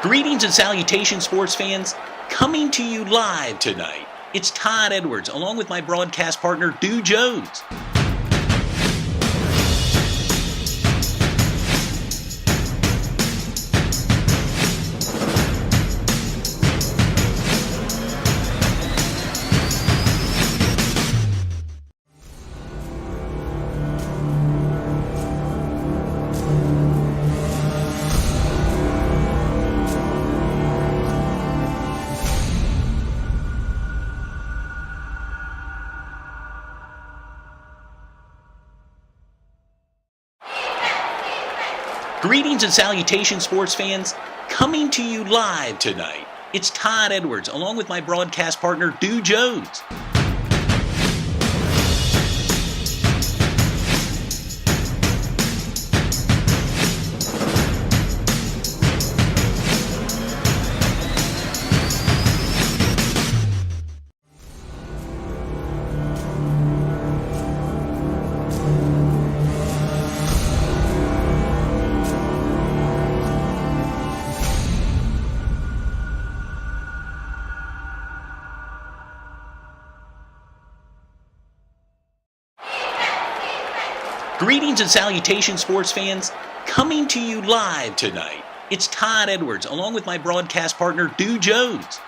Greetings and salutations, sports fans. Coming to you live tonight, it's Todd Edwards, along with my broadcast partner, Dew Jones. Greetings and salutations, sports fans. Coming to you live tonight, it's Todd Edwards, along with my broadcast partner, Dew Jones. Greetings and salutations, sports fans. Coming to you live tonight, it's Todd Edwards, along with my broadcast partner, Dew Jones.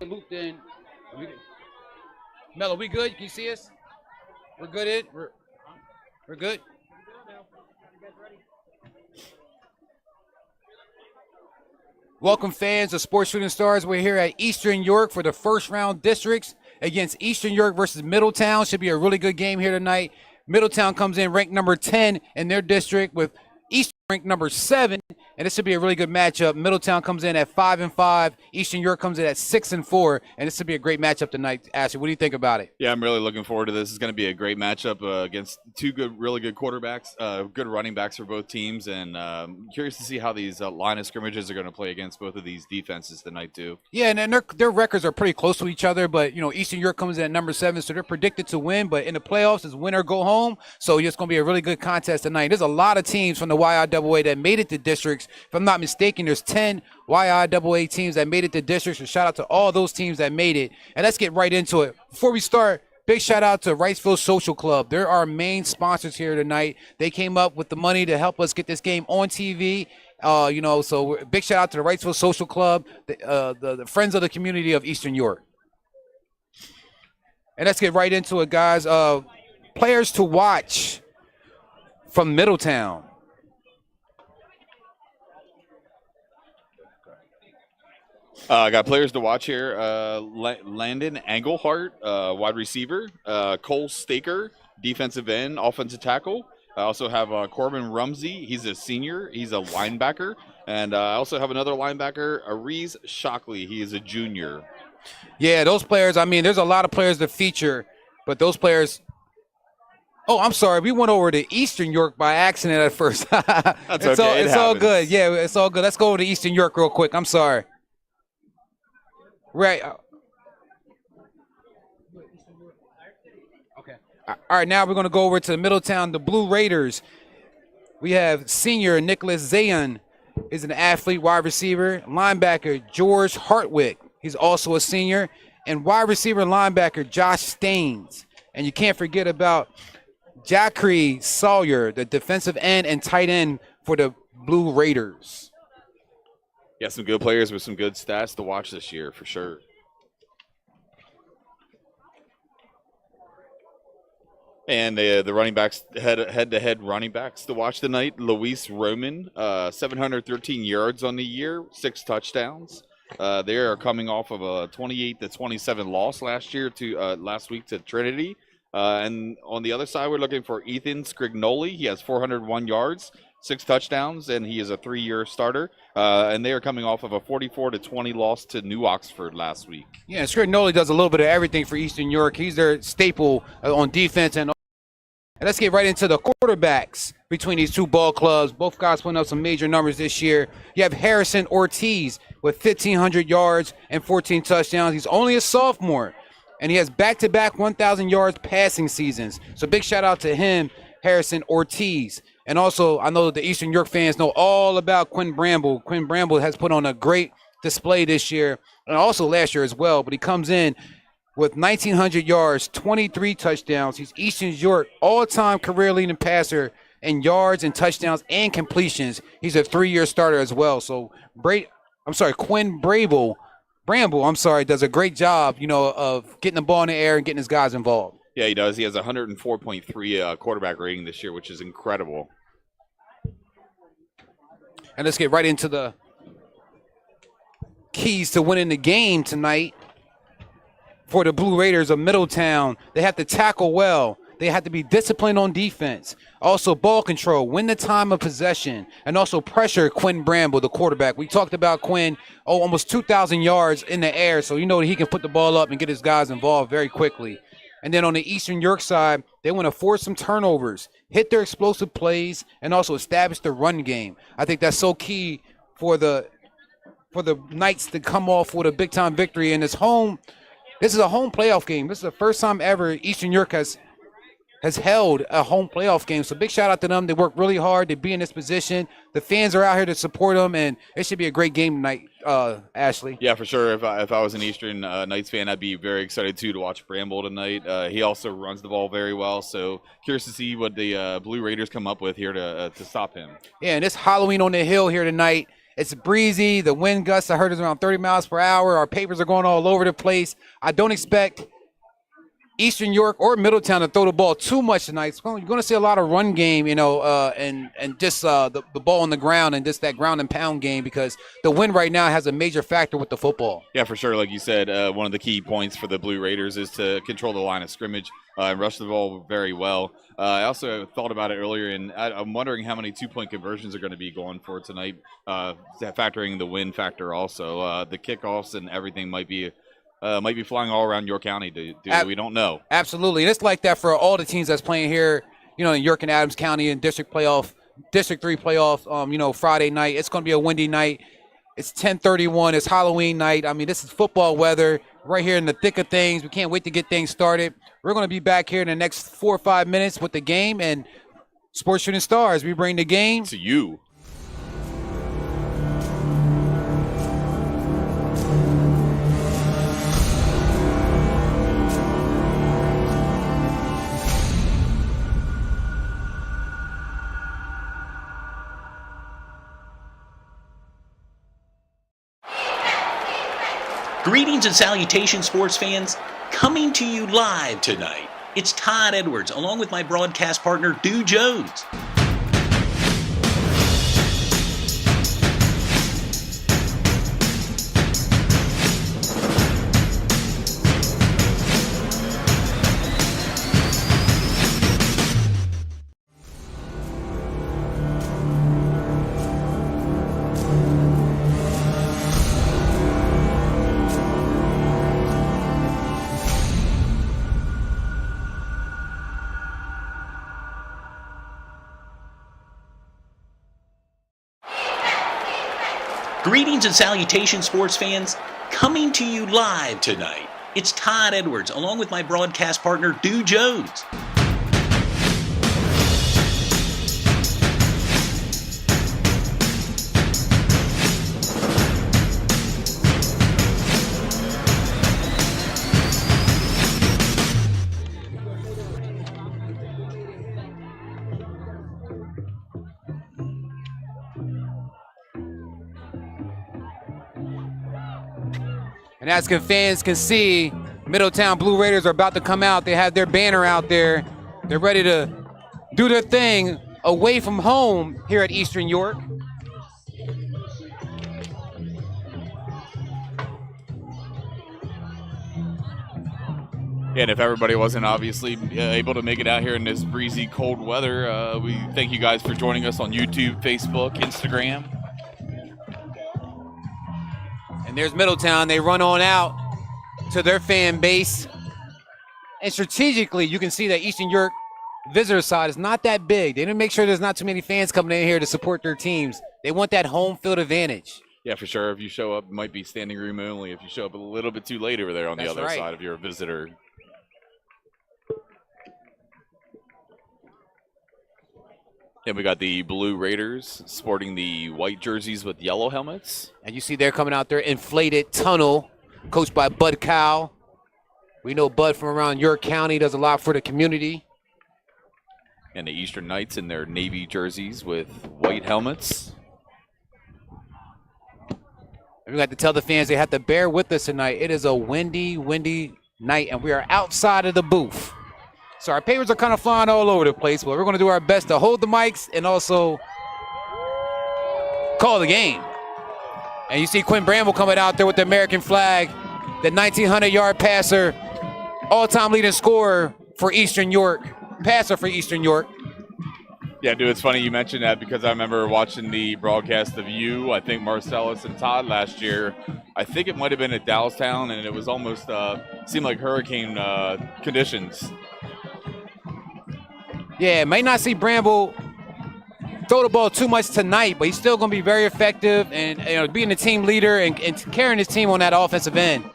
Looped in. Mello, we good? Can you see us? We're good. We're good. Welcome, fans of Sports Shooting Stars. We're here at Eastern York for the first round districts against Eastern York versus Middletown. Should be a really good game here tonight. Middletown comes in ranked number 10 in their district with Eastern ranked number 7, and this should be a really good matchup. Middletown comes in at 5-5. Eastern York comes in at 6-4, and this should be a great matchup tonight. Ashley, what do you think about it? Yeah, I'm really looking forward to this. It's going to be a great matchup against two really good quarterbacks, good running backs for both teams, and curious to see how these line of scrimmages are going to play against both of these defenses tonight too. Yeah, and their records are pretty close to each other, but Eastern York comes in at number 7, so they're predicted to win. But in the playoffs, it's win or go home. So it's going to be a really good contest tonight. There's a lot of teams from the YIAA that made it to districts. If I'm not mistaken, there's 10 YIAA teams that made it to districts. So shout out to all those teams that made it. And let's get right into it. Before we start, big shout out to Wrightsville Social Club. They're our main sponsors here tonight. They came up with the money to help us get this game on TV. So big shout out to the Wrightsville Social Club, the friends of the community of Eastern York. And let's get right into it, guys. Players to watch from Middletown. I got players to watch here. Landon Engelhart, wide receiver. Cole Staker, defensive end, offensive tackle. I also have Corbin Rumsey. He's a senior. He's a linebacker. And I also have another linebacker, Aries Shockley. He is a junior. Yeah, those players, there's a lot of players to feature, but those players – oh, I'm sorry. We went over to Eastern York by accident at first. That's okay. It's all good. Yeah, it's all good. Let's go over to Eastern York real quick. I'm sorry. Right. Okay. All right, now we're going to go over to Middletown, the Blue Raiders. We have senior Nicholas Zayan is an athlete, wide receiver. Linebacker George Hartwick. He's also a senior. And wide receiver linebacker Josh Staines. And you can't forget about Jackree Sawyer, the defensive end and tight end for the Blue Raiders. Yeah, some good players with some good stats to watch this year for sure. And the running backs, head-to-head running backs to watch tonight. Luis Roman, 713 yards on the year, 6 touchdowns. They are coming off of a 28-27 loss last week to Trinity. And on the other side, we're looking for Ethan Scrignoli. He has 401 yards, 6 touchdowns, and he is a 3-year starter. And they are coming off of a 44-20 loss to New Oxford last week. Yeah, Scrignoli does a little bit of everything for Eastern York. He's their staple on defense. And let's get right into the quarterbacks between these two ball clubs. Both guys putting up some major numbers this year. You have Harrison Ortiz with 1,500 yards and 14 touchdowns. He's only a sophomore, and he has back-to-back 1,000 yards passing seasons. So big shout-out to him, Harrison Ortiz. And also, I know the Eastern York fans know all about Quinn Bramble. Quinn Bramble has put on a great display this year, and also last year as well. But he comes in with 1,900 yards, 23 touchdowns. He's Eastern York all-time career-leading passer in yards and touchdowns and completions. He's a 3-year starter as well. So Quinn Bramble, does a great job, of getting the ball in the air and getting his guys involved. Yeah, he does. He has a 104.3 quarterback rating this year, which is incredible. And let's get right into the keys to winning the game tonight for the Blue Raiders of Middletown. They have to tackle well. They have to be disciplined on defense. Also, ball control, win the time of possession, and also pressure Quinn Bramble, the quarterback. We talked about Quinn, almost 2,000 yards in the air, so he can put the ball up and get his guys involved very quickly. And then on the Eastern York side, they want to force some turnovers, hit their explosive plays, and also establish the run game. I think that's so key for the Knights to come off with a big-time victory. And this is a home playoff game. This is the first time ever Eastern York has held a home playoff game. So big shout out to them. They work really hard to be in this position. The fans are out here to support them, and it should be a great game tonight, Ashley. Yeah, for sure. If I was an Eastern Knights fan, I'd be very excited too to watch Bramble tonight. He also runs the ball very well, so curious to see what the Blue Raiders come up with here to stop him. Yeah, and it's Halloween on the hill here tonight. It's breezy. The wind gusts, I heard, is around 30 miles per hour. Our papers are going all over the place. I don't expect Eastern York or Middletown to throw the ball too much tonight. So you're going to see a lot of run game, and just the ball on the ground and just that ground and pound game, because the wind right now has a major factor with the football. Yeah, for sure. Like you said, one of the key points for the Blue Raiders is to control the line of scrimmage and rush the ball very well. I also thought about it earlier, and I'm wondering how many 2-point conversions are going to be going for tonight, factoring the win factor also. The kickoffs and everything might be flying all around York County. We don't know. Absolutely. And it's like that for all the teams that's playing here, in York and Adams County in District 3 playoff, Friday night. It's going to be a windy night. It's 10:31. It's Halloween night. I mean, this is football weather right here in the thick of things. We can't wait to get things started. We're going to be back here in the next 4 or 5 minutes with the game, and Sports Shooting Stars, we bring the game to you. Greetings and salutations, sports fans. Coming to you live tonight, it's Todd Edwards, along with my broadcast partner, Stu Jones. Greetings and salutations, sports fans. Coming to you live tonight, it's Todd Edwards, along with my broadcast partner, Stu Jones. And as fans can see, Middletown Blue Raiders are about to come out. They have their banner out there. They're ready to do their thing away from home here at Eastern York. And if everybody wasn't obviously able to make it out here in this breezy, cold weather, we thank you guys for joining us on YouTube, Facebook, Instagram. And there's Middletown. They run on out to their fan base. And strategically, you can see that Eastern York visitor side is not that big. They didn't make sure there's not too many fans coming in here to support their teams. They want that home field advantage. Yeah, for sure. If you show up, it might be standing room only. If you show up a little bit too late over there on the other side, if you're a visitor. And we got the Blue Raiders sporting the white jerseys with yellow helmets. And you see they're coming out there, inflated tunnel, coached by Bud Cowell. We know Bud from around York County, does a lot for the community. And the Eastern Knights in their navy jerseys with white helmets. And we got to tell the fans they have to bear with us tonight. It is a windy, windy night, and we are outside of the booth. So our papers are kind of flying all over the place, but we're going to do our best to hold the mics and also call the game. And you see Quinn Bramble coming out there with the American flag, the 1,900-yard passer, all-time leading scorer for Eastern York, passer for Eastern York. Yeah, dude, it's funny you mentioned that because I remember watching the broadcast of you, I think Marcellus and Todd last year. I think it might have been at Dallastown, and it was almost seemed like hurricane conditions. Yeah, may not see Bramble throw the ball too much tonight, but he's still going to be very effective and being the team leader and carrying his team on that offensive end.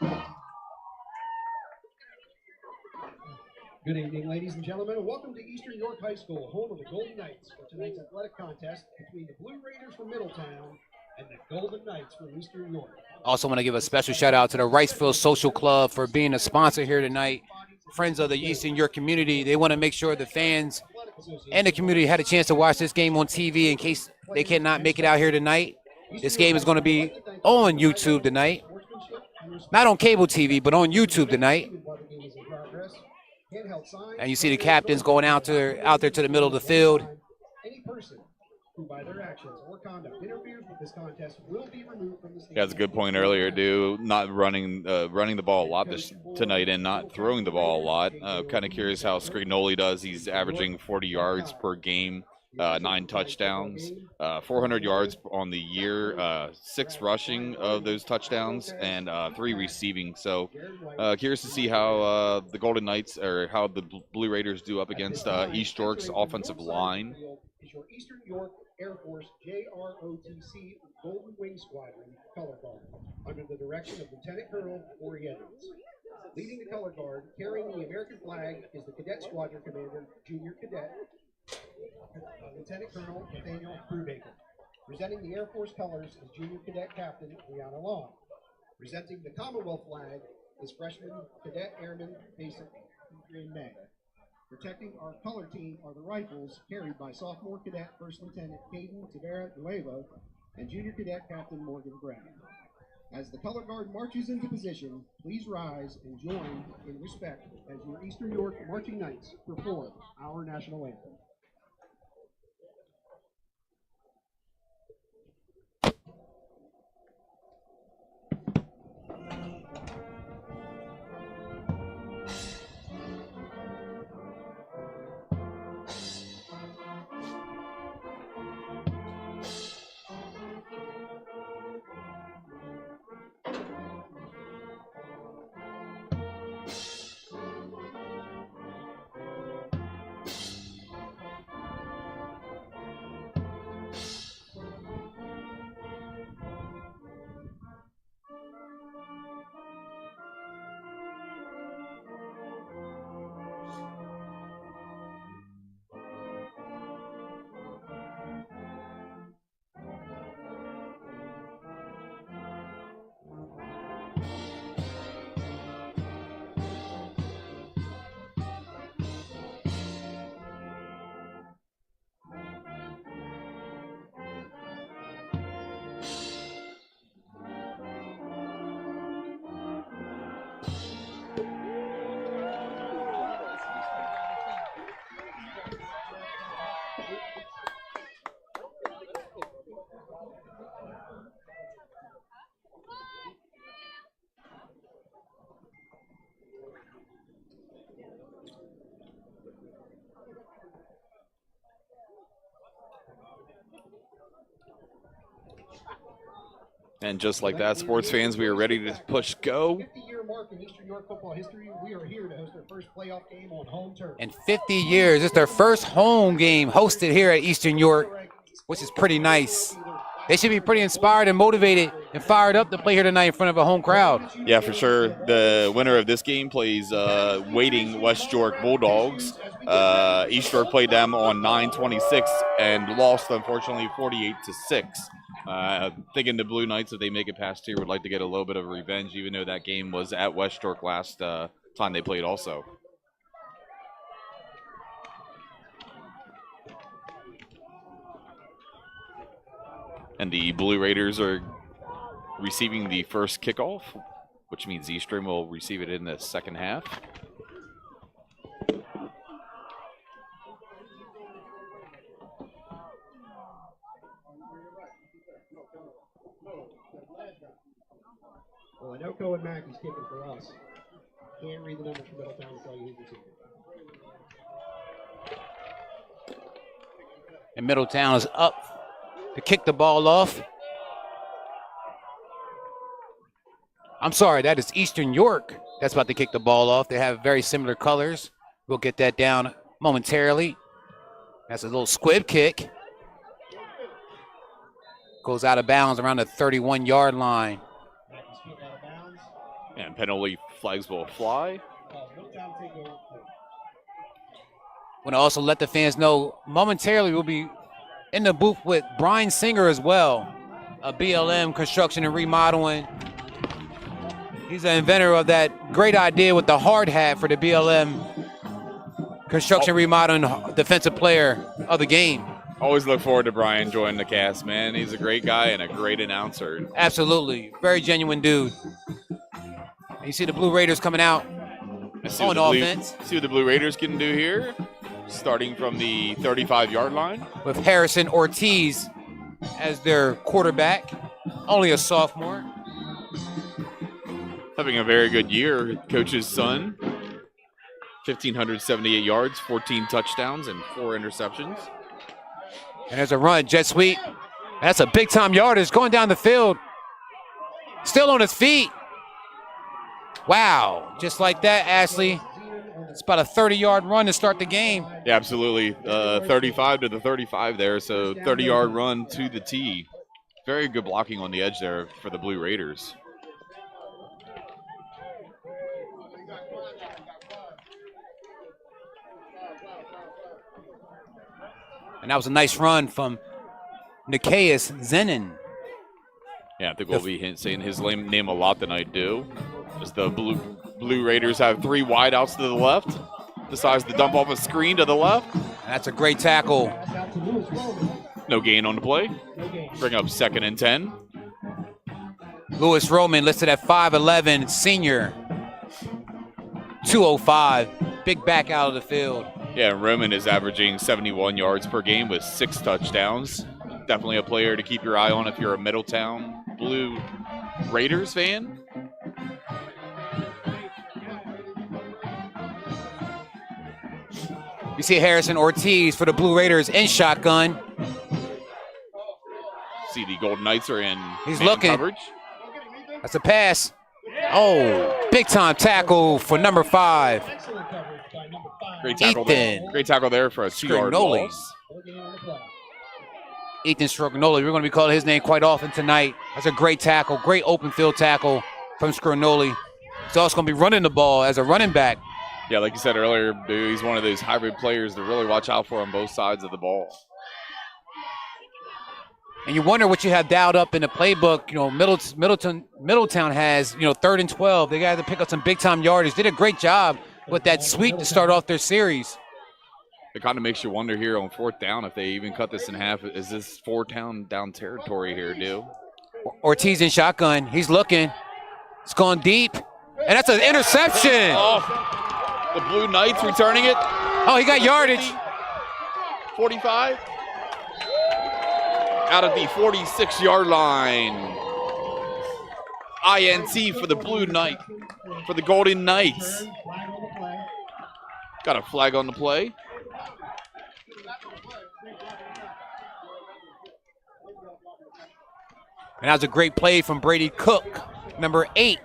Good evening, ladies and gentlemen. Welcome to Eastern York High School, home of the Golden Knights, for tonight's athletic contest between the Blue Raiders from Middletown and the Golden Knights from Eastern York. Also want to give a special shout out to the Ricefield Social Club for being a sponsor here tonight. Friends of the Eastern York community, they want to make sure the fans and the community had a chance to watch this game on TV in case they cannot make it out here tonight. This game is going to be on YouTube tonight. Not on cable TV, but on YouTube tonight. And you see the captains going out there to the middle of the field. Any person who by their actions or conduct interferes with this contest will be removed from the stage. That's a good point earlier, dude. Not running the ball a lot tonight and not throwing the ball a lot. Kind of curious how Scrignoli does. He's averaging 40 yards per game, 9 touchdowns, 400 yards on the year, 6 rushing of those touchdowns, and 3 receiving. So curious to see how the Golden Knights or how the Blue Raiders do up against East York's offensive line. Is your Eastern York Air Force JROTC Golden Wing Squadron color guard under the direction of Lieutenant Colonel Corey Edmonds. Leading the color guard, carrying the American flag, is the Cadet Squadron Commander, Junior Cadet, Lieutenant Colonel Nathaniel Brubaker. Presenting the Air Force colors is Junior Cadet Captain Brianna Long. Presenting the Commonwealth flag is Freshman Cadet Airman Basic Adrian May. Protecting our color team are the rifles carried by sophomore cadet First Lieutenant Caden Tavera Nuevo and Junior Cadet Captain Morgan Brown. As the color guard marches into position, please rise and join in respect as your Eastern York Marching Knights perform our national anthem. And just like that, sports fans, we are ready to push go. 50-year mark in Eastern York football history. We are here to host our first playoff game on home turf. In 50 years, it's their first home game hosted here at Eastern York, which is pretty nice. They should be pretty inspired and motivated and fired up to play here tonight in front of a home crowd. Yeah, for sure. The winner of this game plays waiting West York Bulldogs. East York played them on 9/26 and lost, unfortunately, 48-6. Thinking the Blue Knights, if they make it past here, would like to get a little bit of revenge, even though that game was at West York last time they played also. And the Blue Raiders are receiving the first kickoff, which means Eastern will receive it in the second half. Well, I know Cohen Mackey's kicking for us. Can't read the numbers for Middletown to tell you who's receiving. And Middletown is up to kick the ball off. I'm sorry, that is Eastern York that's about to kick the ball off. They have very similar colors. We'll get that down momentarily. That's a little squib kick. Goes out of bounds around the 31-yard line. And penalty flags will fly. Want to also let the fans know momentarily we'll be in the booth with Brian Singer as well, a BLM construction and remodeling. He's the inventor of that great idea with the hard hat for the BLM construction remodeling defensive player of the game. Always look forward to Brian joining the cast, man. He's a great guy and a great announcer. Absolutely. Very genuine dude. You see the Blue Raiders coming out on offense. See what the Blue Raiders can do here, starting from the 35-yard line. With Harrison Ortiz as their quarterback, only a sophomore. Having a very good year, coach's son. 1,578 yards, 14 touchdowns, and 4 interceptions. And there's a run, jet sweep. That's a big-time yardage going down the field. Still on his feet. Wow, just like that, Ashley. It's about a 30-yard run to start the game. Yeah, absolutely. 35 to the 35 there, so 30-yard run to the tee. Very good blocking on the edge there for the Blue Raiders. And that was a nice run from Nikias Zenin. Yeah, I think we'll be saying his name a lot tonight, too. As the Blue Raiders have 3 wideouts to the left. Decides to dump off a screen to the left. And that's a great tackle. No gain on the play. Bring up 2nd and 10. Lewis Roman listed at 5'11", senior. 205. Big back out of the field. Yeah, Roman is averaging 71 yards per game with 6 touchdowns. Definitely a player to keep your eye on if you're a Middletown Blue Raiders fan. You see Harrison Ortiz for the Blue Raiders in shotgun. See the Golden Knights are in He's man looking. coverage. That's a pass. Oh, big time tackle for number 5. Great tackle Ethan. there. Great tackle there for a 2-yard Scrignoli. loss. Ethan Scrignoli. We're going to be calling his name quite often tonight. That's a great tackle, great open field tackle from Scrignoli. He's also going to be running the ball as a running back. Yeah, like you said earlier, he's one of those hybrid players to really watch out for on both sides of the ball. And you wonder what you have dialed up in the playbook. You know, Middletown has, 3rd and 12. They got to pick up some big-time yardage. Did a great job with that sweep to start off their series. It kind of makes you wonder here on 4th down if they even cut this in half. Is this 4th down territory here, dude? Ortiz in shotgun. He's looking. It's gone deep. And that's an interception. Oh, the Blue Knights returning it. Oh, he got yardage. 45. Out of the 46-yard line. INT for the Blue Knight, for the Golden Knights. Got a flag on the play. And that was a great play from Brady Cook, number 8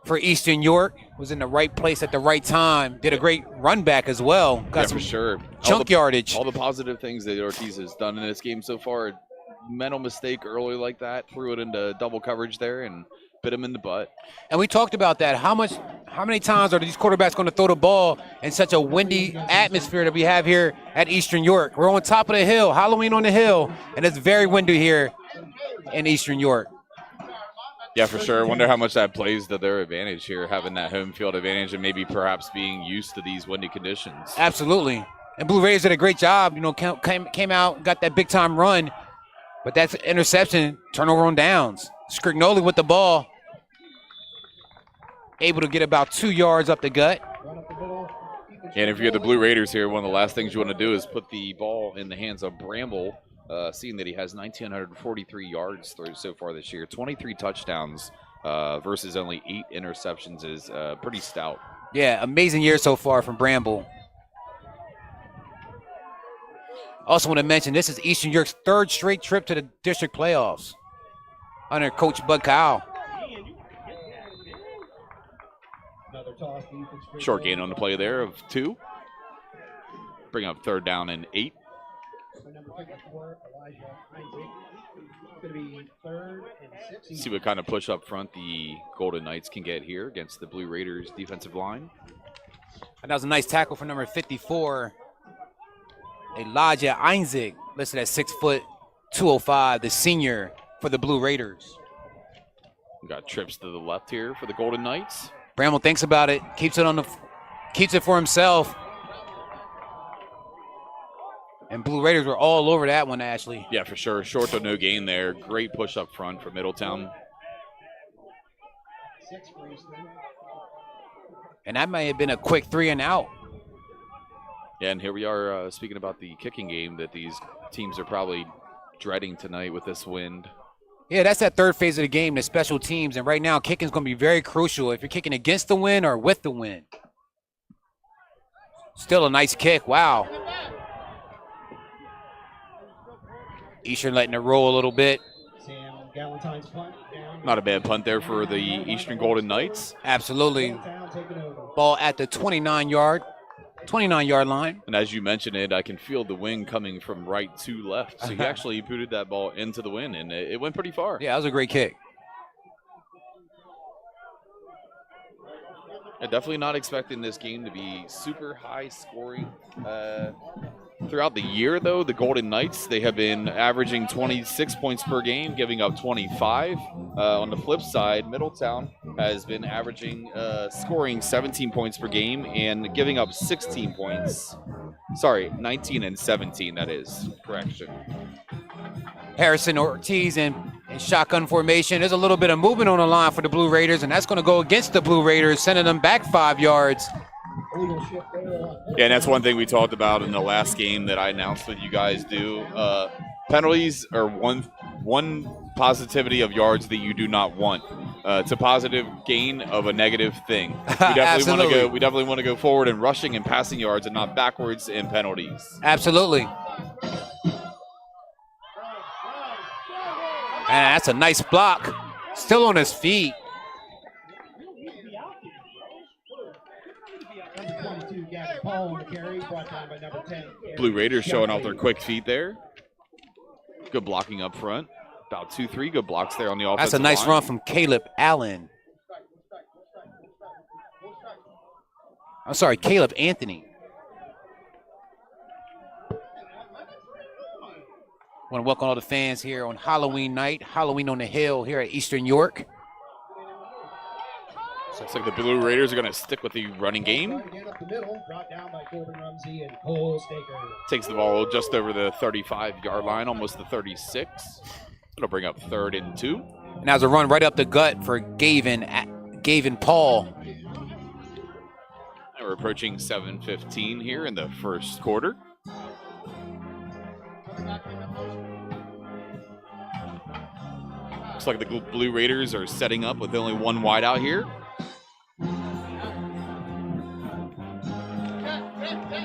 for Eastern York. Was in the right place at the right time. Did a great run back as well. Got some for sure. chunk yardage. All the positive things that Ortiz has done in this game so far. Mental mistake early like that. Threw it into double coverage there and bit him in the butt. And we talked about that. How many times are these quarterbacks going to throw the ball in such a windy atmosphere that we have here at Eastern York? We're on top of the hill, Halloween on the hill, and it's very windy here in Eastern York. Yeah, for sure. I wonder how much that plays to their advantage here, having that home field advantage and maybe perhaps being used to these windy conditions. Absolutely. And Blue Raiders did a great job. You know, came out, got that big-time run, but that's interception, turnover on downs. Scrignoli with the ball, able to get about 2 yards up the gut. And if you're the Blue Raiders here, one of the last things you want to do is put the ball in the hands of Bramble, seeing that he has 1,943 yards through so far this year. 23 touchdowns versus only 8 interceptions is pretty stout. Yeah, amazing year so far from Bramble. Also want to mention, this is Eastern York's 3rd straight trip to the district playoffs under Coach Bud Kyle. Short gain on the play there of 2. Bring up 3rd down and 8. See what kind of push up front the Golden Knights can get here against the Blue Raiders defensive line. And that was a nice tackle for number 54, Elijah Einzig, listed at 6 foot 205, the senior for the Blue Raiders. We got trips to the left here for the Golden Knights. Bramble thinks about it, keeps it for himself. And Blue Raiders were all over that one, Ashley. Yeah, for sure. Short to no gain there. Great push up front for Middletown. And that may have been a quick 3 and out. Yeah, and here we are speaking about the kicking game that these teams are probably dreading tonight with this wind. Yeah, that's that 3rd phase of the game, the special teams. And right now, kicking is going to be very crucial if you're kicking against the wind or with the wind. Still a nice kick. Wow. Eastern letting it roll a little bit. Not a bad punt there for the Eastern Golden Knights. Absolutely. Ball at the 29-yard line. And as you mentioned it, I can feel the wind coming from right to left. So he actually booted that ball into the wind, and it went pretty far. Yeah, that was a great kick. Yeah, definitely not expecting this game to be super high scoring. Throughout the year, though, the Golden Knights, they have been averaging 26 points per game, giving up 25. On the flip side, Middletown has been averaging, scoring 17 points per game and giving up 16 points. Sorry, 19 and 17, that is. Correction. Harrison Ortiz in shotgun formation. There's a little bit of movement on the line for the Blue Raiders, and that's going to go against the Blue Raiders, sending them back 5 yards. Yeah, and that's one thing we talked about in the last game that I announced that you guys do. Penalties are one positivity of yards that you do not want. It's a positive gain of a negative thing. We definitely want to go forward in rushing and passing yards and not backwards in penalties. Absolutely. And that's a nice block. Still on his feet. Blue Raiders showing off their quick feet there. Good blocking up front. About 2-3 good blocks there on the offensive line. That's a nice run from Caleb Allen. I'm sorry, Caleb Anthony. I want to welcome all the fans here on Halloween night, Halloween on the Hill here at Eastern York. So looks like the Blue Raiders are going to stick with the running game. Takes the ball just over the 35-yard line, almost the 36. It'll bring up 3rd and 2. And that was a run right up the gut for Gavin Paul. And we're approaching 7:15 here in the first quarter. Looks like the Blue Raiders are setting up with only one wide out here.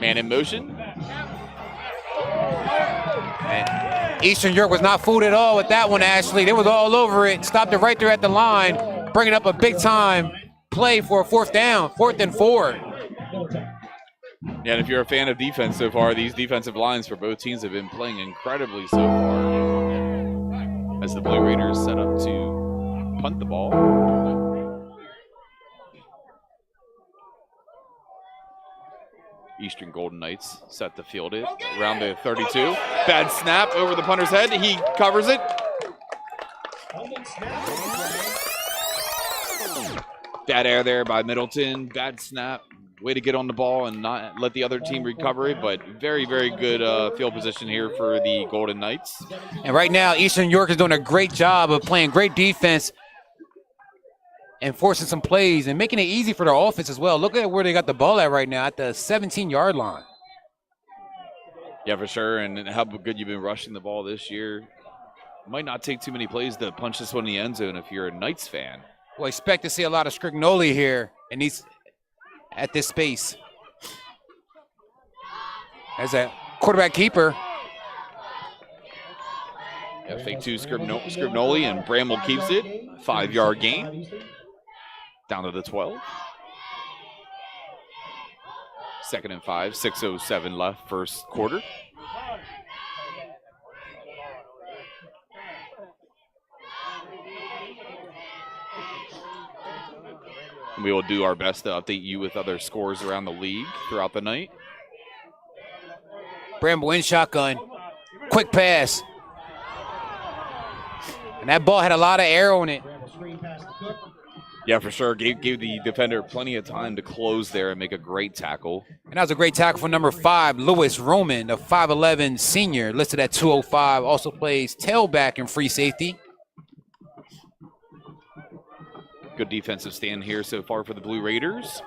Man in motion. Eastern York was not fooled at all with that one, Ashley. They was all over it. Stopped it right there at the line, bringing up a big-time play for a 4th down, 4th and 4. Yeah, and if you're a fan of defense so far, these defensive lines for both teams have been playing incredibly so far. As the Blue Raiders set up to punt the ball. Eastern Golden Knights set to field it around the 32. Bad snap over the punter's head. He covers it. Bad air there by Middleton. Bad snap. Way to get on the ball and not let the other team recover it, but very, very good field position here for the Golden Knights. And right now, Eastern York is doing a great job of playing great defense and forcing some plays and making it easy for their offense as well. Look at where they got the ball at right now, at the 17-yard line. Yeah, for sure, and how good you've been rushing the ball this year. Might not take too many plays to punch this one in the end zone if you're a Knights fan. Well, expect to see a lot of Scrignoli here and these at this space. As a quarterback keeper. Yeah, fake 2 Scrignoli, and Bramble keeps it. 5-yard gain. Down to the 12. 2nd and 5, 6:07 left, first quarter. We will do our best to update you with other scores around the league throughout the night. Bramble in shotgun. Quick pass. And that ball had a lot of air on it. Yeah, for sure. Gave the defender plenty of time to close there and make a great tackle. And that was a great tackle for number 5, Lewis Roman, the 5'11 senior, listed at 205. Also plays tailback and free safety. Good defensive stand here so far for the Blue Raiders.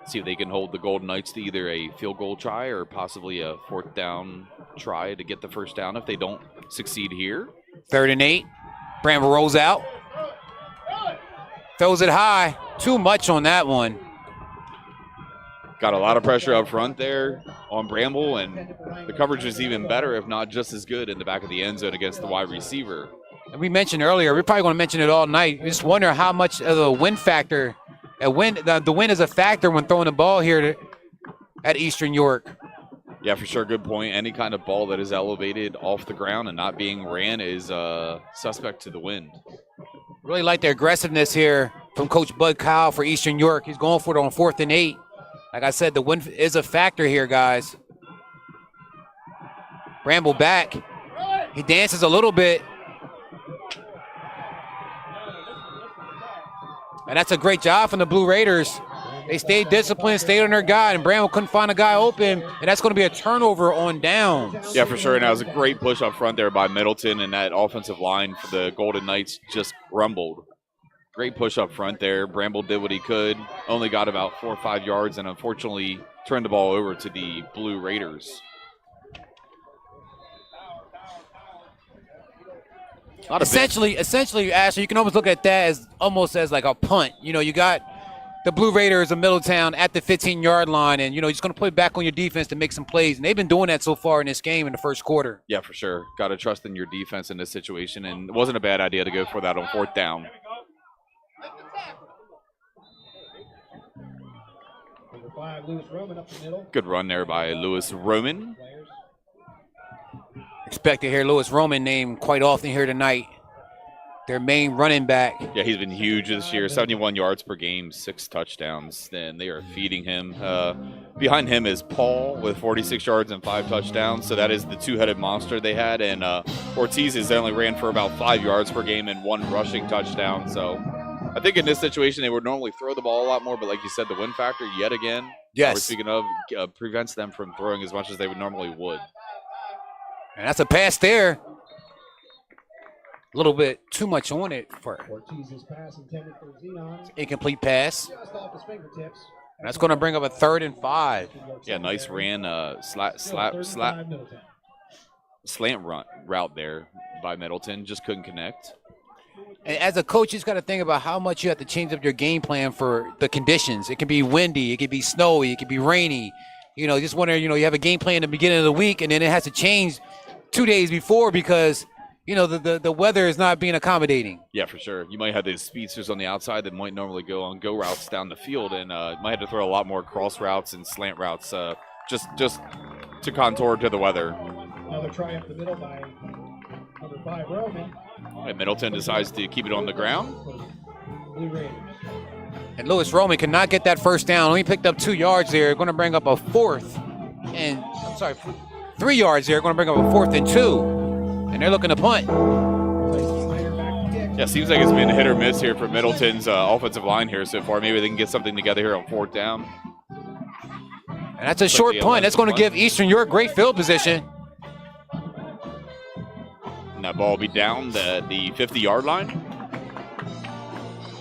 See if they can hold the Golden Knights to either a field goal try or possibly a 4th down try to get the first down if they don't succeed here. 3rd and 8. Bramble rolls out. Throws it high. Too much on that one. Got a lot of pressure up front there on Bramble, and the coverage is even better, if not just as good, in the back of the end zone against the wide receiver. And we mentioned earlier, we're probably going to mention it all night. We just wonder how much of the win factor, the win is a factor when throwing the ball here at Eastern York. Yeah, for sure. Good point. Any kind of ball that is elevated off the ground and not being ran is suspect to the wind. Really like the aggressiveness here from Coach Bud Kyle for Eastern York. He's going for it on 4th and 8. Like I said, the win is a factor here, guys. Bramble back. He dances a little bit. And that's a great job from the Blue Raiders. They stayed disciplined, stayed on their guy, and Bramble couldn't find a guy open, and that's going to be a turnover on downs. Yeah, for sure, and that was a great push up front there by Middleton, and that offensive line for the Golden Knights just rumbled. Great push up front there. Bramble did what he could, only got about 4 or 5 yards, and unfortunately turned the ball over to the Blue Raiders. Essentially, Ashley, you can almost look at that as almost as like a punt. You know, you got the Blue Raiders of Middletown at the 15-yard line, and, you know, you're just going to put it back on your defense to make some plays. And they've been doing that so far in this game in the first quarter. Yeah, for sure. Got to trust in your defense in this situation, and it wasn't a bad idea to go for that on 4th down. Number 5, Lewis Roman up the middle. Good run there by Lewis Roman. Expect to hear Lewis Roman named quite often here tonight. Their main running back. Yeah, he's been huge this year. 71 yards per game, 6 touchdowns. And they are feeding him. Behind him is Paul with 46 yards and 5 touchdowns. So that is the two-headed monster they had. And Ortiz has only ran for about 5 yards per game and 1 rushing touchdown. So I think in this situation they would normally throw the ball a lot more. But like you said, the win factor yet again, yes, we're speaking of, prevents them from throwing as much as they would normally would. And that's a pass there. A little bit too much on it for Ortiz's pass intended for Zenon. Incomplete pass. Just off his fingertips. And that's going to bring up a 3rd and 5. Yeah, nice ran, slant run route there by Middleton. Just couldn't connect. And as a coach, you just got to think about how much you have to change up your game plan for the conditions. It can be windy, it can be snowy, it can be rainy. Just wondering, you have a game plan in the beginning of the week, and then it has to change 2 days before because, the weather is not being accommodating. Yeah, for sure. You might have these speedsters on the outside that might normally go on go routes down the field, and might have to throw a lot more cross routes and slant routes just to contour to the weather. Another try up the middle by number 5, Roman. And Middleton decides to keep it on the ground. Blue Raiders. And Lewis Roman cannot get that first down. Only picked up 2 yards there. Going to bring up a 3 yards there. Going to bring up a 4th and 2. And they're looking to punt. Yeah, seems like it's been hit or miss here for Middleton's offensive line here so far. Maybe they can get something together here on 4th down. And that's a short punt. That's going to give Eastern York great field position. And that ball will be down the 50-yard line.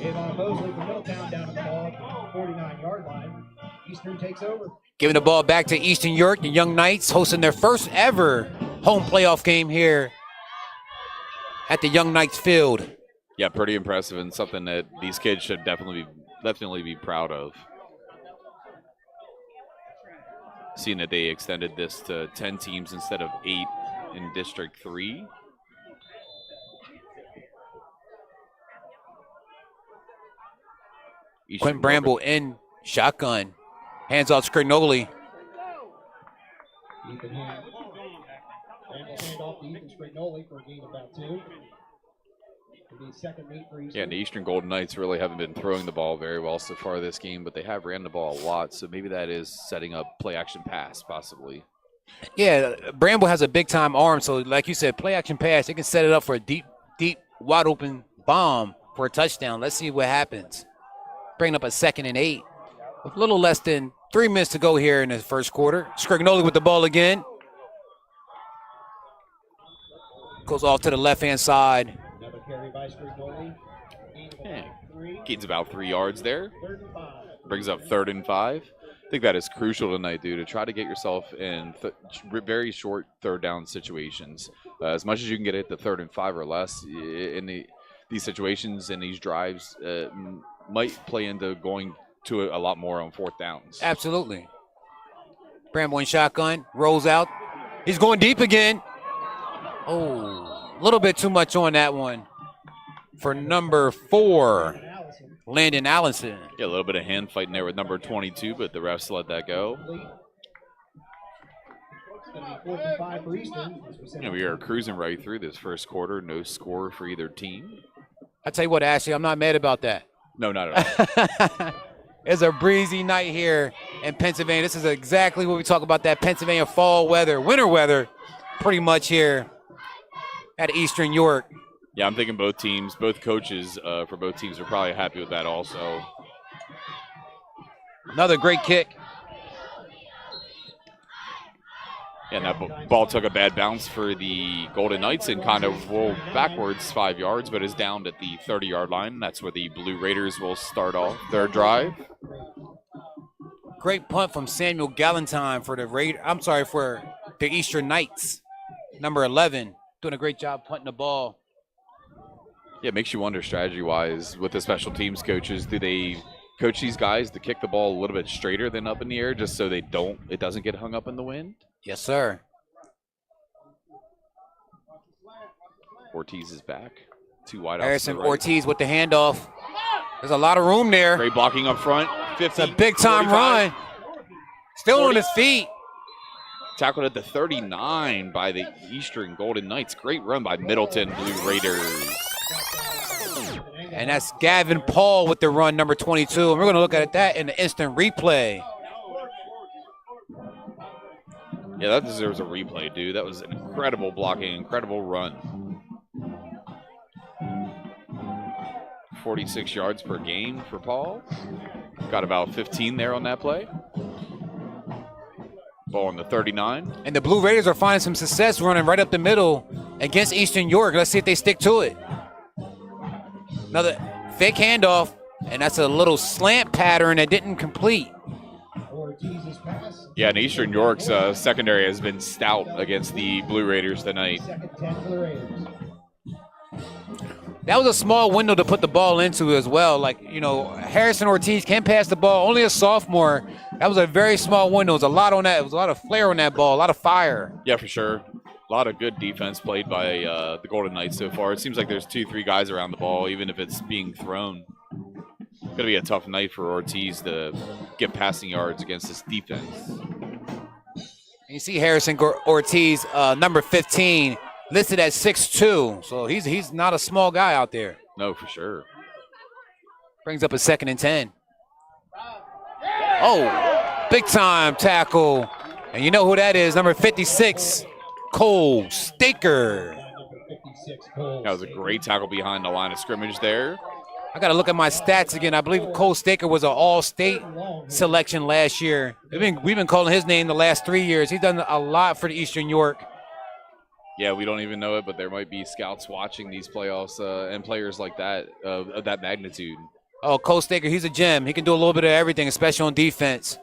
Avon Mosley from Middletown down to the ball at the 49-yard line. Eastern takes over. Giving the ball back to Eastern York. The Young Knights hosting their first ever home playoff game here at the Young Knights field. Yeah, pretty impressive and something that these kids should definitely be proud of. Seeing that they extended this to 10 teams instead of 8 in District 3. Quentin Bramble in shotgun. Hands off Scrignoli. Ethan hand. Bramble hand off to Ethan Scrignoli for a gain of about 2. Second meet for Eastern. Yeah, and the Eastern Golden Knights really haven't been throwing the ball very well so far this game, but they have ran the ball a lot, so maybe that is setting up play-action pass, possibly. Yeah, Bramble has a big-time arm, so like you said, play-action pass, they can set it up for a deep, wide-open bomb for a touchdown. Let's see what happens. Bringing up a 2nd and 8. With a little less than 3 minutes to go here in the first quarter. Scrignoli with the ball again. Goes off to the left-hand side. Another carry by Scrignoli. Gains about 3 yards there. 3rd and 5. Brings up 3rd and 5. I think that is crucial tonight, dude, to try to get yourself in very short 3rd down situations. As much as you can get it to 3rd and 5 or less in these situations and these drives might play into going to a lot more on 4th downs. Absolutely. Bramble in shotgun, rolls out. He's going deep again. Oh, a little bit too much on that one for number 4, Landon Allison. Yeah, a little bit of hand fighting there with number 22, but the refs let that go. And we are cruising right through this first quarter. No score for either team. I tell you what, Ashley, I'm not mad about that. No, not at all. It's a breezy night here in Pennsylvania. This is exactly what we talk about, that Pennsylvania fall weather, winter weather, pretty much here at Eastern York. Yeah, I'm thinking both teams, both coaches for both teams are probably happy with that also. Another great kick. And that ball took a bad bounce for the Golden Knights and kind of rolled backwards 5 yards, but is down at the 30-yard line. That's where the Blue Raiders will start off their drive. Great punt from Samuel Galentine for for the Eastern Knights. Number 11, doing a great job punting the ball. Yeah, it makes you wonder strategy-wise with the special teams coaches, do they coach these guys to kick the ball a little bit straighter than up in the air just so it doesn't get hung up in the wind? Yes, sir. Ortiz is back. 2 wide outs. Harrison Ortiz with the handoff. There's a lot of room there. Great blocking up front. 50, it's a big-time 45. run. Still 40. On his feet. Tackled at the 39 by the Eastern Golden Knights. Great run by Middleton Blue Raiders. And that's Gavin Paul with the run, number 22. And we're going to look at that in the instant replay. Yeah, that deserves a replay, dude. That was incredible blocking, incredible run. 46 yards per game for Paul. Got about 15 there on that play. Ball on the 39. And the Blue Raiders are finding some success running right up the middle against Eastern York. Let's see if they stick to it. Another fake handoff, and that's a little slant pattern that didn't complete. Yeah, and Eastern York's secondary has been stout against the Blue Raiders tonight. That was a small window to put the ball into as well. Like, you know, Harrison Ortiz can pass the ball, only a sophomore. That was a very small window. It was a lot on that. It was a lot of flair on that ball, a lot of fire. Yeah, for sure. A lot of good defense played by the Golden Knights so far. It seems like there's 2-3 guys around the ball, even if it's being thrown. It's going to be a tough night for Ortiz to get passing yards against this defense. And you see Harrison Ortiz, number 15, listed at 6'2", so he's not a small guy out there. No, for sure. Brings up a 2nd and 10. Oh, big time tackle. And you know who that is, number 56, Cole Staker. That was a great tackle behind the line of scrimmage there. I got to look at my stats again. I believe Cole Staker was an all-state selection last year. We've been calling his name the last 3 years. He's done a lot for the Eastern York. Yeah, we don't even know it, but there might be scouts watching these playoffs and players like that of that magnitude. Oh, Cole Staker, he's a gem. He can do a little bit of everything, especially on defense.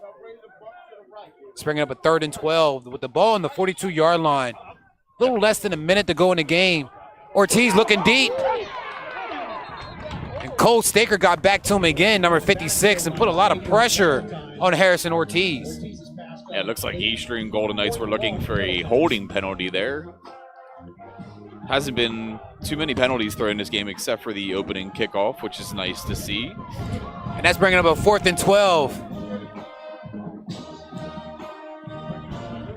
It's bringing up a 3rd and 12 with the ball on the 42-yard line. A little less than a minute to go in the game. Ortiz looking deep. And Cole Staker got back to him again, number 56, and put a lot of pressure on Harrison Ortiz. Yeah, it looks like Eastern Golden Knights were looking for a holding penalty there. Hasn't been too many penalties thrown in this game except for the opening kickoff, which is nice to see. And that's bringing up a 4th and 12.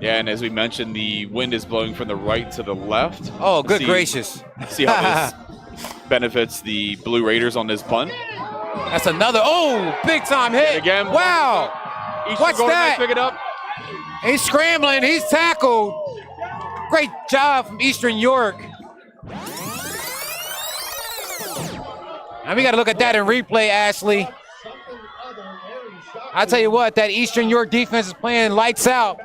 Yeah, and as we mentioned, the wind is blowing from the right to the left. Oh, good gracious. See how this benefits the Blue Raiders on this punt. That's another, big time hit. And again. Wow. Eastern What's Golden that? Knights pick it up. He's scrambling. He's tackled. Great job from Eastern York. And we got to look at that in replay, Ashley. I'll tell you what, that Eastern York defense is playing lights out.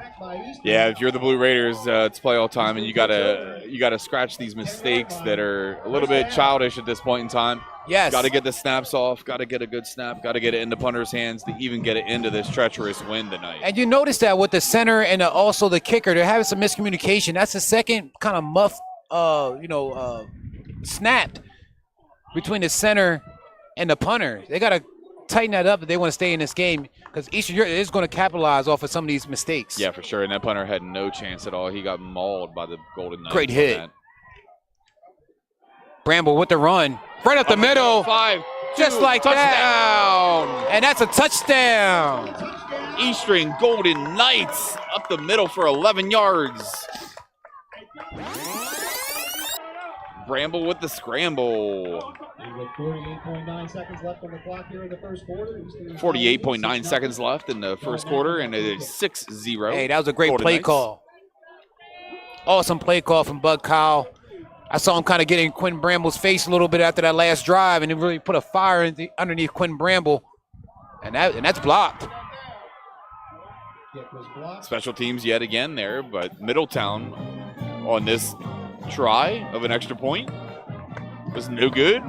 Yeah, if you're the Blue Raiders, it's playoff time, and you gotta scratch these mistakes that are a little bit childish at this point in time. Yes. Got to get the snaps off. Got to get a good snap. Got to get it in the punter's hands to even get it into this treacherous wind tonight. And you notice that with the center and also the kicker, they're having some miscommunication. That's the second kind of muff, snapped between the center and the punter. They got to tighten that up if they want to stay in this game, because Eastern Europe is going to capitalize off of some of these mistakes. Yeah, for sure. And that punter had no chance at all. He got mauled by the Golden Knights. Great hit. Bramble with the run. Right up the middle. 5, just like touchdown. that. And that's a touchdown. Eastern Golden Knights up the middle for 11 yards. Bramble with the scramble. With 48.9 seconds left on the clock here in the first quarter. 48.9 seconds left in the first quarter, and it is 6-0. Hey, that was a great Golden play Knights. call. Awesome play call from Bud Kyle. I saw him kind of get in Quinn Bramble's face a little bit after that last drive, and it really put a fire underneath Quinn Bramble, and that's blocked. Special teams yet again there, but Middletown on this try of an extra point was no good.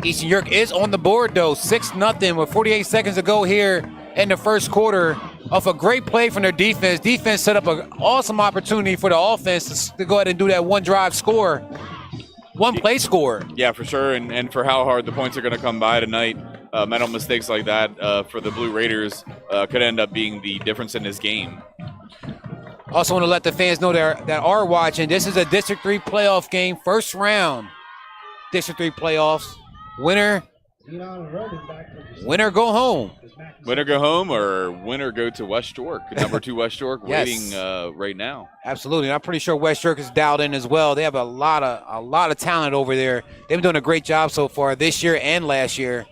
Eastern York is on the board, though, 6-0 with 48 seconds to go here in the first quarter. Off a great play from their defense. Defense set up an awesome opportunity for the offense to go ahead and do that one-drive score, one-play score. Yeah, for sure, and for how hard the points are going to come by tonight, mental mistakes like that for the Blue Raiders could end up being the difference in this game. Also want to let the fans know that are watching, this is a District 3 playoff game, first round. District 3 playoffs. Winner go home. Winner go home or winner go to West York. Number 2 West York Yes. waiting right now. Absolutely. And I'm pretty sure West York is dialed in as well. They have a lot of talent over there. They've been doing a great job so far this year and last year.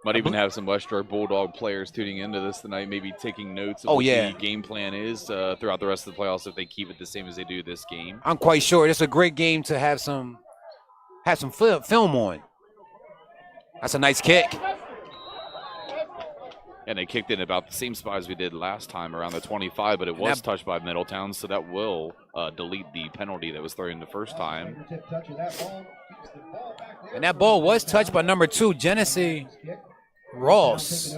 Might even have some West York Bulldog players tuning into this tonight, maybe taking notes of what the game plan is throughout the rest of the playoffs if they keep it the same as they do this game. I'm quite sure it's a great game to have some film on. That's a nice kick. And they kicked in about the same spot as we did last time, around the 25, but it was touched by Middletown, so that will delete the penalty that was thrown the first time. And that ball was touched by number 2, Genesee Ross.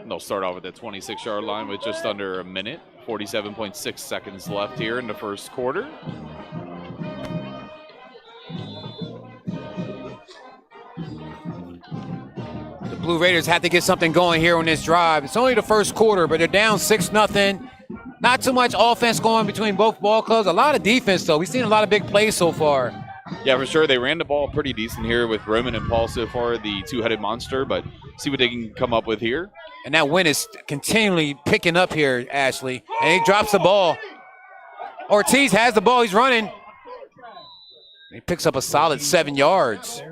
They'll start off at the 26-yard line with just under a minute, 47.6 seconds left here in the first quarter. The Blue Raiders have to get something going here on this drive. It's only the first quarter, but they're down 6-0. Not too much offense going between both ball clubs. A lot of defense, though. We've seen a lot of big plays so far. Yeah, for sure. They ran the ball pretty decent here with Roman and Paul so far, the two-headed monster, but see what they can come up with here. And that wind is continually picking up here, Ashley. And he drops the ball. Ortiz has the ball. He's running. He picks up a solid 7 yards.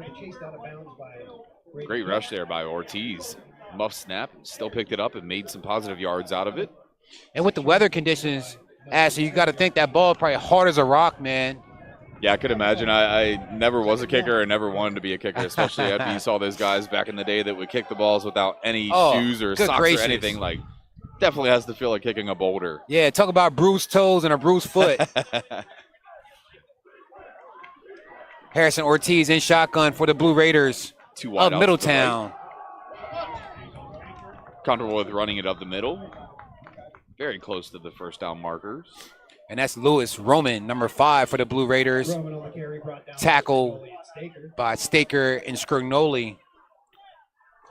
Great rush there by Ortiz. Muff snap, still picked it up and made some positive yards out of it. And with the weather conditions, Ashley, you got to think that ball probably hard as a rock, man. Yeah, I could imagine. I never was a kicker. I never wanted to be a kicker, especially after you saw those guys back in the day that would kick the balls without any shoes or socks or anything. Like, definitely has to feel like kicking a boulder. Yeah, talk about bruised toes and a bruised foot. Harrison Ortiz in shotgun for the Blue Raiders of Middletown. Comfortable with running it up the middle. Very close to the first down markers. And that's Lewis Roman, number 5 for the Blue Raiders. Tackle by Staker and Scrignoli.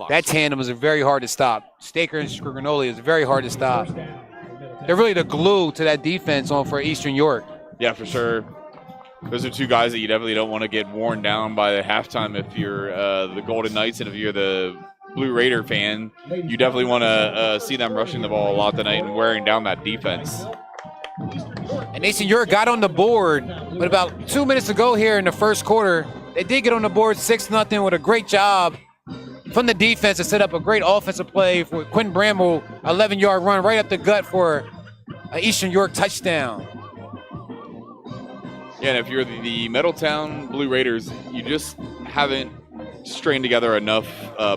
That tandem is very hard to stop. Staker and Scrignoli is very hard to stop. They're really the glue to that defense for Eastern York. Yeah, for sure. Those are two guys that you definitely don't want to get worn down by the halftime if you're the Golden Knights, and if you're the Blue Raider fan, you definitely want to see them rushing the ball a lot tonight and wearing down that defense. And Eastern York got on the board, but about 2 minutes ago here in the first quarter, they did get on the board 6-0 with a great job from the defense to set up a great offensive play for Quentin Bramble, 11-yard run right up the gut for an Eastern York touchdown. Yeah, and if you're the Middletown Blue Raiders, you just haven't strained together enough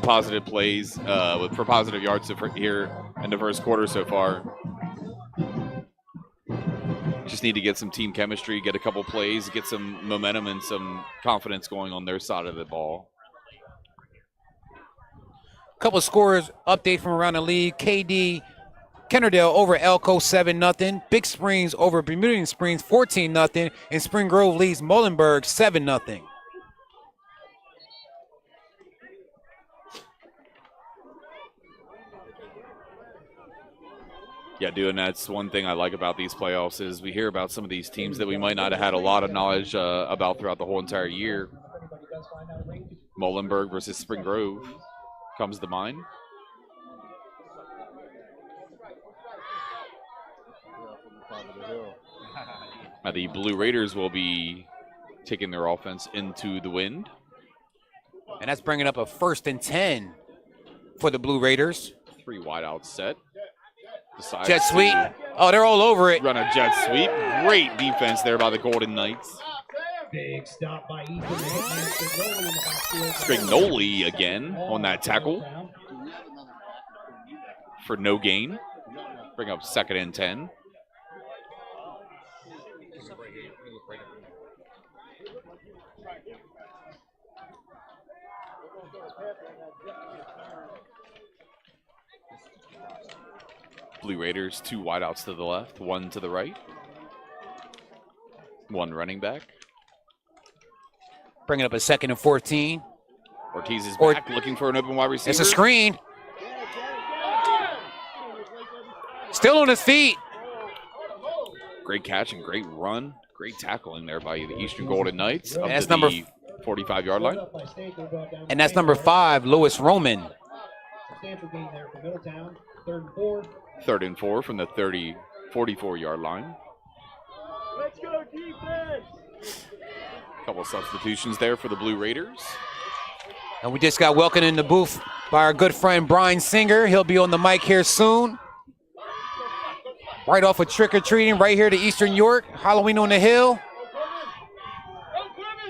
positive plays for positive yards here in the first quarter so far. Just need to get some team chemistry, get a couple plays, get some momentum and some confidence going on their side of the ball. Couple scores update from around the league. KD Kennerdale over Elko 7-0. Big Springs over Bermudian Springs 14-0. And Spring Grove leads Muhlenberg 7-0. Yeah, dude, and that's one thing I like about these playoffs is we hear about some of these teams that we might not have had a lot of knowledge about throughout the whole entire year. Muhlenberg versus Spring Grove comes to mind. Now the Blue Raiders will be taking their offense into the wind. And that's bringing up a 1st and 10 for the Blue Raiders. 3 wide out set. Jet sweep. Oh, they're all over it. Run a jet sweep. Great defense there by the Golden Knights. Big stop by Ethan. Scrignoli again on that tackle for no gain. Bring up 2nd and 10. Blue Raiders, 2 wideouts to the left, 1 to the right. 1 running back. Bringing up a 2nd and 14. Ortiz is back, looking for an open wide receiver. It's a screen. Still on his feet. Great catch and great run. Great tackling there by the Eastern Golden Knights. Up that's to number the 45-yard line. And that's number 5, Lewis Roman. Substantial gain there for Middletown. 3rd and 4. 3rd and 4 from the 44-yard line. Let's go defense. Couple substitutions there for the Blue Raiders. And we just got welcomed in the booth by our good friend Brian Singer. He'll be on the mic here soon. Right off of trick-or-treating right here to Eastern York. Halloween on the Hill.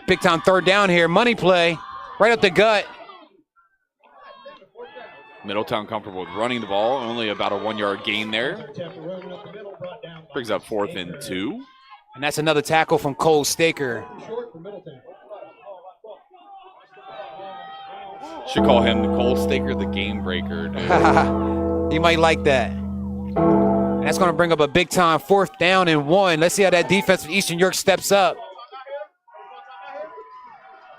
Big time 3rd down here. Money play. Right up the gut. Middletown comfortable with running the ball. Only about a 1-yard gain there. Brings up 4th and 2. And that's another tackle from Cole Staker. Should call him Cole Staker the game breaker, dude. You might like that. And That's going to bring up a big-time 4th down and 1. Let's see how that defense from Eastern York steps up.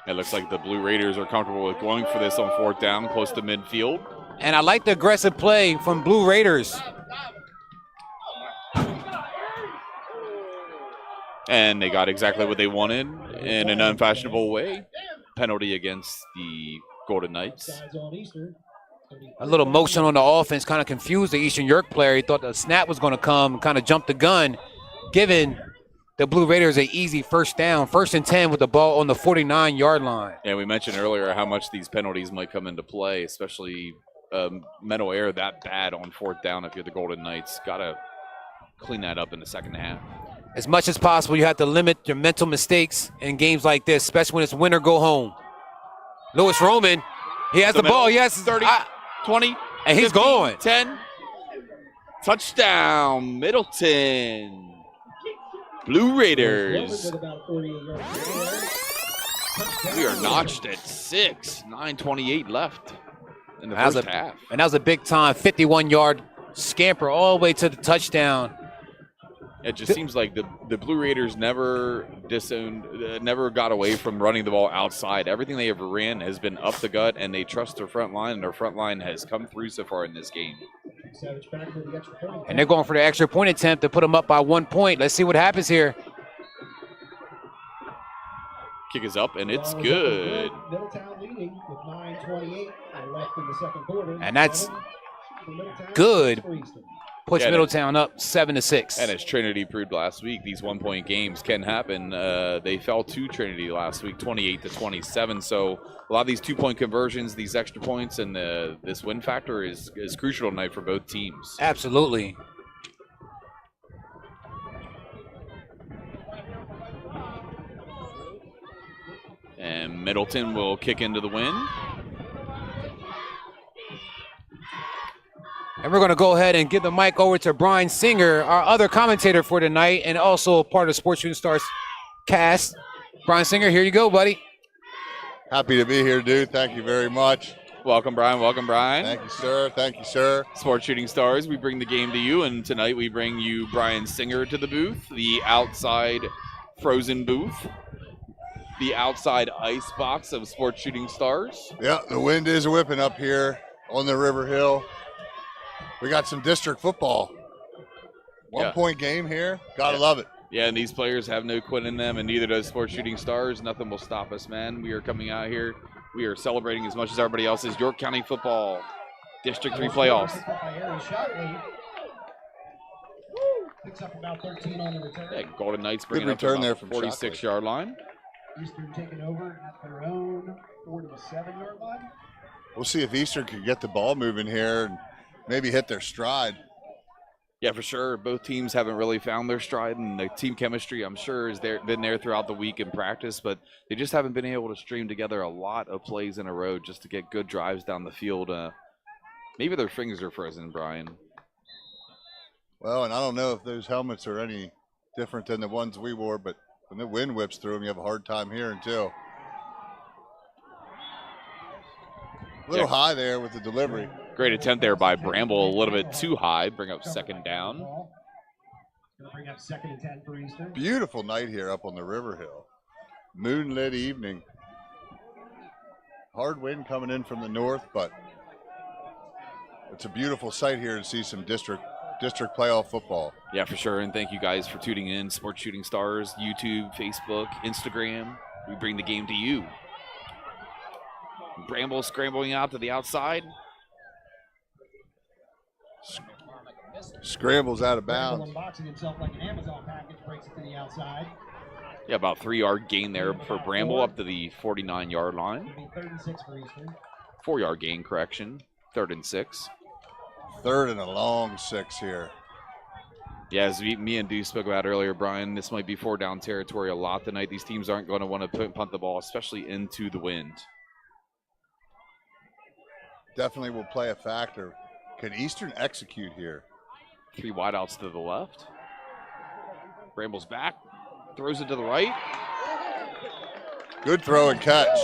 It looks like the Blue Raiders are comfortable with going for this on 4th down, close to midfield. And I like the aggressive play from Blue Raiders. And they got exactly what they wanted in an unfashionable way. Penalty against the Golden Knights. A little motion on the offense kind of confused the Eastern York player. He thought the snap was going to come, kind of jumped the gun, giving the Blue Raiders an easy 1st down, 1st and 10 with the ball on the 49-yard line. And we mentioned earlier how much these penalties might come into play, especially mental error that bad on 4th down if you're the Golden Knights. Got to clean that up in the second half. As much as possible, you have to limit your mental mistakes in games like this, especially when it's win or go home. Lewis Roman, he has the ball, yes. 30, 20, and he's 15, going. 10. Touchdown, Middleton. Blue Raiders. We are notched at 6. 9:28 left in the first half. And that was a big-time 51-yard scamper all the way to the touchdown. It just seems like the Blue Raiders never never got away from running the ball outside. Everything they ever ran has been up the gut, and they trust their front line, and their front line has come through so far in this game. And they're going for the extra point attempt to put them up by 1 point. Let's see what happens here. Kick is up, and it's good. Middletown leading with 9:28 left in the second quarter. And that's good. Puts Middletown up 7-6. And as Trinity proved last week, these 1-point games can happen. They fell to Trinity last week, 28-27. So a lot of these 2-point conversions, these extra points, and this win factor is crucial tonight for both teams. Absolutely. And Middleton will kick into the win. And we're going to go ahead and give the mic over to Brian Singer, our other commentator for tonight, and also part of Sports Shooting Stars cast. Brian Singer, here you go, buddy. Happy to be here, dude. Thank you very much. Welcome, Brian. Welcome, Brian. Thank you, sir. Thank you, sir. Sports Shooting Stars, we bring the game to you, and tonight we bring you Brian Singer to the booth, the outside frozen booth, the outside ice box of Sports Shooting Stars. Yeah, the wind is whipping up here on the River Hill. We got some district football. 1-point game here. Gotta love it. Yeah, and these players have no quit in them, and neither does Sports Shooting Stars. Nothing will stop us, man. We are coming out here. We are celebrating as much as everybody else is. York County football, District 3 playoffs. Picks up about 13 on the return. Yeah, Golden Knights bringing Good up to return there about from 46-yard line. Eastern taking over at their own 47-yard line. We'll see if Eastern can get the ball moving here and maybe hit their stride. Yeah, for sure. Both teams haven't really found their stride, and the team chemistry, I'm sure, has been there throughout the week in practice, but they just haven't been able to stream together a lot of plays in a row just to get good drives down the field. Maybe their fingers are frozen, Brian. Well, and I don't know if those helmets are any different than the ones we wore, but when the wind whips through them, you have a hard time hearing, too. A little high there with the delivery. Great attempt there by Bramble, a little bit too high. Bring up second down. Gonna bring up 2nd and 10 for Eastern. Beautiful night here up on the River Hill. Moonlit evening. Hard wind coming in from the north, but it's a beautiful sight here to see some district playoff football. Yeah, for sure. And thank you guys for tuning in. Sports Shooting Stars, YouTube, Facebook, Instagram. We bring the game to you. Bramble scrambling out to the outside. Scrambles out of bounds. Unboxing himself like an Amazon package, breaks it to the outside. Yeah, about 3-yard gain there for Bramble up to the 49-yard line. 3rd and 6 for Eastern. 4-yard gain, correction. 3rd and 6. 3rd and a long 6 here. Yeah, as me and Deuce spoke about earlier, Brian, this might be 4-down territory a lot tonight. These teams aren't going to want to punt the ball, especially into the wind. Definitely will play a factor. Can Eastern execute here? 3 wideouts to the left. Bramble's back. Throws it to the right. Good throw and catch.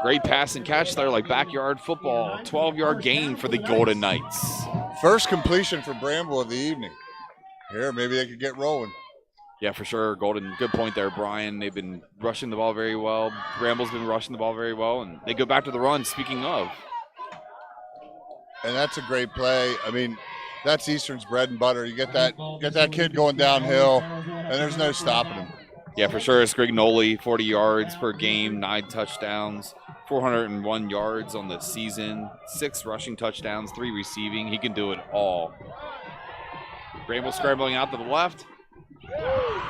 Great pass and catch there, like backyard football. 12-yard gain for the Golden Knights. First completion for Bramble of the evening. Here, maybe they could get rolling. Yeah, for sure. Golden, good point there, Brian. They've been rushing the ball very well. Bramble's been rushing the ball very well, and they go back to the run, speaking of. And that's a great play. I mean, that's Eastern's bread and butter. You get that kid going downhill, and there's no stopping him. Yeah, for sure. Scrignoli, 40 yards per game, 9 touchdowns, 401 yards on the season, 6 rushing touchdowns, 3 receiving. He can do it all. Bramble scrambling out to the left.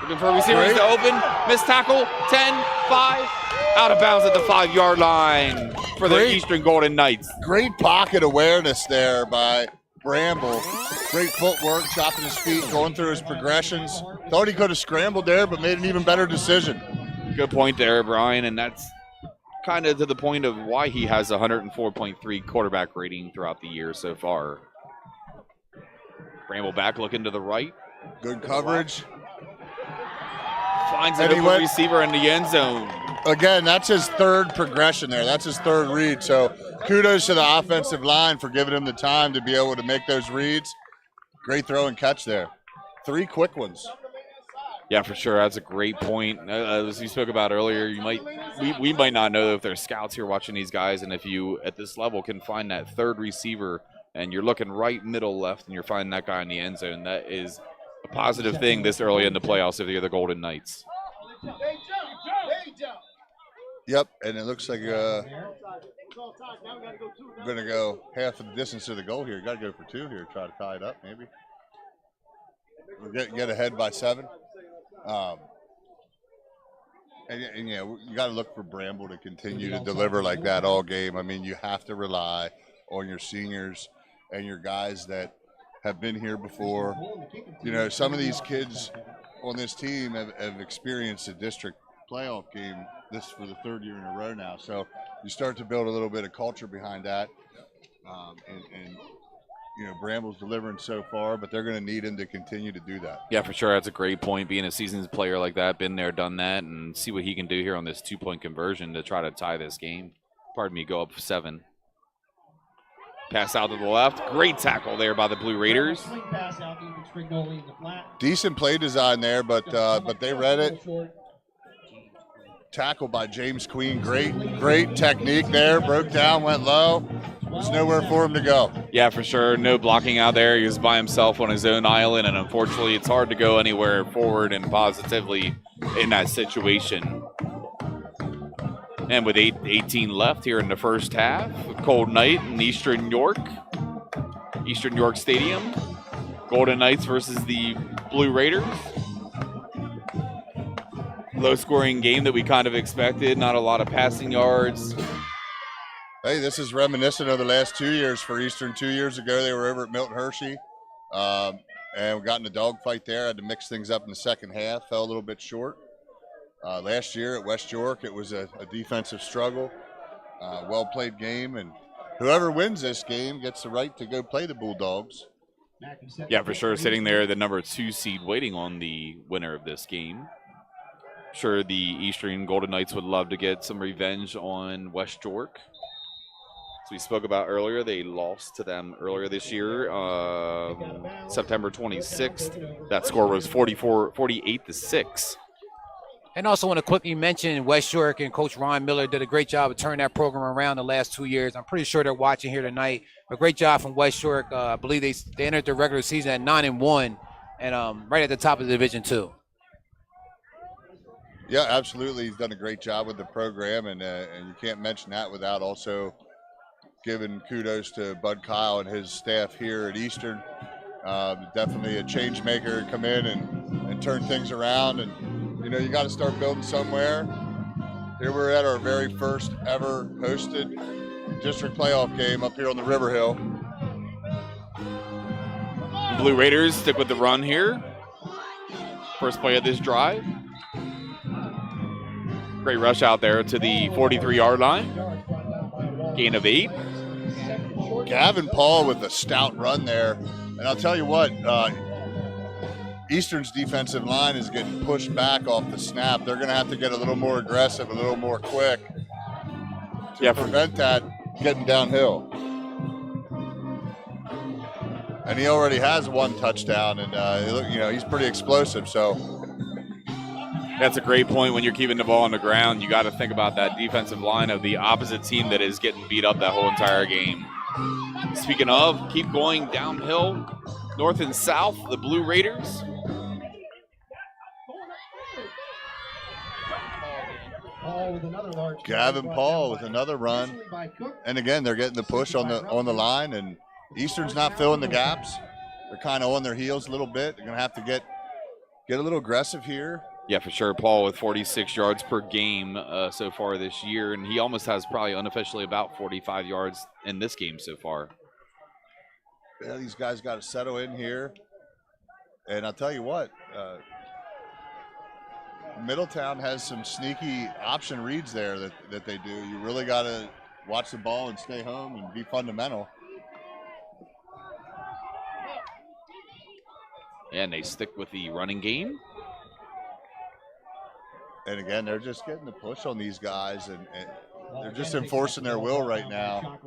Looking for receivers to open. Missed tackle. 10, 5. Out of bounds at the 5-yard line for the Eastern Golden Knights. Great pocket awareness there by Bramble. Great footwork, chopping his feet, going through his progressions. Thought he could have scrambled there, but made an even better decision. Good point there, Brian, and that's kind of to the point of why he has a 104.3 quarterback rating throughout the year so far. Bramble back looking to the right. Good coverage. Finds an open receiver in the end zone. Again, that's his third progression there. That's his third read. So kudos to the offensive line for giving him the time to be able to make those reads. Great throw and catch there. 3 quick ones. Yeah, for sure. That's a great point. As you spoke about earlier, we might not know if there's scouts here watching these guys, and if you at this level can find that third receiver and you're looking right, middle, left, and you're finding that guy in the end zone, that is a positive thing this early in the playoffs if you're the Golden Knights. Yep, and it looks like we're going to go half of the distance to the goal here. You got to go for 2 here, try to tie it up maybe. We'll get ahead by 7. And yeah, you got to look for Bramble to continue to deliver like that all game. I mean, you have to rely on your seniors and your guys that have been here before. You know, some of these kids on this team have experienced a district playoff game this for the 3rd year in a row now. So you start to build a little bit of culture behind that. And you know, Bramble's delivering so far, but they're going to need him to continue to do that. Yeah, for sure. That's a great point. Being a seasoned player like that, been there, done that, and see what he can do here on this 2-point conversion to try to tie this game. Pardon me, go up 7. Pass out to the left. Great tackle there by the Blue Raiders. Decent play design there, but they read it. Tackle by James Queen. Great technique there. Broke down, went low. There's nowhere for him to go. Yeah, for sure. No blocking out there. He was by himself on his own island, and unfortunately, it's hard to go anywhere forward and positively in that situation. And with 8:18 left here in the first half, a cold night in Eastern York Stadium. Golden Knights versus the Blue Raiders. Low-scoring game that we kind of expected. Not a lot of passing yards. Hey, this is reminiscent of the last 2 years for Eastern. 2 years ago, they were over at Milton Hershey, and we got in a dogfight there. Had to mix things up in the second half. Fell a little bit short. Last year at West York, it was a defensive struggle. Well-played game, and whoever wins this game gets the right to go play the Bulldogs. Yeah, for sure. Sitting there, the number 2 seed waiting on the winner of this game. Sure, the Eastern Golden Knights would love to get some revenge on West York. As we spoke about earlier, they lost to them earlier this year, September 26th. That score was 48-6. And also want to quickly mention West York and Coach Ron Miller did a great job of turning that program around the last 2 years. I'm pretty sure they're watching here tonight. A great job from West York. I believe they entered the regular season at 9-1 and right at the top of the Division II. Yeah, absolutely. He's done a great job with the program, and you can't mention that without also giving kudos to Bud Kyle and his staff here at Eastern. Definitely a change maker, come in and turn things around. And, you know, you got to start building somewhere. Here we're at our very first ever hosted district playoff game up here on the River Hill. Blue Raiders stick with the run here. First play of this drive. Great rush out there to the 43-yard line. Gain of 8. Gavin Paul with a stout run there. And I'll tell you what, Eastern's defensive line is getting pushed back off the snap. They're going to have to get a little more aggressive, a little more quick to prevent that getting downhill. And he already has 1 touchdown, and he's pretty explosive. So that's a great point. When you're keeping the ball on the ground, you got to think about that defensive line of the opposite team that is getting beat up that whole entire game. Speaking of, keep going downhill, north and south, the Blue Raiders. Gavin Paul with another run, and again they're getting the push on the line, and Eastern's not filling the gaps. They're kind of on their heels a little bit. They're gonna have to get a little aggressive here. Yeah, for sure. Paul with 46 yards per game so far this year, and he almost has probably unofficially about 45 yards in this game so far. Yeah, these guys got to settle in here, and I'll tell you what. Middletown has some sneaky option reads there that they do. You really got to watch the ball and stay home and be fundamental. And they stick with the running game. And again, they're just getting the push on these guys, and they're just enforcing their will right now.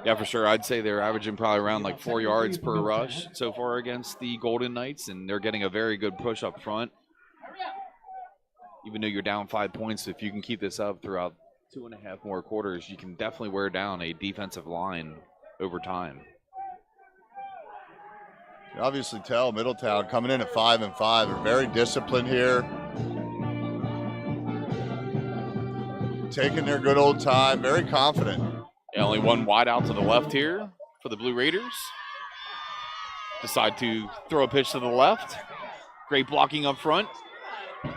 Yeah, for sure. I'd say they're averaging probably around like 4 yards per rush so far against the Golden Knights, and they're getting a very good push up front. Even though you're down 5 points, if you can keep this up throughout 2.5 more quarters, you can definitely wear down a defensive line over time. You obviously tell Middletown coming in at 5-5 are very disciplined here. Taking their good old time, very confident. Yeah, only 1 wide out to the left here for the Blue Raiders. Decide to throw a pitch to the left. Great blocking up front.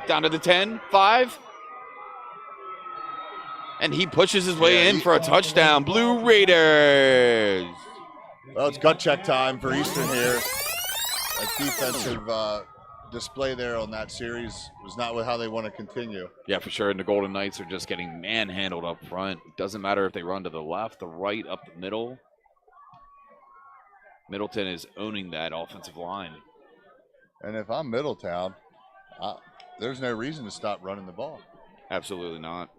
Down to the 10, 5. And he pushes his way in for a touchdown. Blue Raiders. Well, it's gut check time for Eastern here. That defensive display there on that series was not how they want to continue. Yeah, for sure. And the Golden Knights are just getting manhandled up front. It doesn't matter if they run to the left, the right, up the middle. Middleton is owning that offensive line. And if I'm Middletown, there's no reason to stop running the ball. Absolutely not.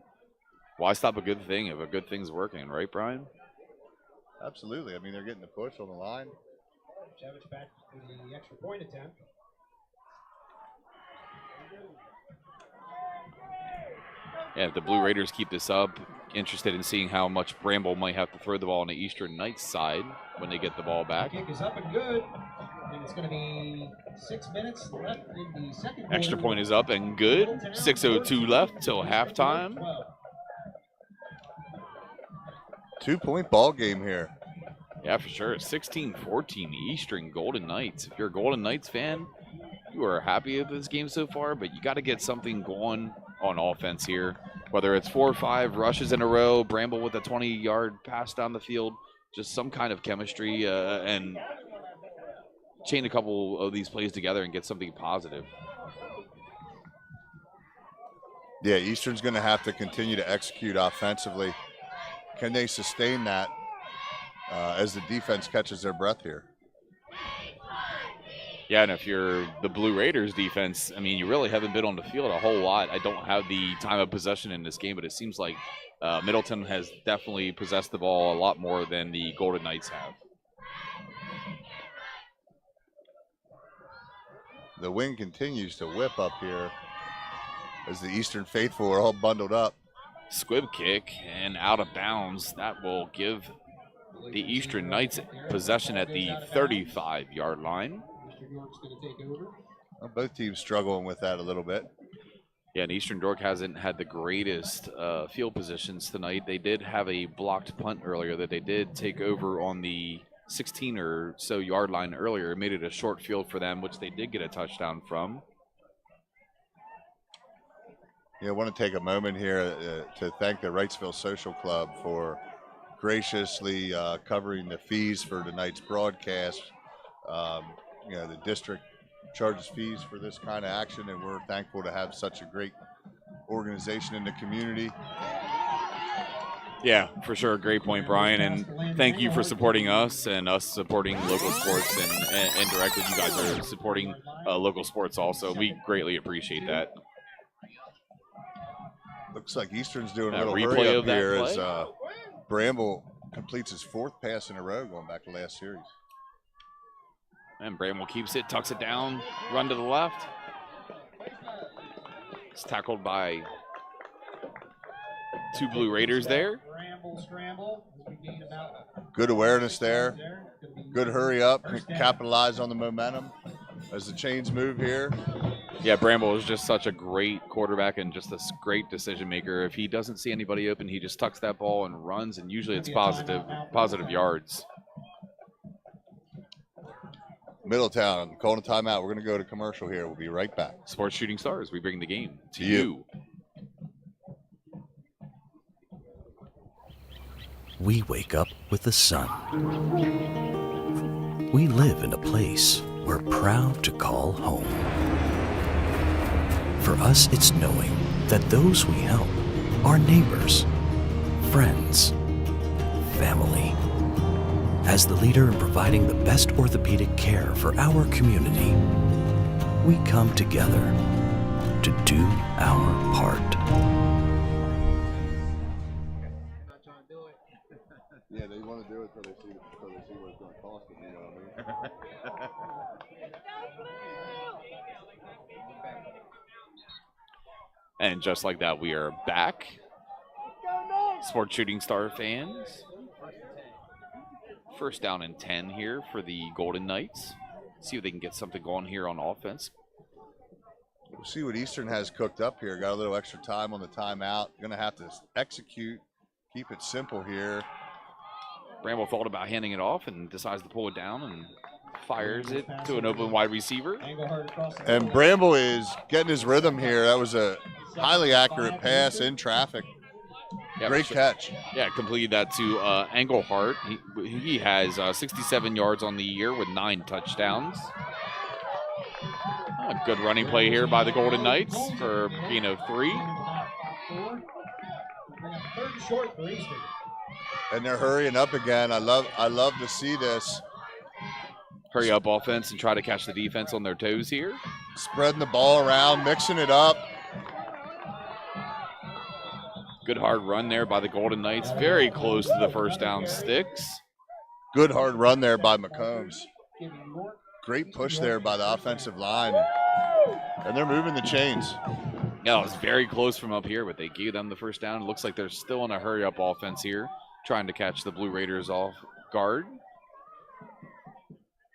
Why stop a good thing if a good thing's working, right, Brian? Absolutely. I mean, they're getting the push on the line. Javich back to the extra point attempt. Yeah, if the Blue Raiders keep this up, interested in seeing how much Bramble might have to throw the ball on the Eastern Knights side when they get the ball back. The kick is up and good. And it's going to be 6 minutes left in the second quarter. Extra point is up and good. 6:02 left till halftime. 2-point ball game here. Yeah, for sure. 16-14 Eastern Golden Knights. If you're a Golden Knights fan, you are happy with this game so far, but you got to get something going on offense here. Whether it's 4 or 5 rushes in a row, Bramble with a 20-yard pass down the field, just some kind of chemistry and chain a couple of these plays together and get something positive. Yeah, Eastern's going to have to continue to execute offensively. Can they sustain that as the defense catches their breath here? Yeah, and if you're the Blue Raiders defense, I mean, you really haven't been on the field a whole lot. I don't have the time of possession in this game, but it seems like Middleton has definitely possessed the ball a lot more than the Golden Knights have. The wind continues to whip up here as the Eastern faithful are all bundled up. Squib kick and out of bounds. That will give the Eastern Knights possession at the 35-yard line. Well, both teams struggling with that a little bit. Yeah, and Eastern York hasn't had the greatest field positions tonight. They did have a blocked punt earlier that they did take over on the 16 or so yard line earlier. It made it a short field for them, which they did get a touchdown from. Yeah, I want to take a moment here to thank the Wrightsville Social Club for graciously covering the fees for tonight's broadcast. The district charges fees for this kind of action, and we're thankful to have such a great organization in the community. Yeah, for sure. Great point, Brian. And thank you for supporting us and us supporting local sports. And indirectly, you guys are supporting local sports also. We greatly appreciate that. Looks like Eastern's doing a little replay hurry of up that here play. as Bramble completes his 4th pass in a row going back to last series. And Bramble keeps it, tucks it down, run to the left. It's tackled by 2 Blue Raiders there. Good awareness there. Good hurry up, capitalize on the momentum as the chains move here. Yeah, Bramble is just such a great quarterback and just a great decision maker. If he doesn't see anybody open, he just tucks that ball and runs, and usually it's positive yards. Middletown calling a timeout. We're going to go to commercial here. We'll be right back. Sports Shooting Stars, we bring the game to you. We wake up with the sun. We live in a place we're proud to call home. For us, it's knowing that those we help are neighbors, friends, family. As the leader in providing the best orthopedic care for our community, we come together to do our part. Yeah, they want to do it until they see what it's going to cost them, you know what I mean? And just like that, we are back. Sports Shooting Star fans. 1st down and 10 here for the Golden Knights. See if they can get something going here on offense. We'll see what Eastern has cooked up here. Got a little extra time on the timeout. Going to have to execute, keep it simple here. Bramble thought about handing it off and decides to pull it down and fires it to an open wide receiver. And Bramble is getting his rhythm here. That was a highly accurate pass in traffic. Yeah, Great catch. Yeah, completed that to Engelhart. He has 67 yards on the year with 9 touchdowns. A good running play here by the Golden Knights for gain of 3. And they're hurrying up again. I love to see this. Hurry up offense and try to catch the defense on their toes here. Spreading the ball around, mixing it up. Good hard run there by the Golden Knights. Very close to the 1st down sticks. Good hard run there by McCombs. Great push there by the offensive line. And they're moving the chains. Yeah, it was very close from up here, but they gave them the 1st down. It looks like they're still in a hurry-up offense here, trying to catch the Blue Raiders off guard.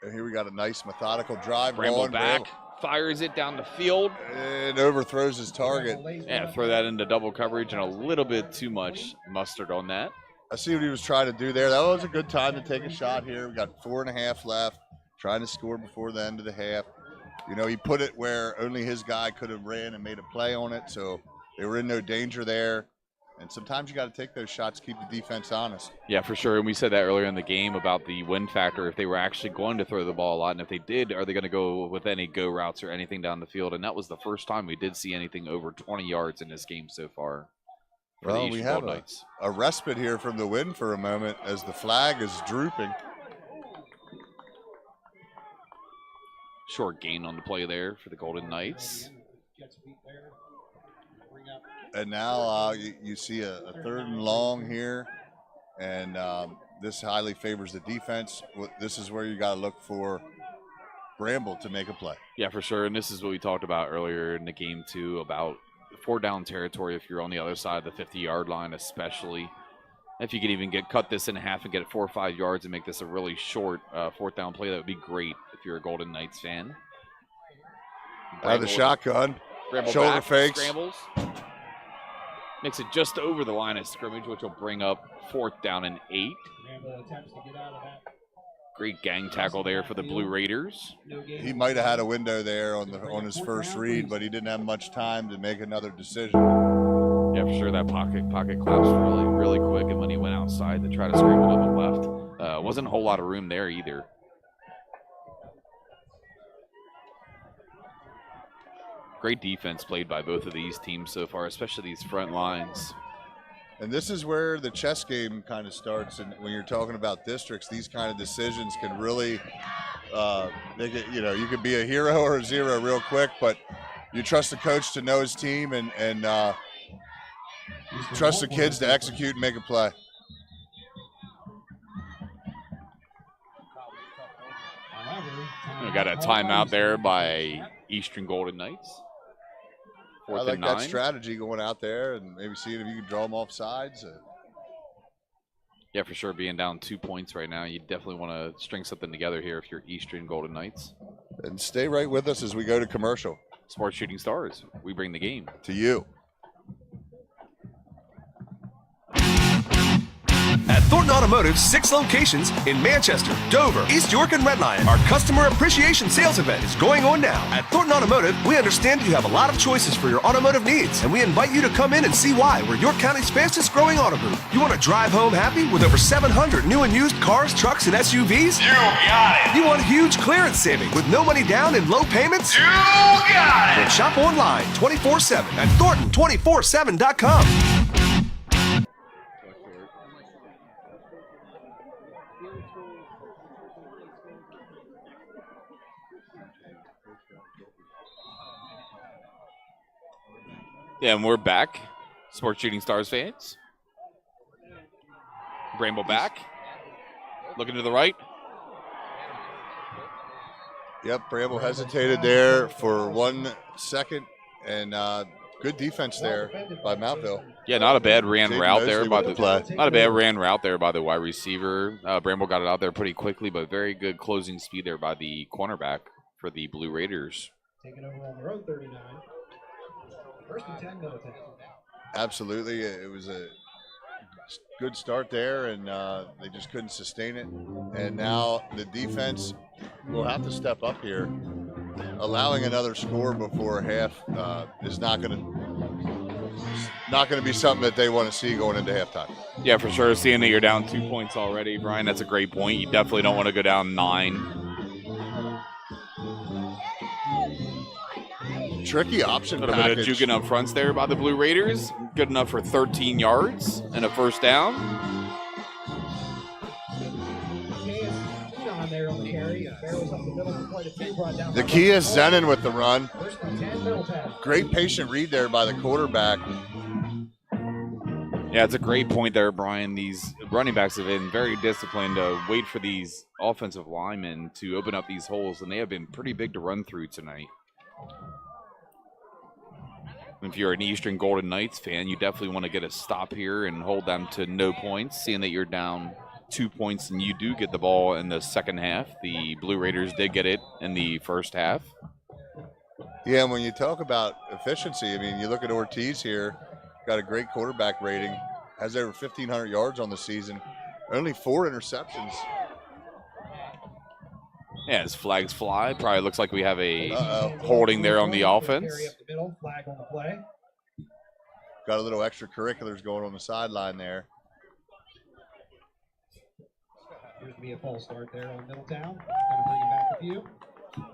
And here we got a nice methodical drive. Bramble back, fires it down the field. And overthrows his target. Yeah, throw that into double coverage and a little bit too much mustard on that. I see what he was trying to do there. That was a good time to take a shot here. We got 4.5 left, trying to score before the end of the half. You know, he put it where only his guy could have ran and made a play on it, so they were in no danger there. And sometimes you got to take those shots, keep the defense honest. Yeah, for sure. And we said that earlier in the game about the win factor, if they were actually going to throw the ball a lot. And if they did, are they going to go with any go routes or anything down the field? And that was the first time we did see anything over 20 yards in this game so far. Well, we have a respite here from the win for a moment as the flag is drooping. Short gain on the play there for the Golden Knights. And now you see a 3rd and long here, and this highly favors the defense. This is where you got to look for Bramble to make a play. Yeah, for sure. And this is what we talked about earlier in the game, too, about 4-down territory if you're on the other side of the 50-yard line, especially. If you could even cut this in half and get it 4 or 5 yards and make this a really short 4th down play, that would be great if you're a Golden Knights fan. Out of the shotgun, shoulder fakes. Scrambles. Makes it just over the line of scrimmage, which will bring up 4th down and 8. Great gang tackle there for the Blue Raiders. He might have had a window there on his first read, but he didn't have much time to make another decision. Yeah, for sure. That pocket collapsed really quick, and when he went outside to try to scramble to the left, wasn't a whole lot of room there either. Great defense played by both of these teams so far, especially these front lines. And this is where the chess game kind of starts. And when you're talking about districts, these kind of decisions can really make it, you could be a hero or a zero real quick, but you trust the coach to know his team and trust the kids to execute and make a play. We got a timeout there by Eastern Golden Knights. I like that strategy, going out there and maybe seeing if you can draw them off sides. Yeah, for sure. Being down 2 points right now, you definitely want to string something together here if you're Eastern Golden Knights. And stay right with us as we go to commercial. Sports Shooting Stars, we bring the game to you. At Thornton Automotive's 6 locations in Manchester, Dover, East York, and Red Lion, our Customer Appreciation Sales Event is going on now. At Thornton Automotive, we understand you have a lot of choices for your automotive needs, and we invite you to come in and see why we're York County's fastest growing auto group. You want to drive home happy with over 700 new and used cars, trucks, and SUVs? You got it! You want huge clearance savings with no money down and low payments? You got it! Then shop online 24/7 at Thornton247.com. Yeah, and we're back. Sports Shooting Stars fans. Bramble back. Looking to the right. Yep, Bramble hesitated there for 1 second, and good defense there by Mountville. Yeah, not a bad route there by the wide receiver. Bramble got it out there pretty quickly, but very good closing speed there by the cornerback for the Blue Raiders. Taking over on their own 39. First and 10, Middletown. Absolutely. It was a good start there, and they just couldn't sustain it. And now the defense will have to step up here. Allowing another score before half is not going to be something that they want to see going into halftime. Yeah, for sure. Seeing that you're down 2 points already, Brian, that's a great point. You definitely don't want to go down 9. Tricky option A little bit of juking up fronts there by the Blue Raiders. Good enough for 13 yards and a first down. The key is Zenon with the run. Great patient read there by the quarterback. Yeah, it's a great point there, Brian. These running backs have been very disciplined to wait for these offensive linemen to open up these holes, and they have been pretty big to run through tonight. If you're an Eastern Golden Knights fan, you definitely want to get a stop here and hold them to no points, seeing that you're down 2 points and you do get the ball in the second half. The Blue Raiders did get it in the first half. Yeah, and when you talk about efficiency, I mean, you look at Ortiz here, got a great quarterback rating, has over 1,500 yards on the season, only 4 interceptions. Yeah, as flags fly, probably looks like we have a holding there on the offense. Flag on the play. Got a little extracurriculars going on the sideline there. There's to be a false start there on Middletown. Going to bring him back a few.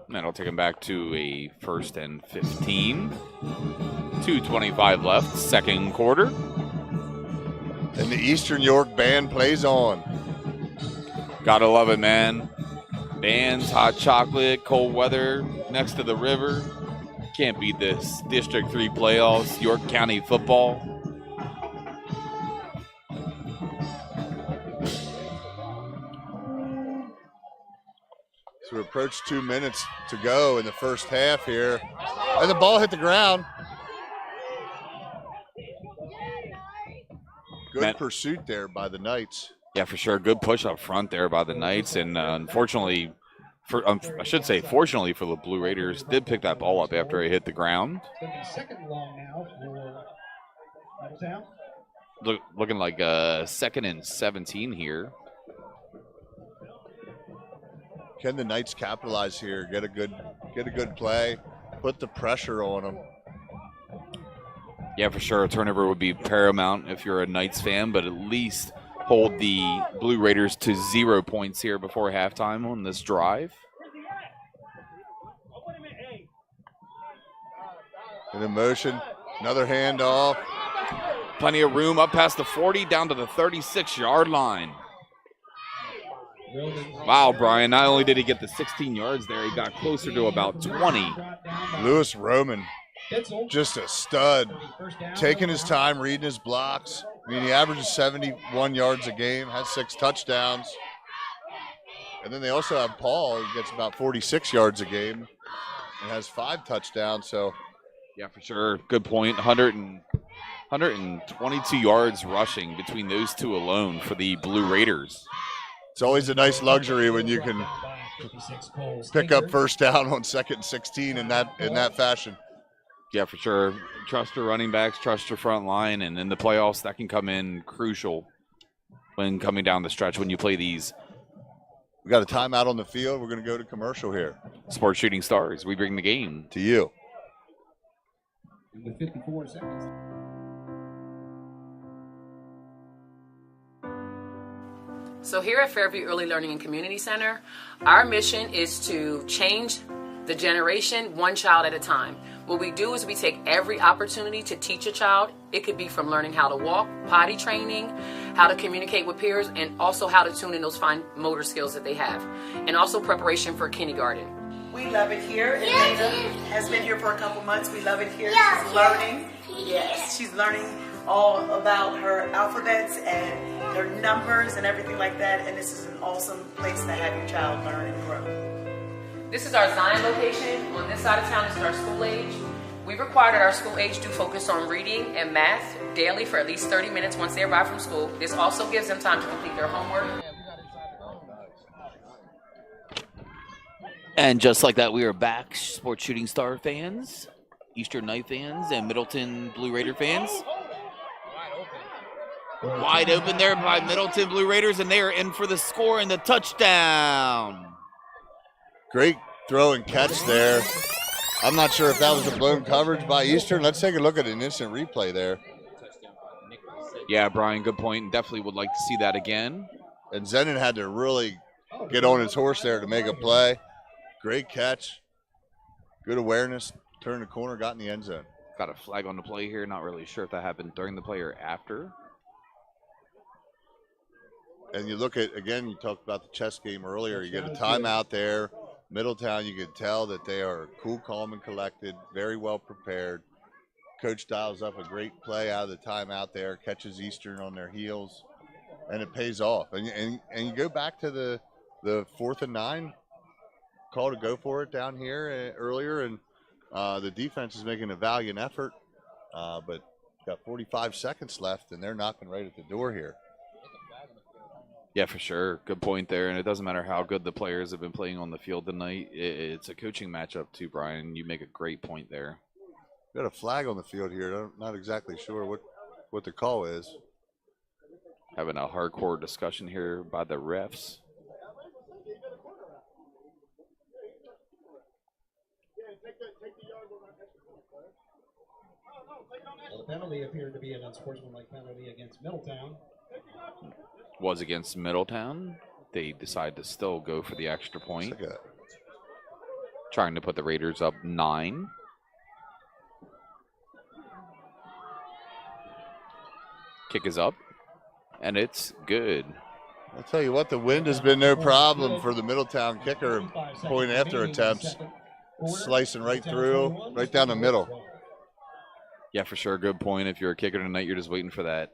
That'll take him back to a 1st and 15. 2:25 left, second quarter. And the Eastern York band plays on. Gotta love it, man. Bands, hot chocolate, cold weather, next to the river. Can't beat this. District 3 playoffs, York County football. So we approach 2 minutes to go in the first half here. And the ball hit the ground. Good pursuit there by the Knights. Yeah, for sure. Good push up front there by the Knights. And unfortunately, fortunately for the Blue Raiders, did pick that ball up after it hit the ground. It's going to be second long now for Middletown. Looking like a 2nd and 17 here. Can the Knights capitalize here? Get a good play. Put the pressure on them. Yeah, for sure. A turnover would be paramount if you're a Knights fan, but at least hold the Blue Raiders to 0 points here before halftime on this drive. In motion, another handoff. plenty of room up past the 40, down to the 36-yard line. Wow, Brian, not only did he get the 16 yards there, he got closer to about 20. Lewis Roman, just a stud, taking his time, reading his blocks. I mean, he averages 71 yards a game, has 6 touchdowns. And then they also have Paul, who gets about 46 yards a game and has 5 touchdowns. So, yeah, for sure. Good point. 122 yards rushing between those two alone for the Blue Raiders. It's always a nice luxury when you can pick up first down on 2nd and 16 in that fashion. Yeah, for sure. Trust your running backs, trust your front line, and in the playoffs, that can come in crucial when coming down the stretch when you play these. We got a timeout on the field. We're going to go to commercial here. Sports Shooting Stars, we bring the game to you. With 54 seconds. So here at Fairview Early Learning and Community Center, our mission is to change the generation one child at a time. What we do is we take every opportunity to teach a child. It could be from learning how to walk, potty training, how to communicate with peers, and also how to tune in those fine motor skills that they have, and also preparation for kindergarten. We love it here. And Dana has been here for a couple months. We love it here. She's learning. Yes, she's learning all about her alphabets and her numbers and everything like that. And this is an awesome place to have your child learn and grow. This is our Zion location. On this side of town, this is our school age. We require that our school age do focus on reading and math daily for at least 30 minutes once they arrive from school. This also gives them time to complete their homework. And just like that, we are back, Sports Shooting Star fans, Eastern Knight fans, and Middleton Blue Raider fans. Wide open there by Middleton Blue Raiders, and they are in for the score and the touchdown. Great throw and catch there. I'm not sure if that was a blown coverage by Eastern. Let's take a look at an instant replay there. Yeah, Brian, good point. Definitely would like to see that again. And Zenon had to really get on his horse there to make a play. Great catch. Good awareness. Turned the corner, got in the end zone. Got a flag on the play here. Not really sure if that happened during the play or after. And you look at, again, you talked about the chess game earlier. You get a timeout there. Middletown, you can tell that they are cool, calm, and collected, very well prepared. Coach dials up a great play out of the timeout there, catches Eastern on their heels, and it pays off. And you go back to the 4th and 9 call to go for it down here earlier, and the defense is making a valiant effort, but got 45 seconds left, and they're knocking right at the door here. Yeah, for sure. Good point there. And it doesn't matter how good the players have been playing on the field tonight. It's a coaching matchup too, Brian. You make a great point there. Got a flag on the field here. I'm not exactly sure what the call is. Having a hardcore discussion here by the refs. Well, the penalty appeared to be an unsportsmanlike penalty against Middletown. Was against Middletown. They decide to still go for the extra point. Trying to put the Raiders up 9. Kick is up, and it's good. I'll tell you what, the wind has been no problem for the Middletown kicker. Point after attempts, slicing right through, right down the middle. Yeah, for sure. Good point. If you're a kicker tonight, you're just waiting for that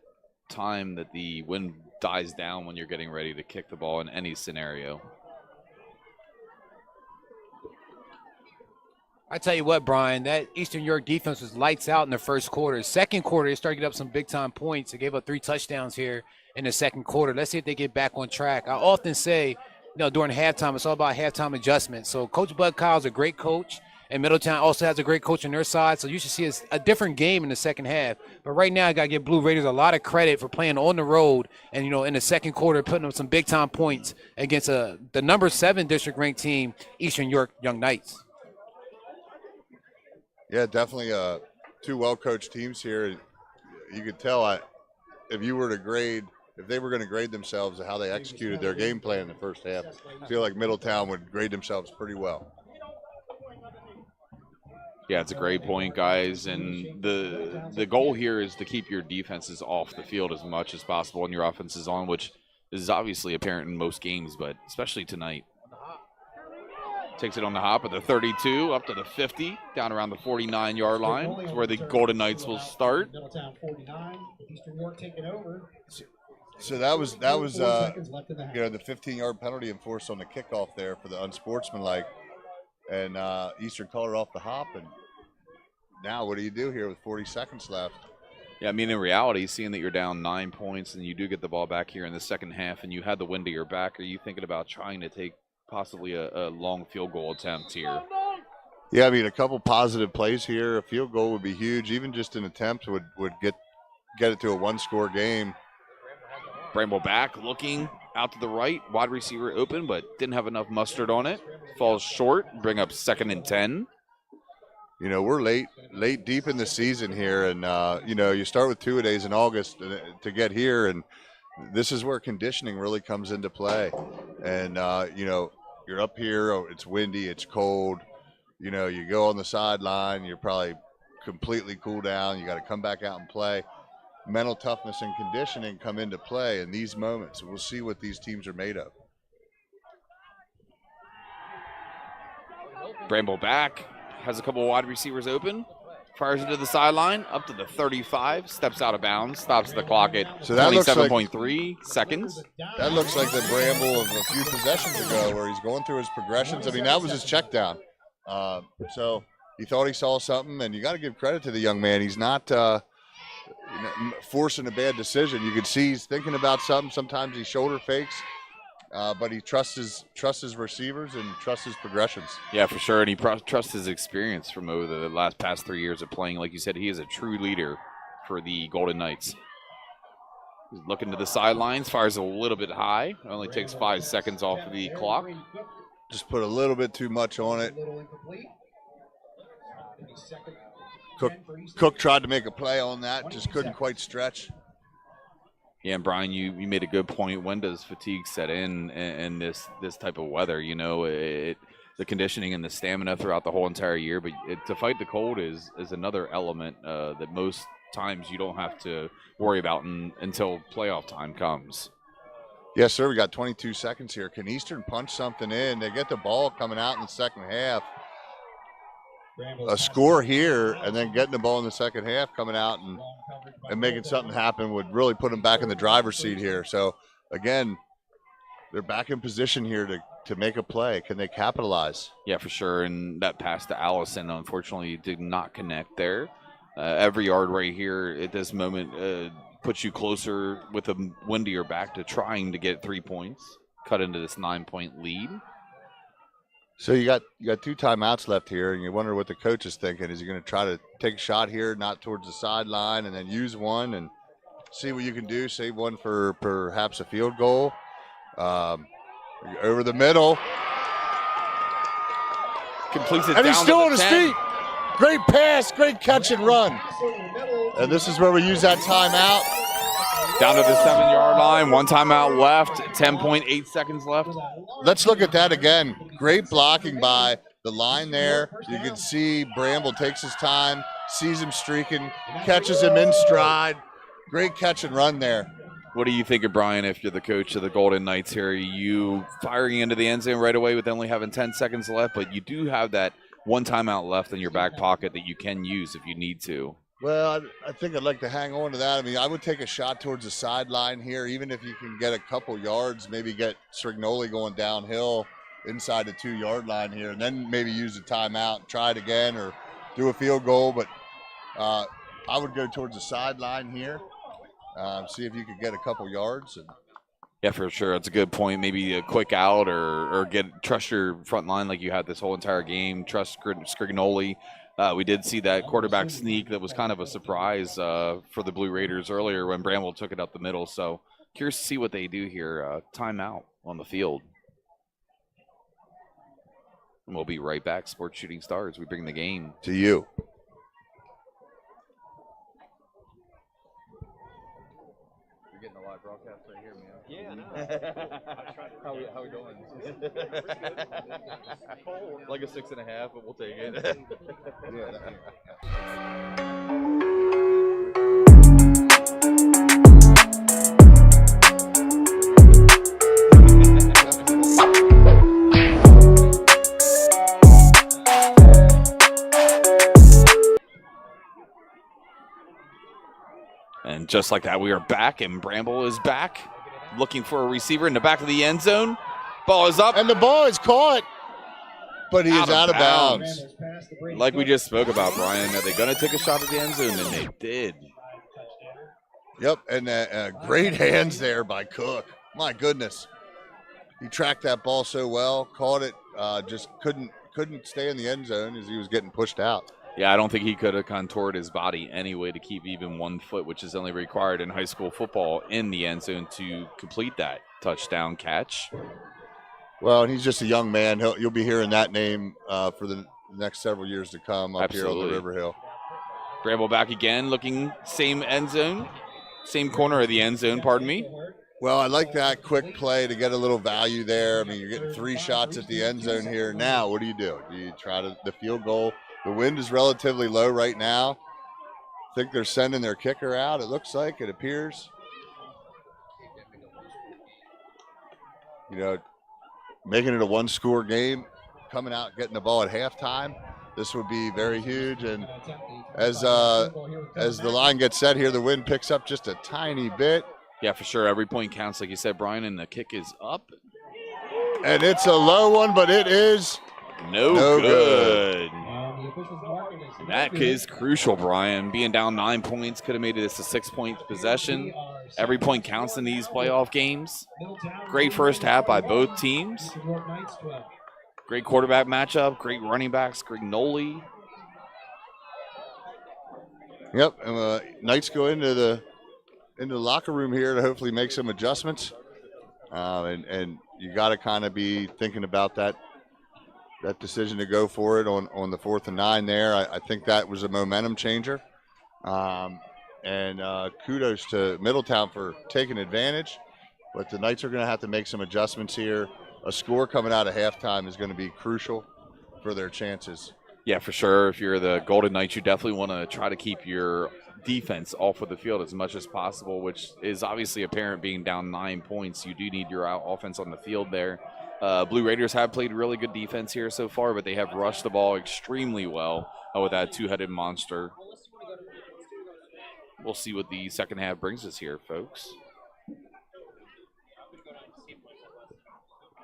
time that the wind dies down when you're getting ready to kick the ball in any scenario. I tell you what, Brian, that Eastern York defense was lights out in the first quarter. Second quarter, they started to get up some big-time points. They gave up 3 touchdowns here in the second quarter. Let's see if they get back on track. I often say, during halftime, it's all about halftime adjustment. So Coach Bud Kyle's a great coach, and Middletown also has a great coach on their side. So you should see a different game in the second half. But right now, I got to give Blue Raiders a lot of credit for playing on the road and, in the second quarter, putting up some big-time points against the number 7 district-ranked team, Eastern York Young Knights. Yeah, definitely 2 well-coached teams here. You could tell if they were going to grade themselves and how they executed their game plan in the first half, I feel like Middletown would grade themselves pretty well. Yeah, it's a great point, guys. And the goal here is to keep your defenses off the field as much as possible and your offenses on, which is obviously apparent in most games, but especially tonight. Takes it on the hop at the 32, up to the 50, down around the 49-yard line. Is where the Golden Knights will start. Middletown 49, Eastern York taking over. So that was the 15-yard penalty enforced on the kickoff there for the unsportsmanlike, and Eastern called it off the hop. And now what do you do here with 40 seconds left? Yeah, I mean, in reality, seeing that you're down 9 points and you do get the ball back here in the second half and you had the wind to your back, are you thinking about trying to take possibly a long field goal attempt here? Yeah, I mean, a couple positive plays here. A field goal would be huge. Even just an attempt would get it to a one-score game. Bramble back, looking out to the right. Wide receiver open, but didn't have enough mustard on it. Falls short, bring up 2nd and 10. You know, we're late deep in the season here, and, you start with two-a-days in August to get here, and this is where conditioning really comes into play. And, you're up here, it's windy, it's cold. You know, you go on the sideline, you're probably completely cool down. You got to come back out and play. Mental toughness and conditioning come into play in these moments. We'll see what these teams are made of. Bramble back, has a couple of wide receivers open, fires it to the sideline, up to the 35, steps out of bounds, stops the clock at 27.3 seconds. That looks like the Bramble of a few possessions ago where he's going through his progressions. I mean, that was his check down. So he thought he saw something, and you got to give credit to the young man. He's not forcing a bad decision. You can see he's thinking about something. Sometimes he shoulder fakes. But he trusts his receivers and trusts his progressions. Yeah, for sure, and he trusts his experience from over the past 3 years of playing. Like you said, he is a true leader for the Golden Knights. He's looking to the sidelines, fires a little bit high. Only takes 5 seconds off of the clock. Just put a little bit too much on it. Cook tried to make a play on that, just couldn't quite stretch. Yeah, and Brian, you made a good point. When does fatigue set in this type of weather? You know, the conditioning and the stamina throughout the whole entire year. But to fight the cold is another element that most times you don't have to worry about until playoff time comes. Yes, sir. We got 22 seconds here. Can Eastern punch something in? They get the ball coming out in the second half. A score here and then getting the ball in the second half coming out and making something happen would really put them back in the driver's seat here. So, again, they're back in position here to make a play. Can they capitalize? Yeah, for sure. And that pass to Allison, unfortunately, did not connect there. Every yard right here at this moment puts you closer with a wind to your back to trying to get 3 points, cut into this 9-point lead. So you got 2 timeouts left here, and you wonder what the coach is thinking. Is he going to try to take a shot here, not towards the sideline, and then use one and see what you can do, save one for perhaps a field goal? Over the middle. Completes it and down he's still on his 10. feet. Great pass, great catch and run. And this is where we use that timeout. Down to the 7-yard line, 1 timeout left, 10.8 seconds left. Let's look at that again. Great blocking by the line there. You can see Bramble takes his time, sees him streaking, catches him in stride. Great catch and run there. What do you think of, Brian, if you're the coach of the Golden Knights here? Are you firing into the end zone right away with only having 10 seconds left, but you do have that 1 timeout left in your back pocket that you can use if you need to? Well, I think I'd like to hang on to that. I mean, I would take a shot towards the sideline here, even if you can get a couple yards, maybe get Strignoli going downhill inside the 2-yard line here, and then maybe use a timeout and try it again or do a field goal. But I would go towards the sideline here, see if you could get a couple yards. Yeah, for sure. That's a good point. Maybe a quick out or trust your front line like you had this whole entire game. Trust Scrignoli. We did see that quarterback sneak that was kind of a surprise for the Blue Raiders earlier when Bramble took it up the middle. So curious to see what they do here. Timeout on the field. And we'll be right back. Sports Shooting Stars. We bring the game to you. You're getting a live broadcast right here, man. Yeah, I know. How we doing? Like a 6.5, but we'll take it. And just like that, we are back, and Bramble is back, looking for a receiver in the back of the end zone. Ball is up. And the ball is caught, but he is out of bounds. Like we just spoke about, Brian, are they going to take a shot at the end zone? And they did. Yep, and great hands there by Cook. My goodness. He tracked that ball so well, caught it, just couldn't stay in the end zone as he was getting pushed out. Yeah, I don't think he could have contoured his body anyway to keep even 1 foot, which is only required in high school football, in the end zone to complete that touchdown catch. Well, and he's just a young man. You'll be hearing that name for the next several years to come up here on the River Hill. Bramble back again, looking same end zone, same corner of the end zone, pardon me. Well, I like that quick play to get a little value there. I mean, you're getting 3 shots at the end zone here. Now, what do? You try the field goal. The wind is relatively low right now. I think they're sending their kicker out, it looks like, it appears. You know, making it a 1-score game, coming out, getting the ball at halftime. This would be very huge. And as the line gets set here, the wind picks up just a tiny bit. Yeah, for sure. Every point counts, like you said, Brian, and the kick is up. And it's a low one, but it is no good. That is crucial, Brian. Being down 9 points could have made this a 6-point possession. Every point counts in these playoff games. Great first half by both teams. Great quarterback matchup. Great running backs. Greg Noli. Yep. And, Knights go into the locker room here to hopefully make some adjustments. And you got to kind of be thinking about that decision to go for it on the 4th and 9 there. I think that was a momentum changer. And kudos to Middletown for taking advantage. But the Knights are going to have to make some adjustments here. A score coming out of halftime is going to be crucial for their chances. Yeah, for sure. If you're the Golden Knights, you definitely want to try to keep your defense off of the field as much as possible, which is obviously apparent being down 9 points. You do need your offense on the field there. Blue Raiders have played really good defense here so far, but they have rushed the ball extremely well with that 2-headed monster. We'll see what the second half brings us here, folks.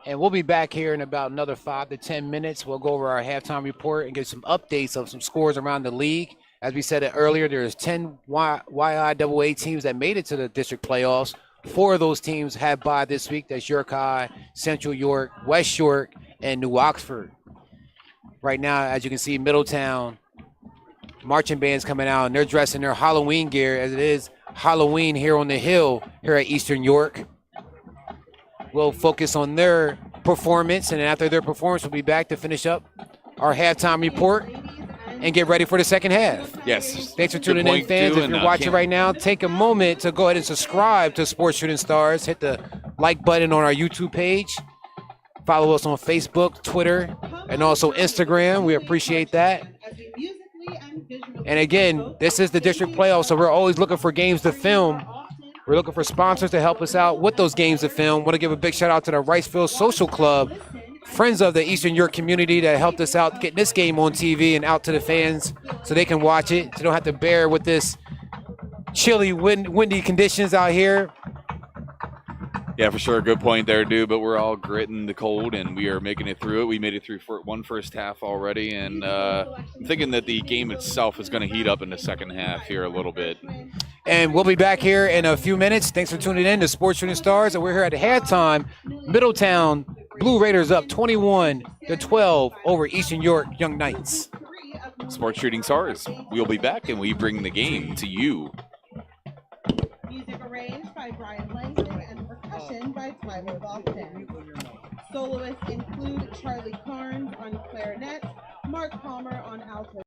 And we'll be back here in about another 5 to 10 minutes. We'll go over our halftime report and get some updates of some scores around the league. As we said earlier, there's 10 YIAA teams that made it to the district playoffs. 4 of those teams have bye this week. That's York High, Central York, West York, and New Oxford. Right now, as you can see, Middletown marching band's coming out, and they're dressed in their Halloween gear, as it is Halloween here on the hill here at Eastern York. We'll focus on their performance, and after their performance, we'll be back to finish up our halftime report and get ready for the second half. Yes. Thanks for tuning in, fans. If you're watching right now, take a moment to go ahead and subscribe to Sports Shooting Stars. Hit the like button on our YouTube page. Follow us on Facebook, Twitter, and also Instagram. We appreciate that. And again, this is the district playoffs, so we're always looking for games to film. We're looking for sponsors to help us out with those games to film. Want to give a big shout out to the Riceville Social Club, friends of the Eastern York community that helped us out getting this game on TV and out to the fans so they can watch it. So they don't have to bear with this chilly, windy conditions out here. Yeah, for sure. Good point there, dude. But we're all gritting the cold, and we are making it through it. We made it through one first half already, and I'm thinking that the game itself is going to heat up in the second half here a little bit. And we'll be back here in a few minutes. Thanks for tuning in to Sports Shooting Stars. And we're here at halftime. Middletown Blue Raiders up 21-12 over Eastern York Young Knights. Sports Shooting Stars. We'll be back, and we bring the game to you. Music arranged by Brian Langton and percussion by Tyler Lofton. Soloists include Charlie Carnes on clarinet, Mark Palmer on alto.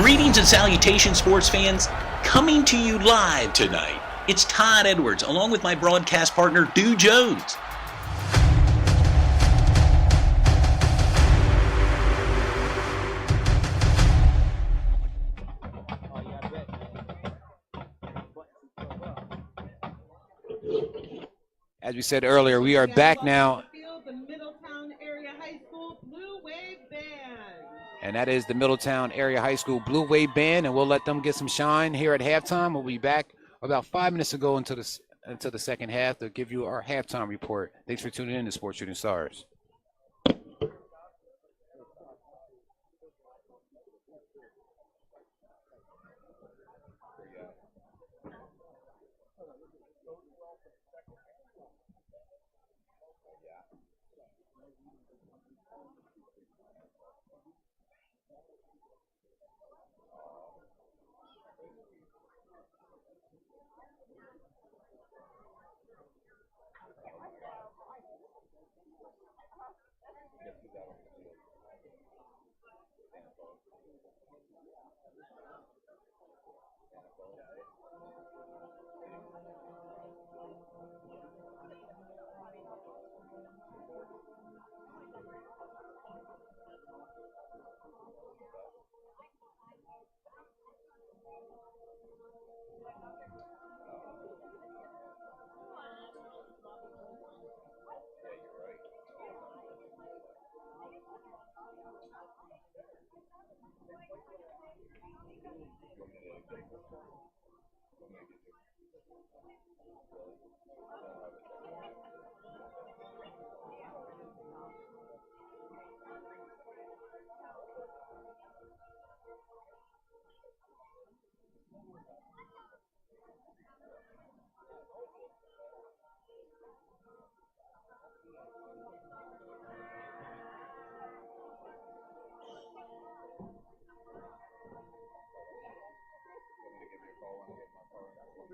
Greetings and salutations, sports fans. Coming to you live tonight, it's Todd Edwards, along with my broadcast partner, Stu Jones. As we said earlier, we are back now. The Middletown Area High School Blue Wave Band. And that is the Middletown Area High School Blue Wave Band, and we'll let them get some shine here at halftime. We'll be back about 5 minutes ago into the second half to give you our halftime report. Thanks for tuning in to Sports Shooting Stars.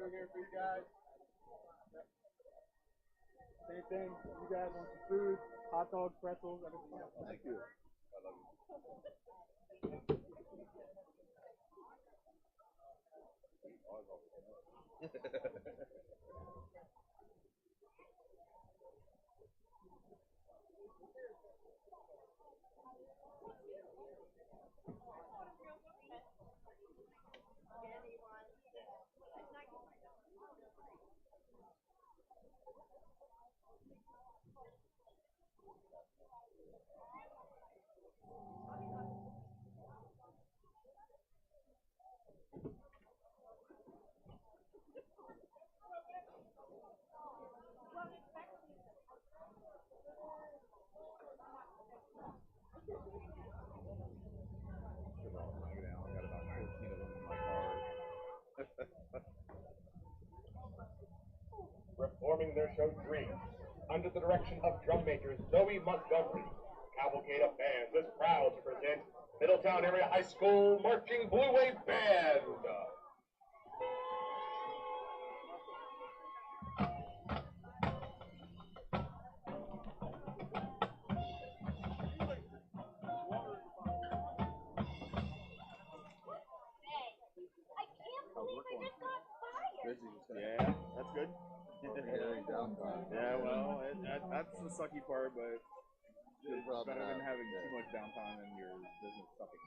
Here for you guys. Same thing. You guys want some food, hot dogs, pretzels, everything else. Thank you. I love you. Performing their show Dreams, under the direction of drum makers Zoe Montgomery, Cavalcade of Bands is proud to present Middletown Area High School Marching Blue Wave Band. Yeah, that's good. Yeah, well, that's the sucky part, but it's better than having too much downtime and your business sucking.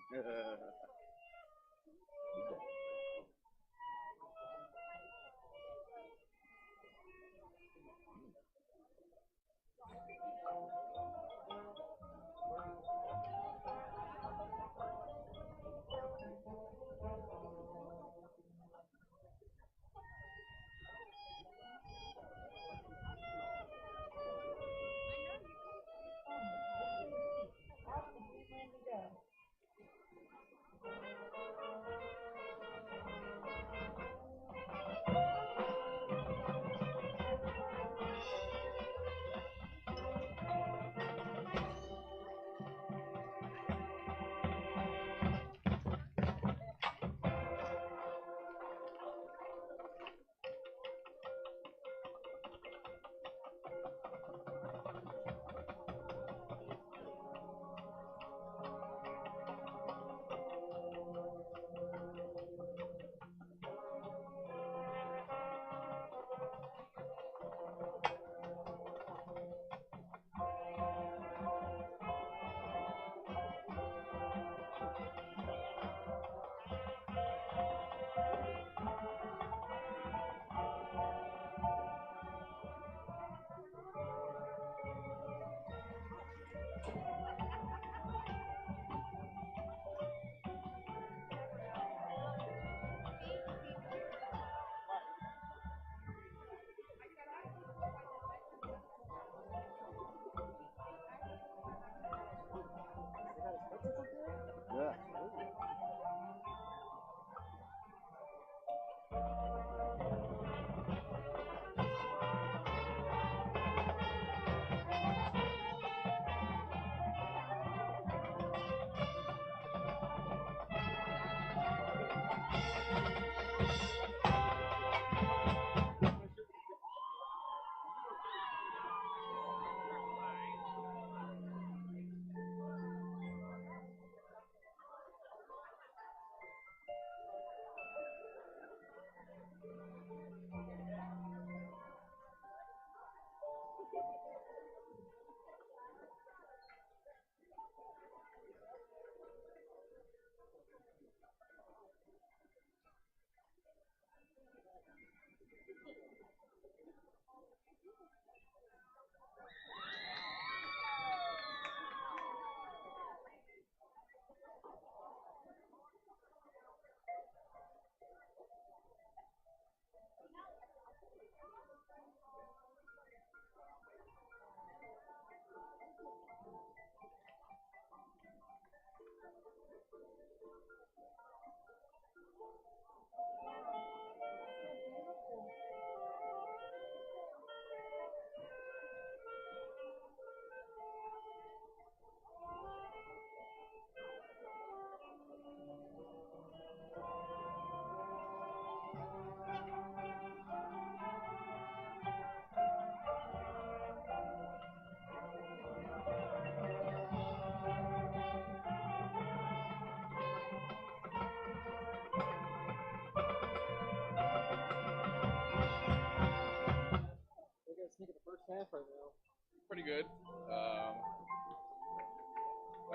Pretty good. I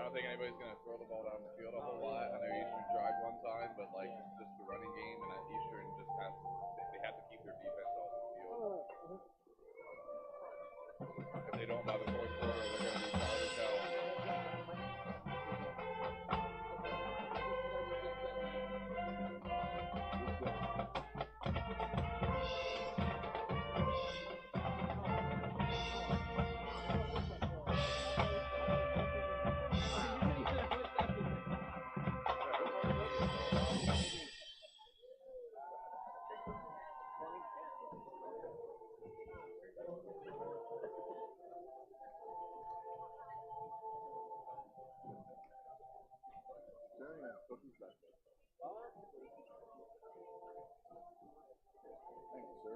don't think anybody's going to throw the ball down the field a whole lot. I know Eastern tried one time, but like just the running game, and Eastern just has they have to keep their defense off the field. If they don't by the fourth quarter, they're going to be tired as hell. Thank you, sir.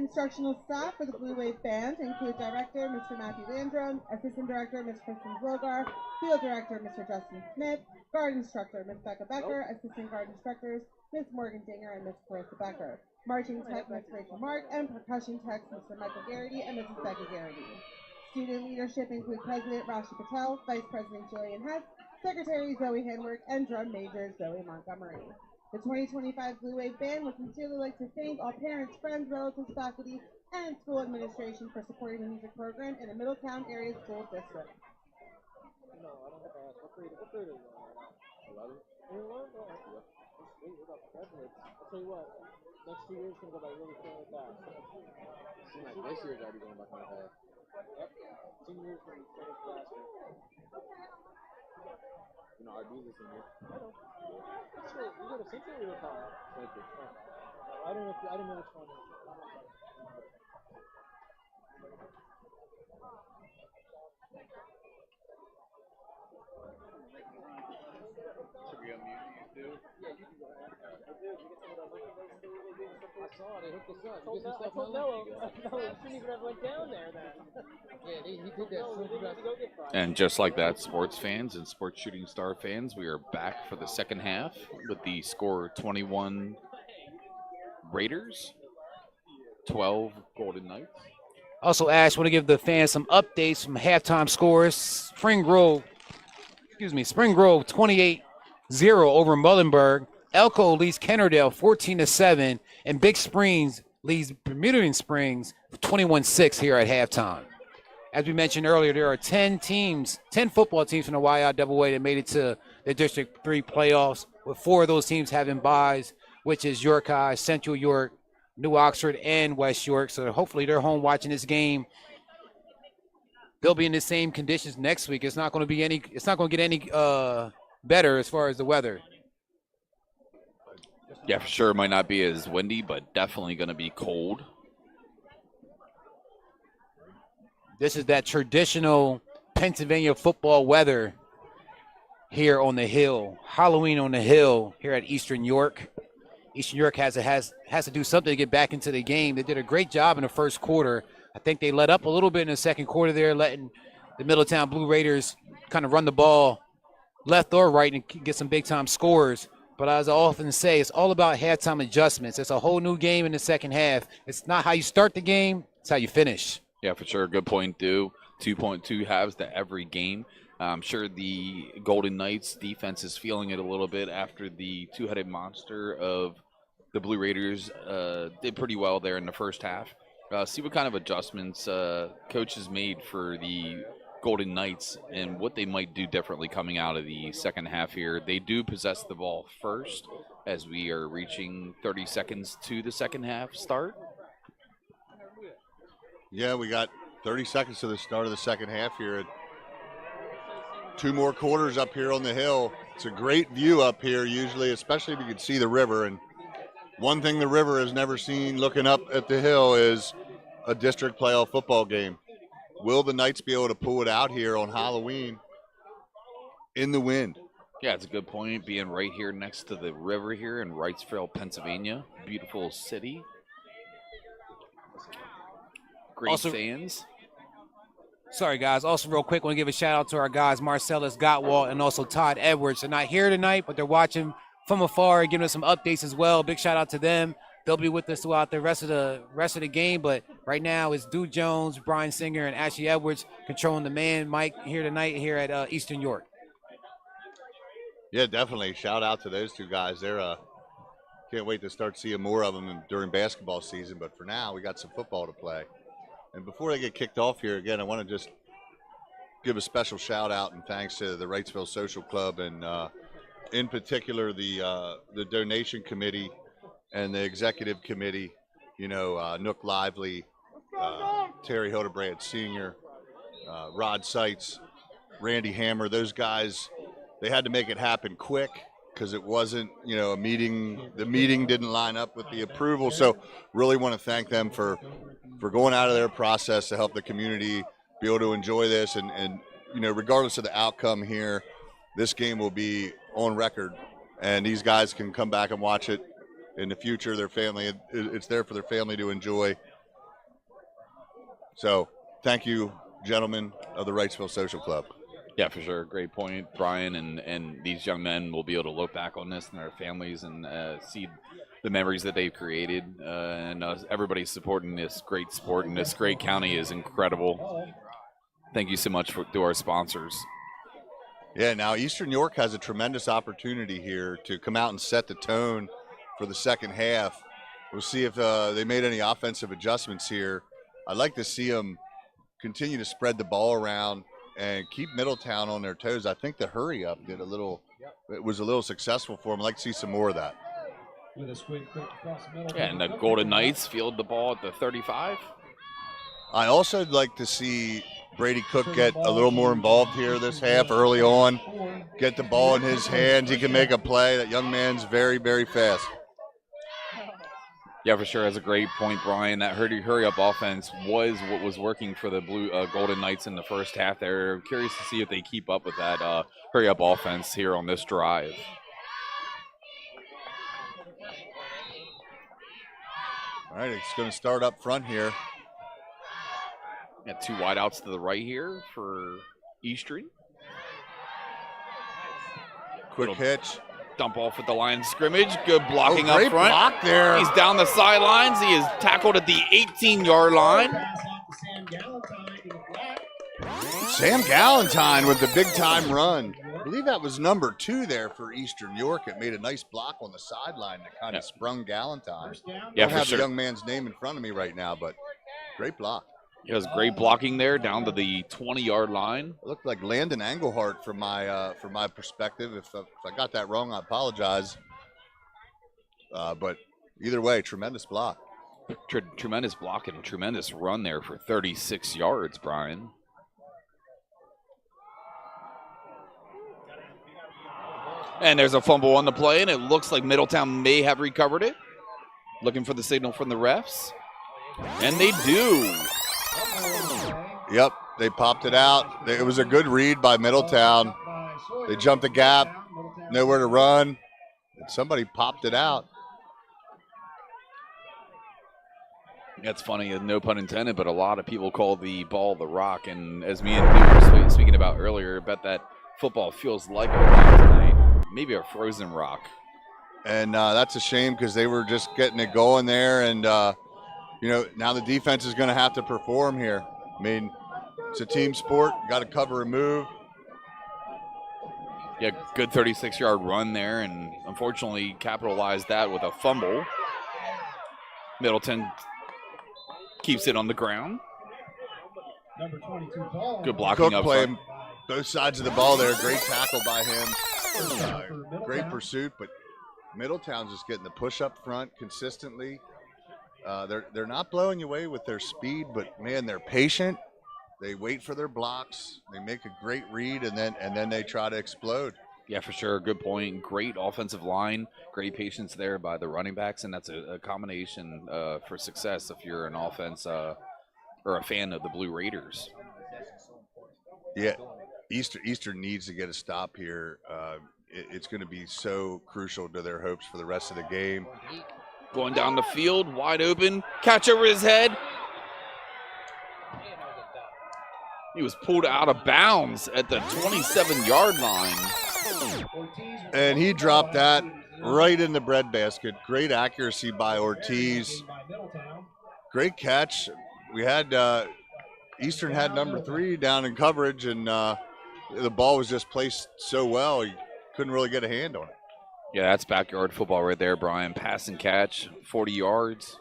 Instructional staff for the Blue Wave Band include Director Mr. Matthew Landrum, Assistant Director Ms. Kristen Zlogar, Field Director Mr. Justin Smith, Guard Instructor Ms. Becca Becker, Assistant Guard Instructors Ms. Morgan Dinger and Ms. Clarissa Becker, Marching Tech Ms. Rachel Mark, and Percussion Tech Mr. Michael Garrity and Mrs. Becky Garrity. Student leadership include President Rashi Patel, Vice President Jillian Hess, Secretary Zoe Handwork, and Drum Major Zoe Montgomery. The 2025 Blue Wave Band would sincerely like to thank all parents, friends, relatives, faculty, and school administration for supporting the music program in the Middletown Area School District. No, I don't have to ask. What grade are you on? 11? 11? I'll tell you what, next 2 years can go by really fast. Seems like this year's already going by kind of fast. Yep. 2 years can be so faster. You know, our dudes in here. I know. You go to Central or Middletown? Central. Oh. I don't know which one. Should we unmute these two? Yeah, you can go ahead. I do. You get some of that merchandise? I saw it. They hooked us up. You get some stuff on No, you shouldn't even have went down there then. Yeah, he did that. And just like that, sports fans and sports shooting star fans, we are back for the second half with the score 21 Raiders, 12 Golden Knights. Also, Ash, want to give the fans some updates from halftime scores. Spring Grove 28-0 over Muhlenberg. Elko leads Kennerdale 14-7, and Big Springs leads Bermudian Springs 21-6 here at halftime. As we mentioned earlier, there are 10 football teams from the YIAA that made it to the District 3 playoffs, with 4 of those teams having byes, which is York High, Central York, New Oxford, and West York. So hopefully they're home watching this game. They'll be in the same conditions next week. It's not going to get any better as far as the weather. Yeah, for sure. It might not be as windy, but definitely going to be cold. This is that traditional Pennsylvania football weather here on the hill. Halloween on the hill here at Eastern York. Eastern York has to do something to get back into the game. They did a great job in the first quarter. I think they let up a little bit in the second quarter there, letting the Middletown Blue Raiders kind of run the ball left or right and get some big-time scores. But as I often say, it's all about halftime adjustments. It's a whole new game in the second half. It's not how you start the game, it's how you finish. Yeah, for sure. Good point, Dew. 2.2 halves to every game. I'm sure the Golden Knights defense is feeling it a little bit after the two-headed monster of the Blue Raiders did pretty well there in the first half. See what kind of adjustments coaches made for the Golden Knights and what they might do differently coming out of the second half here. They do possess the ball first as we are reaching 30 seconds to the second half start. Yeah, we got 30 seconds to the start of the second half here. 2 more quarters up here on the hill. It's a great view up here usually, especially if you can see the river. And one thing the river has never seen looking up at the hill is a district playoff football game. Will the Knights be able to pull it out here on Halloween in the wind? Yeah, it's a good point, being right here next to the river here in Wrightsville, Pennsylvania. Beautiful city. Great fans. Sorry, guys. Also, real quick, want to give a shout-out to our guys, Marcellus Gottwald and also Todd Edwards. They're not here tonight, but they're watching from afar and giving us some updates as well. Big shout-out to them. They'll be with us throughout the rest of the game, but right now it's Duke Jones, Brian Singer, and Ashley Edwards controlling the man mic here tonight here at Eastern York. Yeah, definitely. Shout out to those 2 guys. They're can't wait to start seeing more of them during basketball season, but for now we got some football to play. And before they get kicked off here, again, I want to just give a special shout out and thanks to the Wrightsville Social Club and in particular the donation committee and the executive committee, Nook Lively, Terry Hildebrand Sr., Rod Seitz, Randy Hammer. Those guys, they had to make it happen quick because it wasn't, a meeting. The meeting didn't line up with the approval. So really want to thank them for going out of their process to help the community be able to enjoy this. And regardless of the outcome here, this game will be on record, and these guys can come back and watch it in the future. Their family, it's there for their family to enjoy. So thank you, gentlemen of the Wrightsville Social Club. Yeah, for sure. Great point, Brian. And these young men will be able to look back on this and their families and see the memories that they've created. And everybody supporting this great sport and this great county is incredible. Thank you so much to our sponsors. Yeah, now Eastern York has a tremendous opportunity here to come out and set the tone for the second half. We'll see if they made any offensive adjustments here. I'd like to see them continue to spread the ball around and keep Middletown on their toes. I think the hurry up it was a little successful for them. I'd like to see some more of that. Yeah, and the Golden Knights field the ball at the 35. I also would like to see Brady Cook get a little more involved here this half early on. Get the ball in his hands. He can make a play. That young man's very, very fast. Yeah, for sure. That's a great point, Brian. That hurry-up offense was what was working for the Golden Knights in the first half there. I'm curious to see if they keep up with that hurry-up offense here on this drive. All right, it's going to start up front here. Got two wideouts to the right here for Eastern. Quick hitch. Dump off at the line of scrimmage. Good blocking up front. Great block there. He's down the sidelines. He is tackled at the 18-yard line. Sam Galentine with the big-time run. I believe that was number 2 there for Eastern York. It made a nice block on the sideline that kind of sprung Galentine. Yeah, I don't have sure. the young man's name in front of me right now, but great block. It was great blocking there down to the 20-yard line. It looked like Landon Englehart from my perspective. If I got that wrong, I apologize. But either way, tremendous block. Tremendous block and a tremendous run there for 36 yards, Brian. And there's a fumble on the play, and it looks like Middletown may have recovered it. Looking for the signal from the refs. And they do. Yep, they popped it out. It was a good read by Middletown. They jumped the gap, nowhere to run, and somebody popped it out. That's funny, no pun intended, but a lot of people call the ball the rock. And as me and Lou were speaking about earlier, I bet that football feels like a rock tonight, maybe a frozen rock. And that's a shame because they were just getting it going there. And, now the defense is going to have to perform here. I mean, it's a team sport. Got to cover and move. Yeah, good 36-yard run there, and unfortunately capitalized that with a fumble. Middleton keeps it on the ground. Number 22 ball. Good blocking Cook up playing front. both sides of the ball there. Great tackle by him. Great pursuit, but Middletown's just getting the push up front consistently. They're not blowing you away with their speed, but man, they're patient. They wait for their blocks. They make a great read, and then they try to explode. Yeah, for sure. Good point. Great offensive line. Great patience there by the running backs, and that's a combination for success if you're an offense or a fan of the Blue Raiders. Yeah, Eastern needs to get a stop here. It's going to be so crucial to their hopes for the rest of the game. Going down the field, wide open, catch over his head. He was pulled out of bounds at the 27-yard line. And he dropped that right in the breadbasket. Great accuracy by Ortiz. Great catch. We had Eastern had number 3 down in coverage, and the ball was just placed so well, he couldn't really get a hand on it. Yeah, that's backyard football right there, Brian. Pass and catch, 40 yards.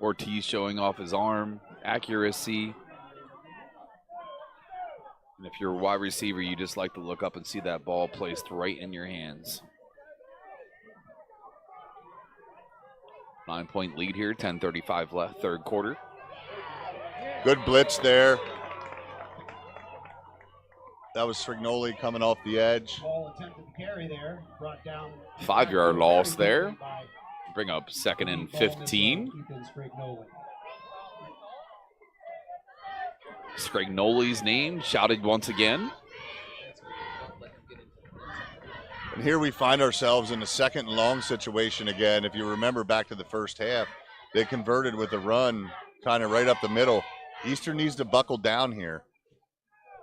Ortiz showing off his arm, accuracy. And if you're a wide receiver, you just like to look up and see that ball placed right in your hands. 9-point lead here, 10:35 left, third quarter. Good blitz there. That was Srignoli coming off the edge. 5-yard loss there. Bring up 2nd and 15. Srignoli's name shouted once again. And here we find ourselves in a 2nd and long situation again. If you remember back to the first half, they converted with a run kind of right up the middle. Eastern needs to buckle down here.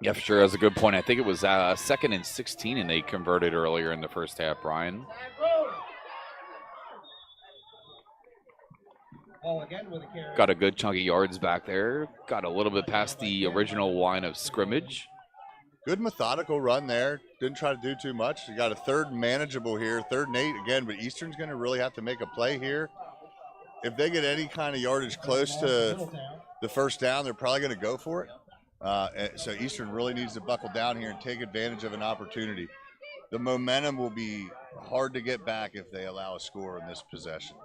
Yeah, for sure. That's a good point. I think it was 2nd and 16, and they converted earlier in the first half, Brian. Got a good chunk of yards back there. Got a little bit past the original line of scrimmage. Good methodical run there. Didn't try to do too much. You got a 3rd manageable here, 3rd and 8 again, but Eastern's going to really have to make a play here. If they get any kind of yardage close to the first down, they're probably going to go for it. So Eastern really needs to buckle down here and take advantage of an opportunity. The momentum will be hard to get back if they allow a score in this possession.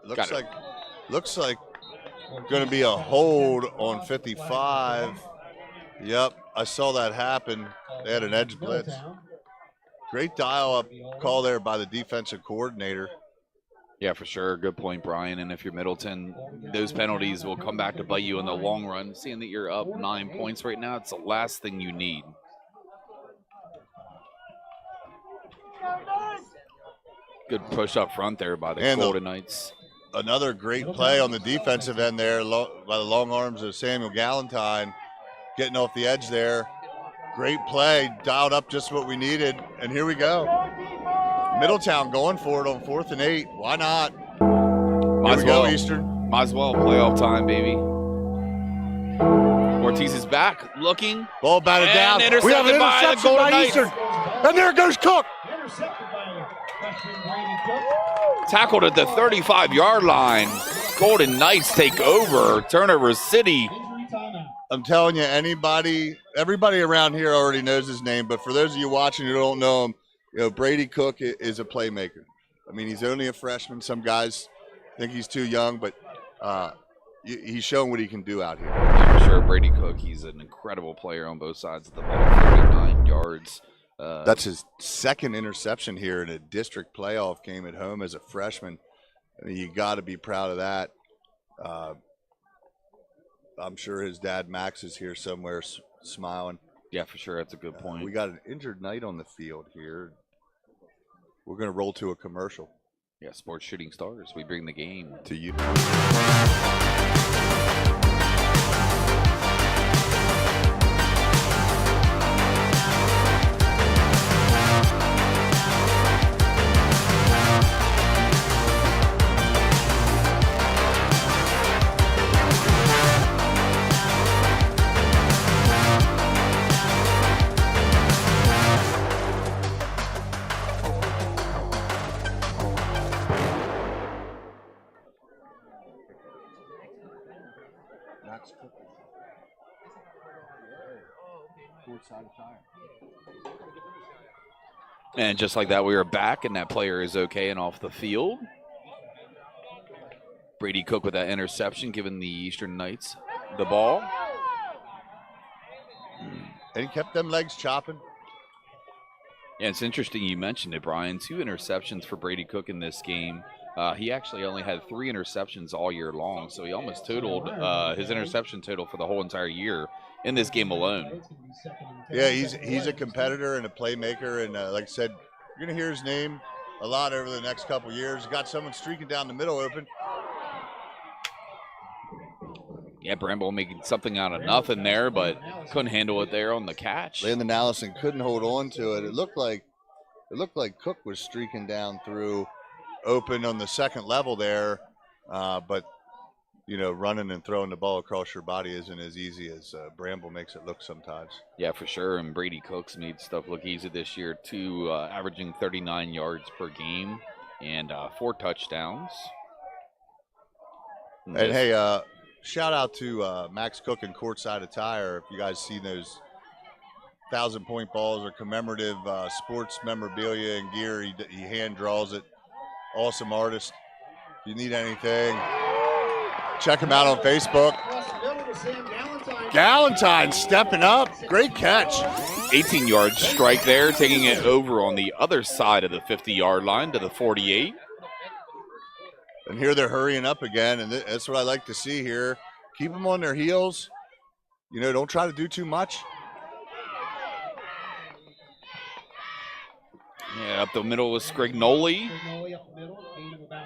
Looks like going to be a hold on 55. Yep, I saw that happen. They had an edge blitz. Great dial-up call there by the defensive coordinator. Yeah, for sure. Good point, Brian. And if you're Middleton, those penalties will come back to bite you in the long run. Seeing that you're up 9 points right now, it's the last thing you need. Good push up front there by the Golden Knights. Another great play on the defensive end there by the long arms of Samuel Galentine, getting off the edge there. Great play, dialed up just what we needed, and here we go. Middletown going for it on 4th and 8. Why not? Might as well. Eastern. Might as well. Playoff time, baby. Ortiz is back, looking. Ball batted down. We have an interception by Eastern. And there goes Cook. Tackled at the 35-yard line. Golden Knights take over. Turnover City. I'm telling you, everybody around here already knows his name, but for those of you watching who don't know him, Brady Cook is a playmaker. I mean, he's only a freshman. Some guys think he's too young, but he's showing what he can do out here. Yeah, for sure. Brady Cook, he's an incredible player on both sides of the ball. 39 yards. That's his 2nd interception here in a district playoff game at home as a freshman. I mean, you got to be proud of that. I'm sure his dad Max is here somewhere smiling. Yeah, for sure. That's a good point. We got an injured Knight on the field here. We're going to roll to a commercial. Yeah, Sports Shooting Stars. We bring the game to you. And just like that, we are back, and that player is okay and off the field. Brady Cook with that interception, giving the Eastern Knights the ball. And he kept them legs chopping. Yeah, it's interesting you mentioned it, Brian. 2 interceptions for Brady Cook in this game. He actually only had 3 interceptions all year long, so he almost totaled his interception total for the whole entire year in this game alone. Yeah, he's a competitor and a playmaker, and like I said, you're going to hear his name a lot over the next couple years. Got someone streaking down the middle open. Yeah, Bramble making something out of nothing there, but couldn't handle it there on the catch. Landon Allison couldn't hold on to it. It looked like Cook was streaking down through open on the 2nd level there, but running and throwing the ball across your body isn't as easy as Bramble makes it look sometimes. Yeah, for sure. And Brady Cook's made stuff look easy this year too, averaging 39 yards per game and 4 touchdowns. And hey, shout out to Max Cook and Courtside Attire. If you guys see those 1,000-point balls or commemorative sports memorabilia and gear, he hand draws it. Awesome artist. If you need anything, check him out on Facebook. Galentine stepping up. Great catch. 18-yard strike there, taking it over on the other side of the 50-yard line to the 48. And here they're hurrying up again, and that's what I like to see here. Keep them on their heels. Don't try to do too much. Yeah, up the middle with Scrignoli.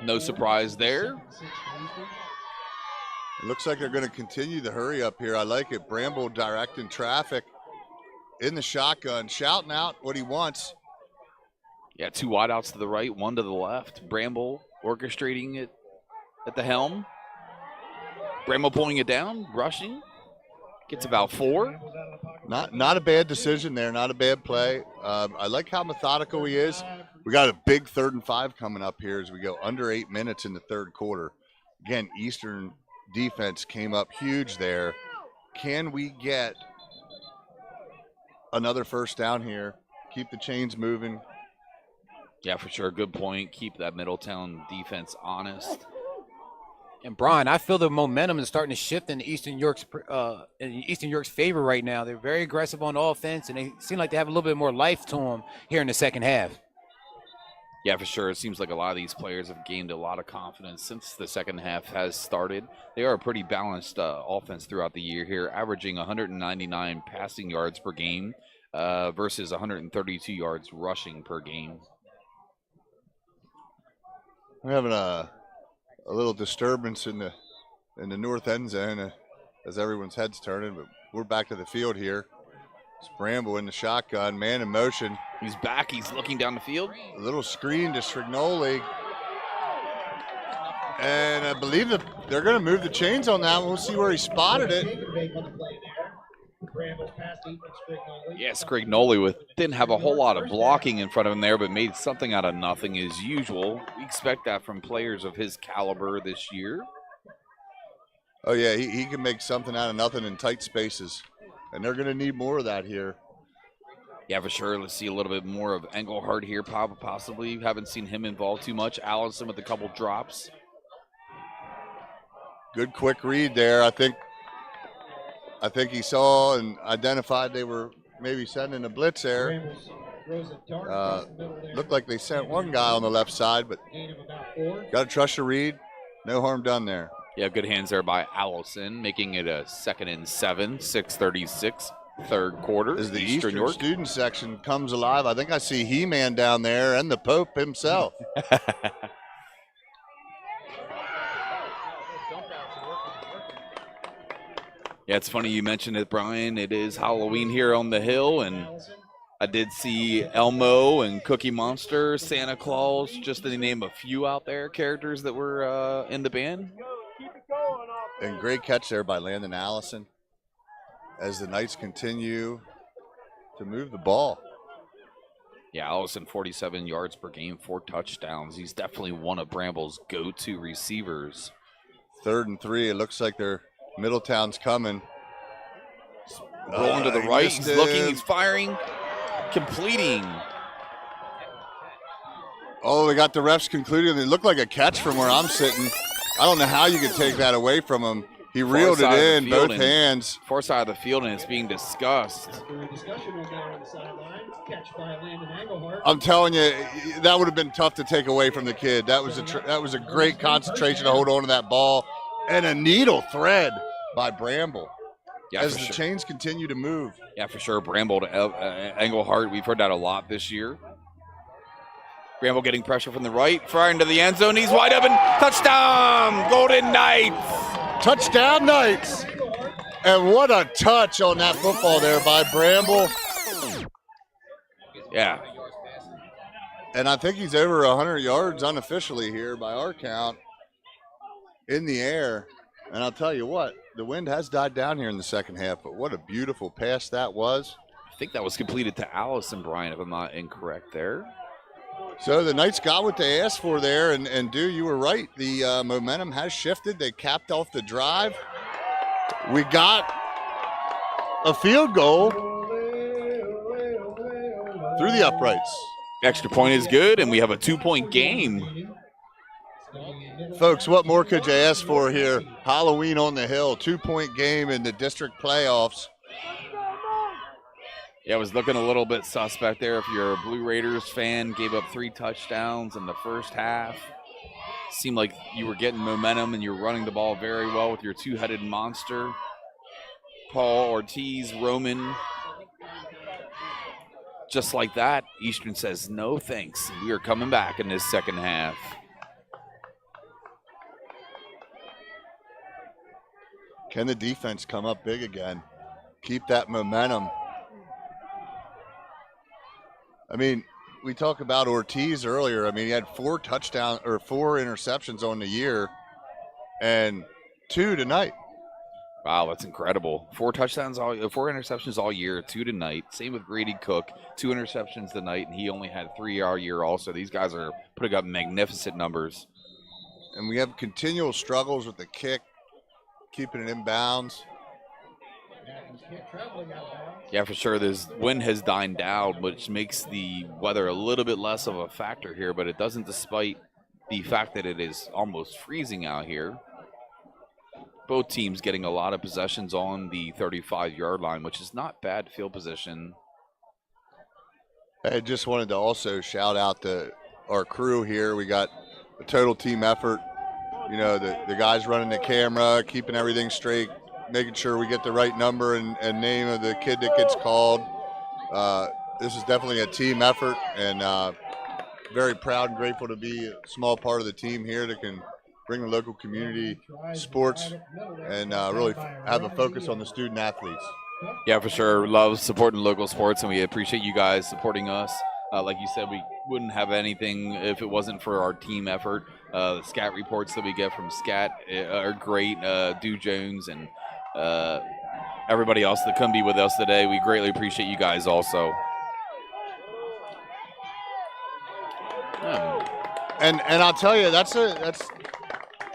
No surprise there. It looks like they're going to continue the hurry up here. I like it. Bramble directing traffic in the shotgun, shouting out what he wants. Yeah, 2 wideouts to the right, 1 to the left. Bramble orchestrating it at the helm. Bramble pulling it down, rushing. Gets about 4. Not a bad decision there, not a bad play. I like how methodical he is. We got a big 3rd and 5 coming up here as we go under 8 minutes in the 3rd quarter. Again, Eastern defense came up huge there. Can we get another first down here? Keep the chains moving. Yeah, for sure. Good point. Keep that Middletown defense honest. And Brian, I feel the momentum is starting to shift in Eastern York's favor right now. They're very aggressive on offense, and they seem like they have a little bit more life to them here in the second half. Yeah, for sure. It seems like a lot of these players have gained a lot of confidence since the second half has started. They are a pretty balanced offense throughout the year here, averaging 199 passing yards per game versus 132 yards rushing per game. We're having a little disturbance in the north end zone as everyone's head's turning, but we're back to the field here. It's Bramble in the shotgun, man in motion. He's back. He's looking down the field. A little screen to Strignoli. And I believe that they're going to move the chains on that one. We'll see where he spotted it. Yeah, Scrignoli didn't have a whole lot of blocking in front of him there, but made something out of nothing as usual. We expect that from players of his caliber this year. Oh, yeah, he can make something out of nothing in tight spaces. And they're going to need more of that here. Yeah, for sure. Let's see a little bit more of Engelhardt here, possibly. Haven't seen him involved too much. Allison with a couple drops. Good quick read there. I think he saw and identified they were maybe sending a blitz there. Looked like they sent one guy on the left side, but got to trust your read. No harm done there. Yeah, good hands there by Allison, making it a 2nd and 7, 6:36, 3rd quarter. As the Eastern York student section comes alive, I think I see He-Man down there and the Pope himself. Yeah, it's funny you mentioned it, Brian. It is Halloween here on the hill, and I did see Elmo and Cookie Monster, Santa Claus, just to name a few out there, characters that were in the band. And great catch there by Landon Allison as the Knights continue to move the ball. Yeah, Allison, 47 yards per game, 4 touchdowns. He's definitely one of Bramble's go-to receivers. 3rd and 3. It looks like Middletown's coming. Rolling to the right. He's looking. He's firing. Completing. Oh, they got the refs concluding. It looked like a catch from where I'm sitting. I don't know how you could take that away from him. He reeled it in both hands. Far side of the field, and it's being discussed. I'm telling you, that would have been tough to take away from the kid. That was a great concentration to hold on to that ball, and a needle thread by Bramble. Yeah, as the chains continue to move. Yeah, for sure. Bramble to Engelhardt. We've heard that a lot this year. Bramble getting pressure from the right, firing to the end zone. He's wide open. Touchdown, Golden Knights. Touchdown, Knights. And what a touch on that football there by Bramble. Yeah. And I think he's over 100 yards unofficially here by our count in the air. And I'll tell you what, the wind has died down here in the second half, but what a beautiful pass that was. I think that was completed to Allison, Brian, if I'm not incorrect there. So the Knights got what they asked for there, and Du, you were right. The momentum has shifted. They capped off the drive. We got a field goal through the uprights. Extra point is good, and we have a 2-point game. Folks, what more could you ask for here? Halloween on the hill, 2-point game in the district playoffs. Yeah, it was looking a little bit suspect there. If you're a Blue Raiders fan, gave up 3 touchdowns in the first half. Seemed like you were getting momentum and you're running the ball very well with your 2-headed monster. Paul, Ortiz, Roman. Just like that, Eastern says no thanks. We are coming back in this second half. Can the defense come up big again? Keep that momentum. I mean, we talked about Ortiz earlier. I mean, he had 4 interceptions on the year and 2 tonight. Wow, that's incredible. 4 interceptions all year, 2 tonight. Same with Grady Cook, 2 interceptions tonight, and he only had 3 all year also. These guys are putting up magnificent numbers. And we have continual struggles with the kick, keeping it in bounds. Yeah, for sure. This wind has died down, which makes the weather a little bit less of a factor here, but it doesn't, despite the fact that it is almost freezing out here. Both teams getting a lot of possessions on the 35-yard line, which is not bad field position. I just wanted to also shout out to our crew here. We got a total team effort. You know, the guys running the camera, keeping everything straight, making sure we get the right number and name of the kid that gets called. This is definitely a team effort, and very proud and grateful to be a small part of the team here that can bring the local community sports and really have a focus on the student athletes. Yeah, for sure. Love supporting local sports, and we appreciate you guys supporting us. Like you said, we wouldn't have anything if it wasn't for our team effort. The scat reports that we get from Scat are great. Dew Jones and everybody else that couldn't be with us today. We greatly appreciate you guys also. And I'll tell you, that's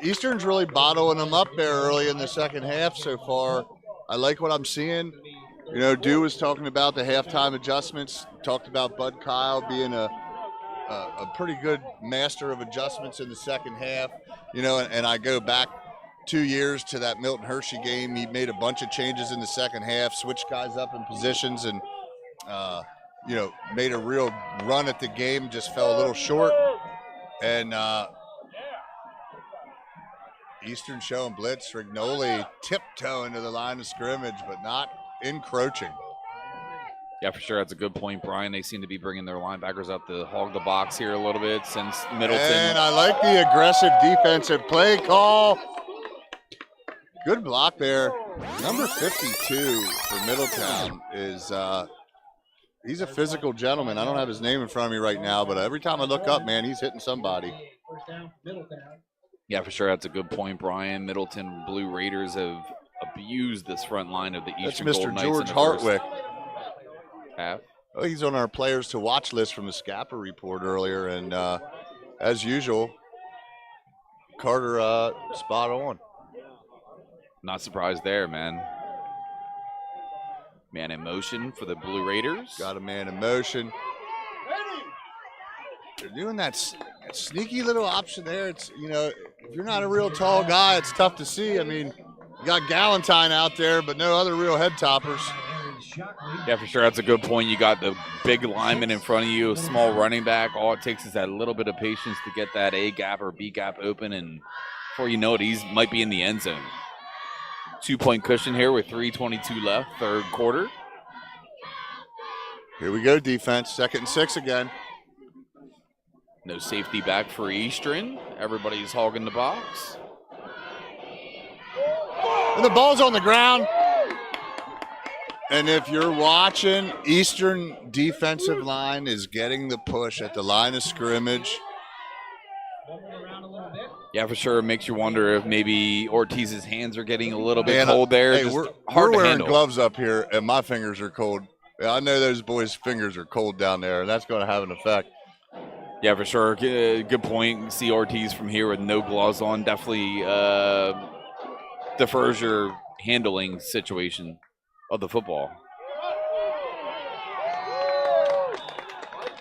Eastern's really bottling them up there early in the second half so far. I like what I'm seeing. You know, Dew was talking about the halftime adjustments, talked about Bud Kyle being a pretty good master of adjustments in the second half. You know, and I go back 2 years to that Milton Hershey game. He made a bunch of changes in the second half, switched guys up in positions, and, you know, made a real run at the game, just fell a little short. And Eastern showing blitz, Rignoli tiptoeing to the line of scrimmage, but not encroaching. Yeah, for sure. That's a good point, Brian. They seem to be bringing their linebackers up to hog the box here a little bit since Middleton. And I like the aggressive defensive play call. Good block there. Number 52 for Middletown is he's a physical gentleman. I don't have his name in front of me right now, but every time I look up, man, he's hitting somebody. First down, Middletown. Yeah, for sure. That's a good point, Brian. Middleton Blue Raiders have abused this front line of the Eastern That's Gold Mr. Knights. George Hartwick. Half. Oh, he's on our players to watch list from the Scapper report earlier, and as usual, Carter spot on. Not surprised there, man. Man in motion for the Blue Raiders. Got a man in motion. They're doing that sneaky little option there. It's, you know, if you're not a real tall guy, it's tough to see. I mean, you got Galentine out there, but no other real head toppers. Yeah, for sure. That's a good point. You got the big lineman in front of you, a small running back. All it takes is that little bit of patience to get that A gap or B gap open, and before you know it, he might be in the end zone. 2-point cushion here with 3:22 left, third quarter. Here we go, defense. 2nd and 6 again. No safety back for Eastern. Everybody's hogging the box. And the ball's on the ground. And if you're watching, Eastern defensive line is getting the push at the line of scrimmage. Yeah, for sure. It makes you wonder if maybe Ortiz's hands are getting a little bit cold there. Hey, Just we're hard to wearing handle. gloves up here, and my fingers are cold. Yeah, I know those boys' fingers are cold down there, and that's going to have an effect. Yeah, for sure. Good point. See Ortiz from here with no gloves on. Definitely defers your handling situation of the football.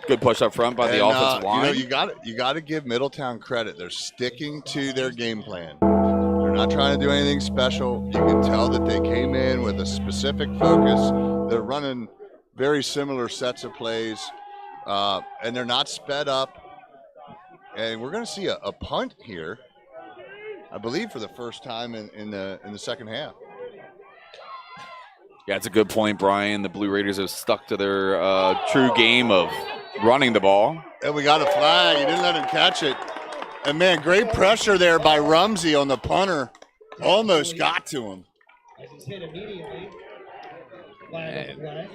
Good push up front by the offensive line. You know, you got to give Middletown credit. They're sticking to their game plan. They're not trying to do anything special. You can tell that they came in with a specific focus. They're running very similar sets of plays, and they're not sped up. And we're going to see a punt here, I believe, for the first time in the second half. Yeah, it's a good point, Brian. The Blue Raiders have stuck to their true game of running the ball. And we got a flag. He didn't let him catch it. And, man, great pressure there by Rumsey on the punter. Almost got to him. As he's hit immediately. Flag on the play.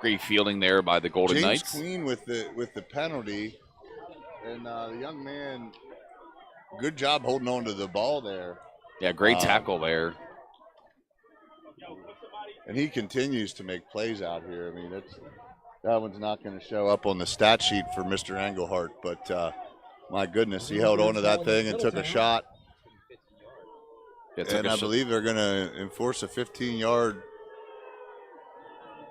Great fielding there by the Golden James Knights. Queen with the penalty, and the young man, good job holding on to the ball there. Yeah, great tackle there. And he continues to make plays out here. I mean, that one's not going to show up on the stat sheet for Mr. Englehart, but my goodness, he held on to that thing and took a shot. And I believe they're going to enforce a 15-yard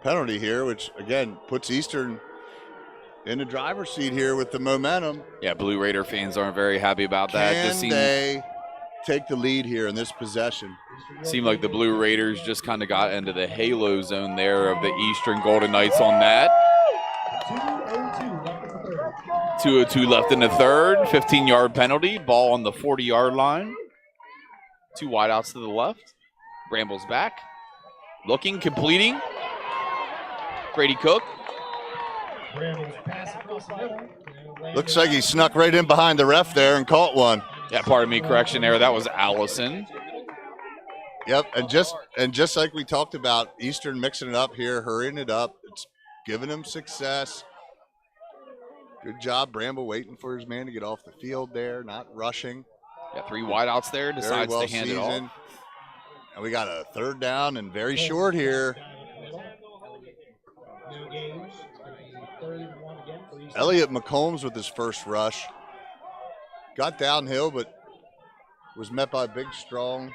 penalty here, which, again, puts Eastern in the driver's seat here with the momentum. Yeah, Blue Raider fans aren't very happy about that. Can they take the lead here in this possession? Seemed like the Blue Raiders just kind of got into the halo zone there of the Eastern Golden Knights on that. 2:02 left in the third. 15-yard penalty. Ball on the 40-yard line. 2 wideouts to the left. Bramble's back. Looking, completing. Brady Cook. Looks like he snuck right in behind the ref there and caught one. Yeah, pardon me, correction there. That was Allison. Yep, and just like we talked about, Eastern mixing it up here, hurrying it up. It's giving him success. Good job, Bramble waiting for his man to get off the field there, not rushing. Yeah, 3 wideouts there, decides to hand it off. And we got a third down and very short here. Elliot McCombs with his first rush. Got downhill, but was met by a big, strong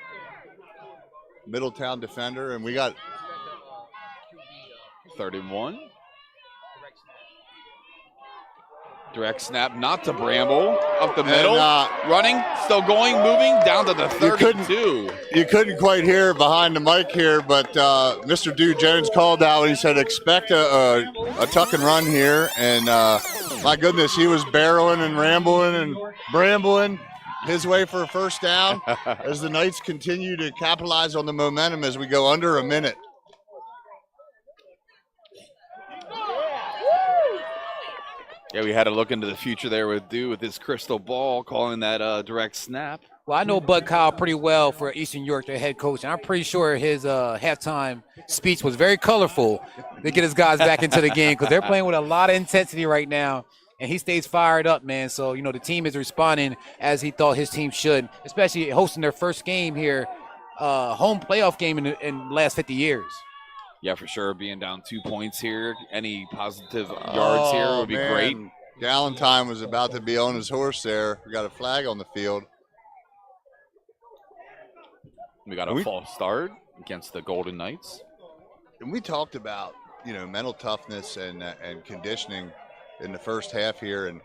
Middletown defender, and we got 3rd and 1. Direct snap, not to Bramble. Up the middle, running, still going, moving, down to the 32. You couldn't quite hear behind the mic here, but Mr. Dude Jones called out and he said, expect a tuck and run here. And my goodness, he was barreling and rambling and brambling his way for a first down as the Knights continue to capitalize on the momentum as we go under a minute. Yeah, we had to look into the future there with Dew with his crystal ball, calling that direct snap. Well, I know Bud Kyle pretty well for Eastern York, their head coach, and I'm pretty sure his halftime speech was very colorful to get his guys back into the game because they're playing with a lot of intensity right now, and he stays fired up, man. So, you know, the team is responding as he thought his team should, especially hosting their first game here, home playoff game in the last 50 years. Yeah, for sure. Being down 2 points here, any positive yards here would be great. Galentine was about to be on his horse there. We got a flag on the field. We got a false start against the Golden Knights. And we talked about, you know, mental toughness and conditioning in the first half here. And,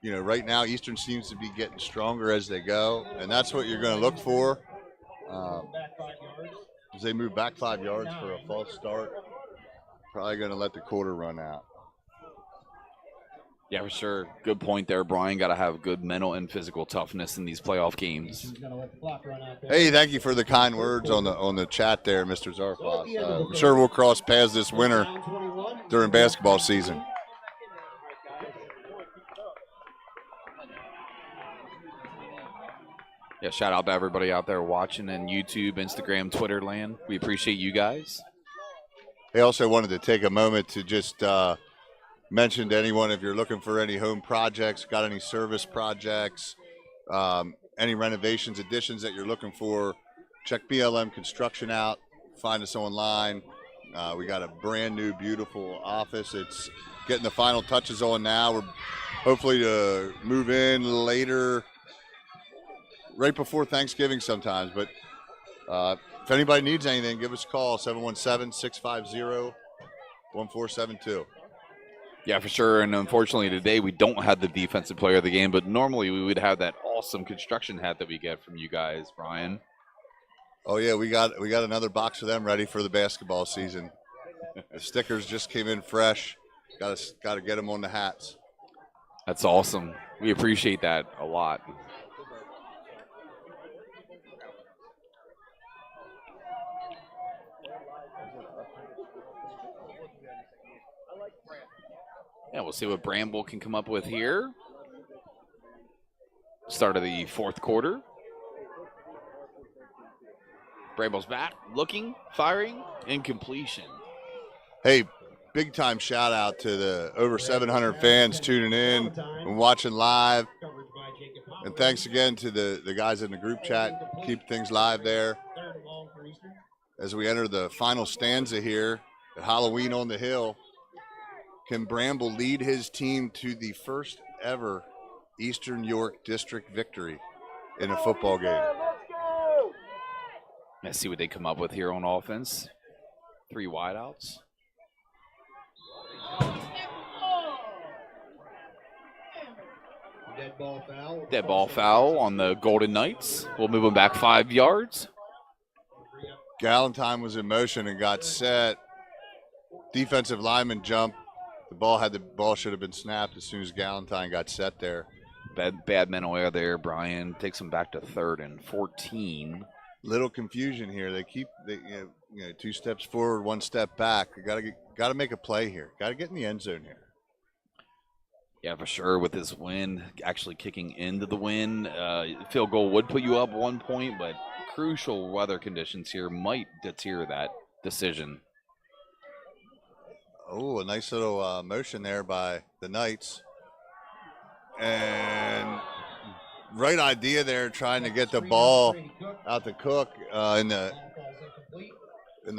you know, right now Eastern seems to be getting stronger as they go. And that's what you're going to look for. As they move back 5 yards for a false start, probably going to let the quarter run out. Yeah, for sure. Good point there, Brian. Got to have good mental and physical toughness in these playoff games. Hey, thank you for the kind words on the chat there, Mr. Zarfos. I'm sure we'll cross paths this winter during basketball season. Yeah, shout out to everybody out there watching in YouTube, Instagram, Twitter land. We appreciate you guys. I also wanted to take a moment to just mention to anyone, if you're looking for any home projects, got any service projects, any renovations, additions that you're looking for, check BLM Construction out. Find us online. We got a brand new, beautiful office. It's getting the final touches on now. We're hopefully to move in later, right before Thanksgiving sometimes. But if anybody needs anything, give us a call, 717-650-1472. Yeah, for sure. And unfortunately today we don't have the defensive player of the game, but normally we would have that awesome construction hat that we get from you guys, Brian. Oh yeah, we got another box of them ready for the basketball season. The stickers just came in fresh. Got to get them on the hats. That's awesome. We appreciate that a lot. Yeah, we'll see what Bramble can come up with here. Start of the fourth quarter. Bramble's back, looking, firing, incompletion. Hey, big time shout out to the over 700 fans tuning in and watching live. And thanks again to the guys in the group chat. Keep things live there. As we enter the final stanza here at Halloween on the Hill, can Bramble lead his team to the first ever Eastern York District victory in a football game? Let's see what they come up with here on offense. 3 wideouts. Dead ball foul on the Golden Knights. We'll move them back 5 yards. Galentine was in motion and got set. Defensive lineman jumped. The ball should have been snapped as soon as Galentine got set there. Bad mental error there. Brian takes them back to 3rd and 14. Little confusion here. They keep 2 steps forward, 1 step back. Got to make a play here. Got to get in the end zone here. Yeah, for sure. With this wind actually kicking into the wind, field goal would put you up 1 point, but crucial weather conditions here might deter that decision. Oh, a nice little motion there by the Knights. And right idea there, trying to get the ball out to Cook in the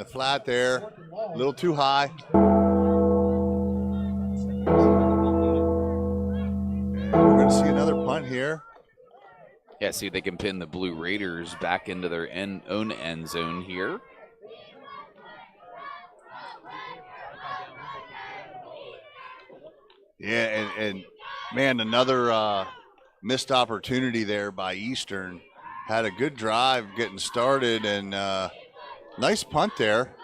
flat there. A little too high. We're going to see another punt here. Yeah, see if they can pin the Blue Raiders back into their own end zone here. Yeah, and man, another missed opportunity there by Eastern. Had a good drive getting started, and nice punt there.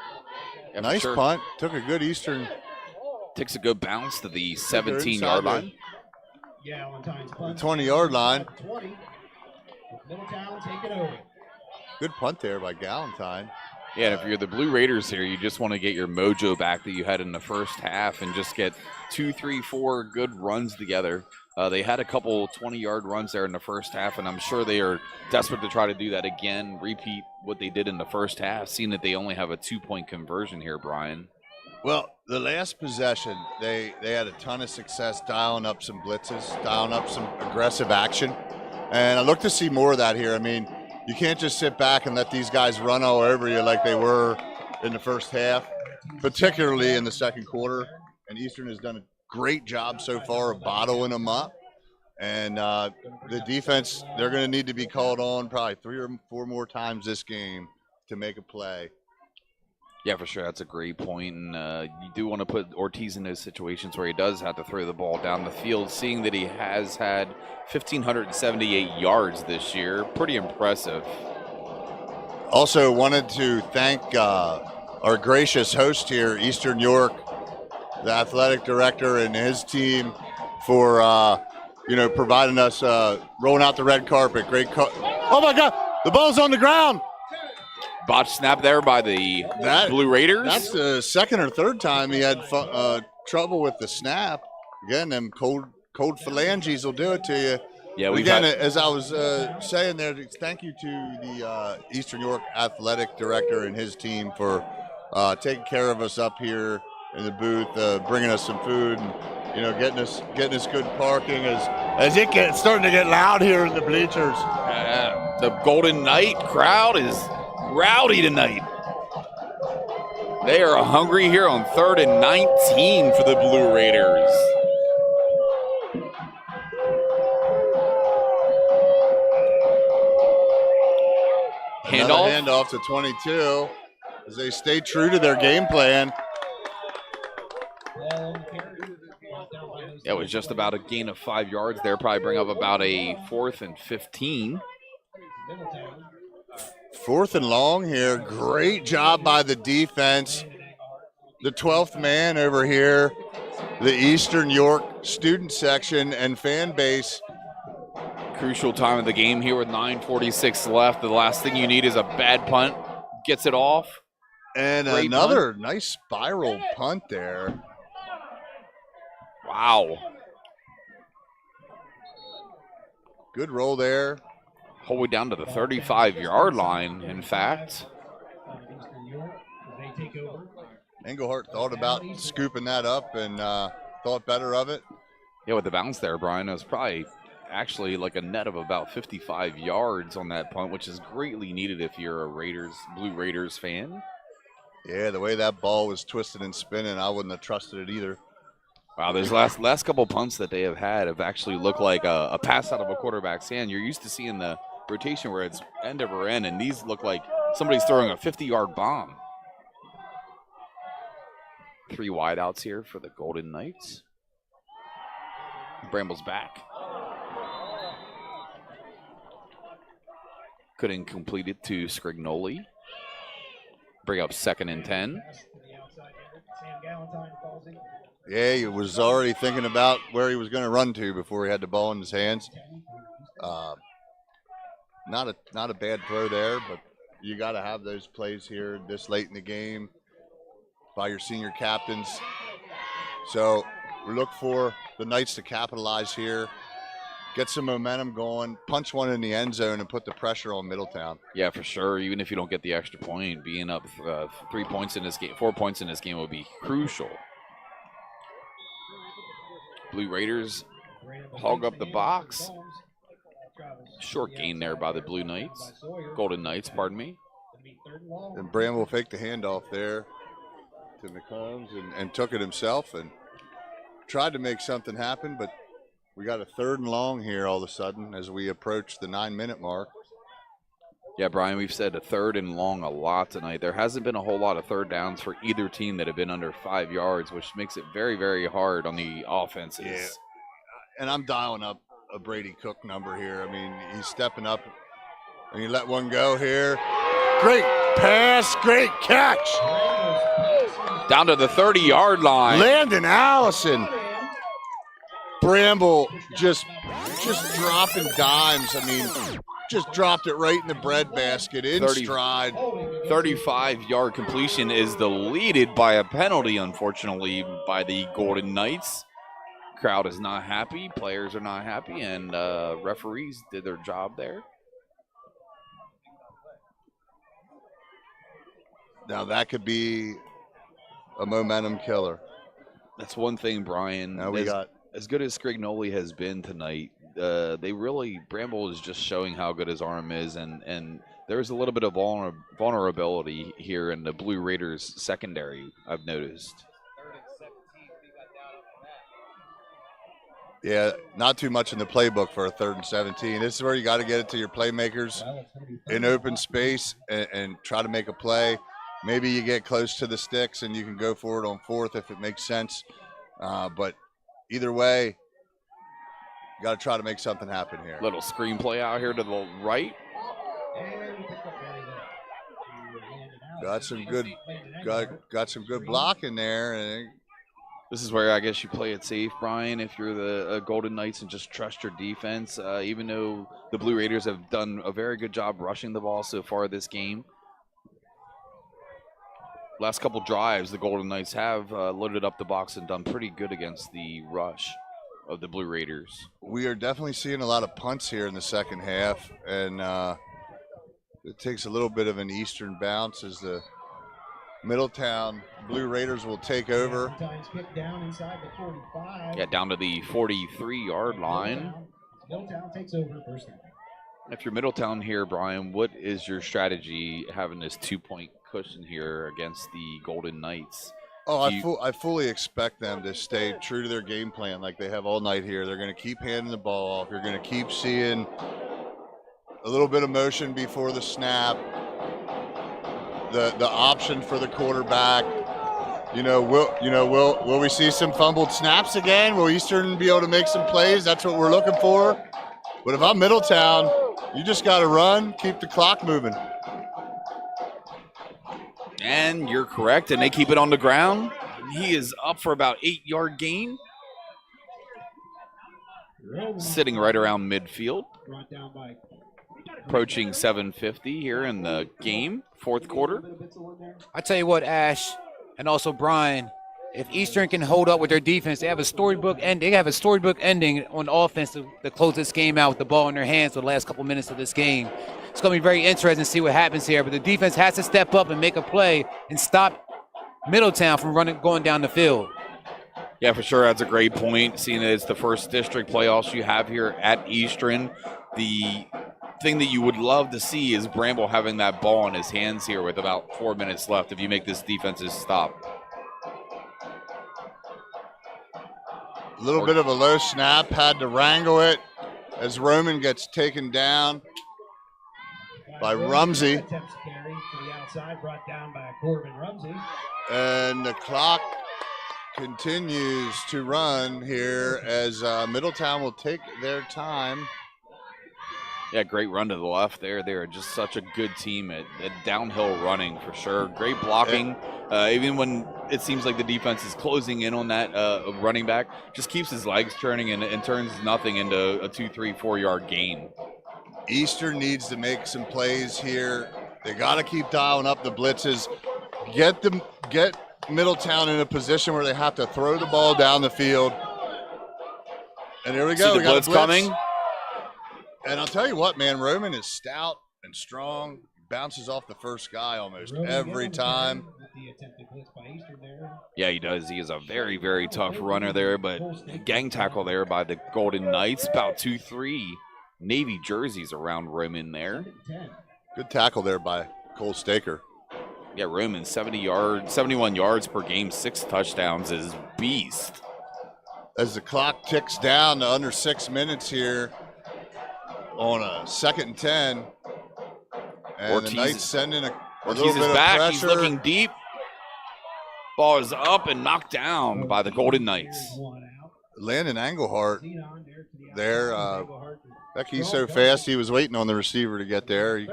Yeah, nice sure. punt. Took a good Eastern. Takes a good bounce to the 17-yard line. The 20-yard line. Middletown take it over. Good punt there by Galentine. Yeah, and if you're the Blue Raiders here, you just want to get your mojo back that you had in the first half and just get 2, 3, 4 good runs together. They had a couple 20-yard runs there in the first half, and I'm sure they are desperate to try to do that again, repeat what they did in the first half, seeing that they only have a 2-point conversion here, Brian. Well, the last possession, they had a ton of success dialing up some blitzes, dialing up some aggressive action. And I look to see more of that here. I mean, you can't just sit back and let these guys run all over you like they were in the first half, particularly in the second quarter. And Eastern has done a great job so far of bottling them up. And the defense, they're going to need to be called on probably 3 or 4 more times this game to make a play. Yeah, for sure. That's a great point. And you do want to put Ortiz in those situations where he does have to throw the ball down the field, seeing that he has had 1,578 yards this year. Pretty impressive. Also wanted to thank our gracious host here, Eastern York, the athletic director and his team for, providing us, rolling out the red carpet. Oh, my God, the ball's on the ground. Botch snap there by the Blue Raiders. That's the second or third time he had trouble with the snap. Again, them cold phalanges will do it to you. Yeah, as I was saying there, thank you to the Eastern York athletic director and his team for taking care of us up here in the booth, bringing us some food, and getting us good parking as it gets starting to get loud here in the bleachers. The Golden Knight crowd is rowdy tonight. They are hungry here on 3rd and 19 for the Blue Raiders. Handoff to 22 as they stay true to their game plan. Yeah, it was just about a gain of 5 yards there. Probably bring up about a 4th and 15. 4th and long here. Great job by the defense. The 12th man over here, the Eastern York student section and fan base. Crucial time of the game here with 9:46 left. The last thing you need is a bad punt. Gets it off. And Great another punt. nice spiral punt there. Wow. Good roll there. Whole way down to the 35-yard line, in fact. Englehart thought about scooping that up and thought better of it. Yeah, with the bounce there, Brian, it was probably actually like a net of about 55 yards on that punt, which is greatly needed if you're a Blue Raiders fan. Yeah, the way that ball was twisted and spinning, I wouldn't have trusted it either. Wow, those last couple punts that they have had have actually looked like a pass out of a quarterback's hand. You're used to seeing the rotation where it's end over end, and these look like somebody's throwing a 50-yard bomb. 3 wideouts here for the Golden Knights. Bramble's back. Couldn't complete it to Scrignoli. Bring up 2nd and 10. Yeah, he was already thinking about where he was going to run to before he had the ball in his hands. Not a bad throw there, but you got to have those plays here this late in the game by your senior captains. So we look for the Knights to capitalize here, get some momentum going, punch one in the end zone, and put the pressure on Middletown. Yeah, for sure. Even if you don't get the extra point, being up 3 points in this game, 4 points in this game would be crucial. Blue Raiders hog up the box. Short gain there by the Golden Knights, pardon me. And Bramble faked the handoff there to McCombs and took it himself and tried to make something happen, but we got a 3rd and long here all of a sudden as we approach the 9-minute mark. Yeah, Brian, we've said a 3rd and long a lot tonight. There hasn't been a whole lot of 3rd downs for either team that have been under 5 yards, which makes it very, very hard on the offenses. Yeah, and I'm dialing up a Brady Cook number here. I mean, he's stepping up, and he let one go here. Great pass, great catch. Down to the 30-yard line. Landon Allison. Bramble just dropping dimes. I mean, just dropped it right in the breadbasket in stride. 35-yard completion is deleted by a penalty, unfortunately, by the Golden Knights. Crowd is not happy, players are not happy, and referees did their job there. Now that could be a momentum killer. That's one thing, Brian. Now we got as good as Scrignoli has been tonight. Bramble is just showing how good his arm is, and there's a little bit of vulnerability here in the Blue Raiders secondary, I've noticed. Yeah, not too much in the playbook for a 3rd and 17. This is where you got to get it to your playmakers in open space and try to make a play. Maybe you get close to the sticks and you can go for it on 4th if it makes sense. But either way, you got to try to make something happen here. Little screenplay out here to the right. Got some good blocking there. And this is where I guess you play it safe, Brian, if you're the Golden Knights, and just trust your defense. Even though the Blue Raiders have done a very good job rushing the ball so far this game. Last couple drives, the Golden Knights have loaded up the box and done pretty good against the rush of the Blue Raiders. We are definitely seeing a lot of punts here in the second half, and it takes a little bit of an Eastern bounce as the Middletown Blue Raiders will take over. Yeah, down to the 43-yard line. Middletown takes over first down. If you're Middletown here, Brian, what is your strategy having this 2-point cushion here against the Golden Knights? Oh, I fully expect them to stay true to their game plan like they have all night here. They're going to keep handing the ball off. You're going to keep seeing a little bit of motion before the snap. The option for the quarterback. Will we see some fumbled snaps again? Will Eastern be able to make some plays? That's what we're looking for. But if I'm Middletown, you just got to run, keep the clock moving. And you're correct, and they keep it on the ground. He is up for about 8-yard gain. Sitting right around midfield. Approaching 7:50 here in the game, 4th quarter. I tell you what, Ash, and also Brian, if Eastern can hold up with their defense, they have a storybook ending on offense to close this game out with the ball in their hands for the last couple minutes of this game. It's going to be very interesting to see what happens here, but the defense has to step up and make a play and stop Middletown from going down the field. Yeah, for sure. That's a great point. Seeing that it's the first district playoffs you have here at Eastern, the thing that you would love to see is Bramble having that ball in his hands here with about 4 minutes left if you make this defense's stop. A little bit of a low snap, had to wrangle it as Roman gets taken down by Rumsey. Attempts to carry to the outside, brought down by Corbin Rumsey. And the clock continues to run here as Middletown will take their time. Yeah, great run to the left there. They are just such a good team at downhill running for sure. Great blocking. Even when it seems like the defense is closing in on that running back, just keeps his legs turning and turns nothing into a 2, 3, 4 yard gain. Eastern needs to make some plays here. They got to keep dialing up the blitzes. Get Middletown in a position where they have to throw the ball down the field. And here we go. See the blitz coming. And I'll tell you what, man, Roman is stout and strong. Bounces off the first guy almost every time. Yeah, he does. He is a very, very tough runner there, but gang tackle there by the Golden Knights. About 2-3 Navy jerseys around Roman there. Good tackle there by Cole Staker. Yeah, Roman, 71 yards per game, 6 touchdowns is beast. As the clock ticks down to under 6 minutes here on a 2nd and 10. And Ortiz, the Knights sending a Ortiz little bit is back. of pressure. He's looking deep. Ball is up and knocked down by the Golden Knights. Landon Englehart there. Heck, he's so fast, he was waiting on the receiver to get there. He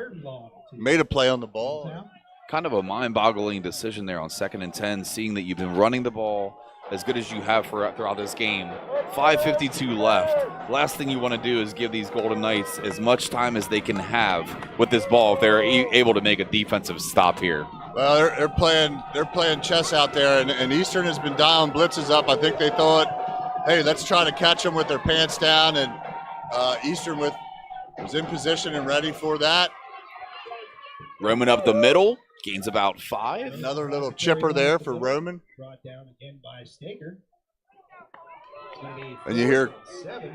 made a play on the ball. Kind of a mind-boggling decision there on 2nd and 10, seeing that you've been running the ball as good as you have throughout this game. 5:52 left. Last thing you want to do is give these Golden Knights as much time as they can have with this ball if they're able to make a defensive stop here. Well, they're playing chess out there, and Eastern has been dialing blitzes up. I think they thought, hey, let's try to catch them with their pants down, and Eastern was in position and ready for that. Roman up the middle, gains about 5. Another little chipper there for Roman. Brought down again by Staker. And you hear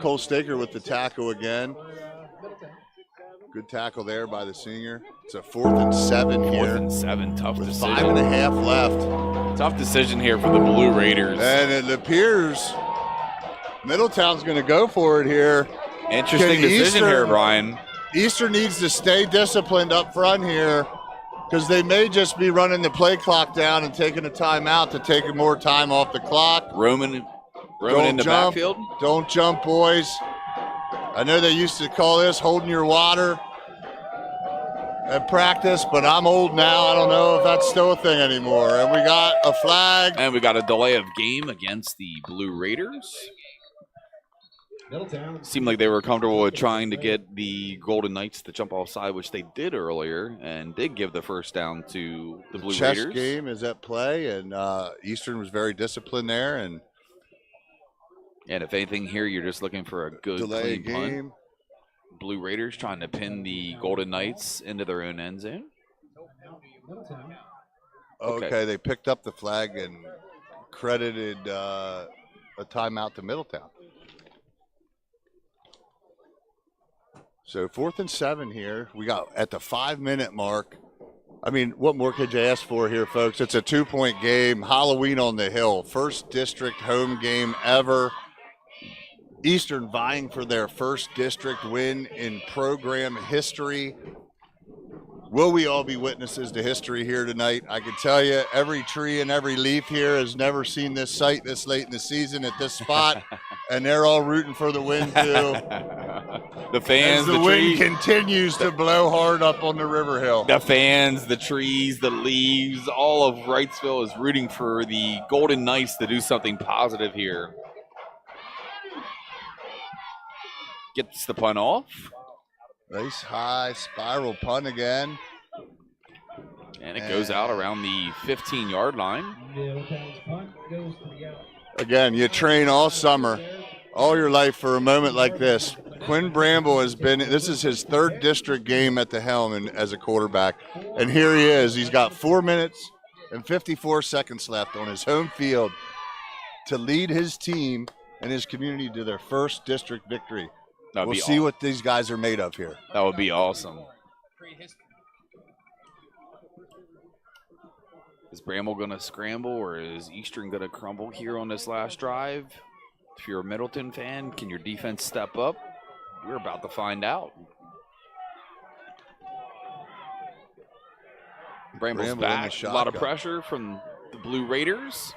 Cole Staker with the tackle again. Good tackle there by the senior. It's a 4th and 7 here. 4th and 7, tough with decision. 5.5 left. Tough decision here for the Blue Raiders. And it appears Middletown's going to go for it here. Interesting decision here, Brian. Eastern needs to stay disciplined up front here because they may just be running the play clock down and taking a timeout to take more time off the clock. Roman in the backfield. Don't jump, boys. I know they used to call this holding your water at practice, but I'm old now. I don't know if that's still a thing anymore. And we got a flag. And we got a delay of game against the Blue Raiders. Seemed like they were comfortable with trying to get the Golden Knights to jump offside, which they did earlier, and did give the first down to the Blue Chess Raiders. game is at play, and Eastern was very disciplined there. And if anything here, you're just looking for a good delay clean punt. game. Blue Raiders trying to pin the Golden Knights into their own end zone. Okay, they picked up the flag and credited a timeout to Middletown. So 4th and 7 here. We got at the 5-minute mark. I mean, what more could you ask for here, folks? It's a 2-point game. Halloween on the Hill. First district home game ever. Eastern vying for their first district win in program history. Will we all be witnesses to history here tonight? I can tell you every tree and every leaf here has never seen this sight this late in the season at this spot, and they're all rooting for the win too. The fans, as the wind continues to blow hard up on the River Hill. The fans, the trees, the leaves, all of Wrightsville is rooting for the Golden Knights to do something positive here. Gets the punt off. Nice high spiral punt again. And it goes out around the 15-yard line. Again, you train all summer, all your life for a moment like this. Quinn Bramble this is his 3rd district game at the helm as a quarterback. And here he is. He's got 4 minutes and 54 seconds left on his home field to lead his team and his community to their first district victory. We'll see what these guys are made of here. That would be awesome. Is Bramble going to scramble, or is Eastern going to crumble here on this last drive? If you're a Middleton fan, can your defense step up? We're about to find out. Bramble's back. A lot of pressure from the Blue Raiders.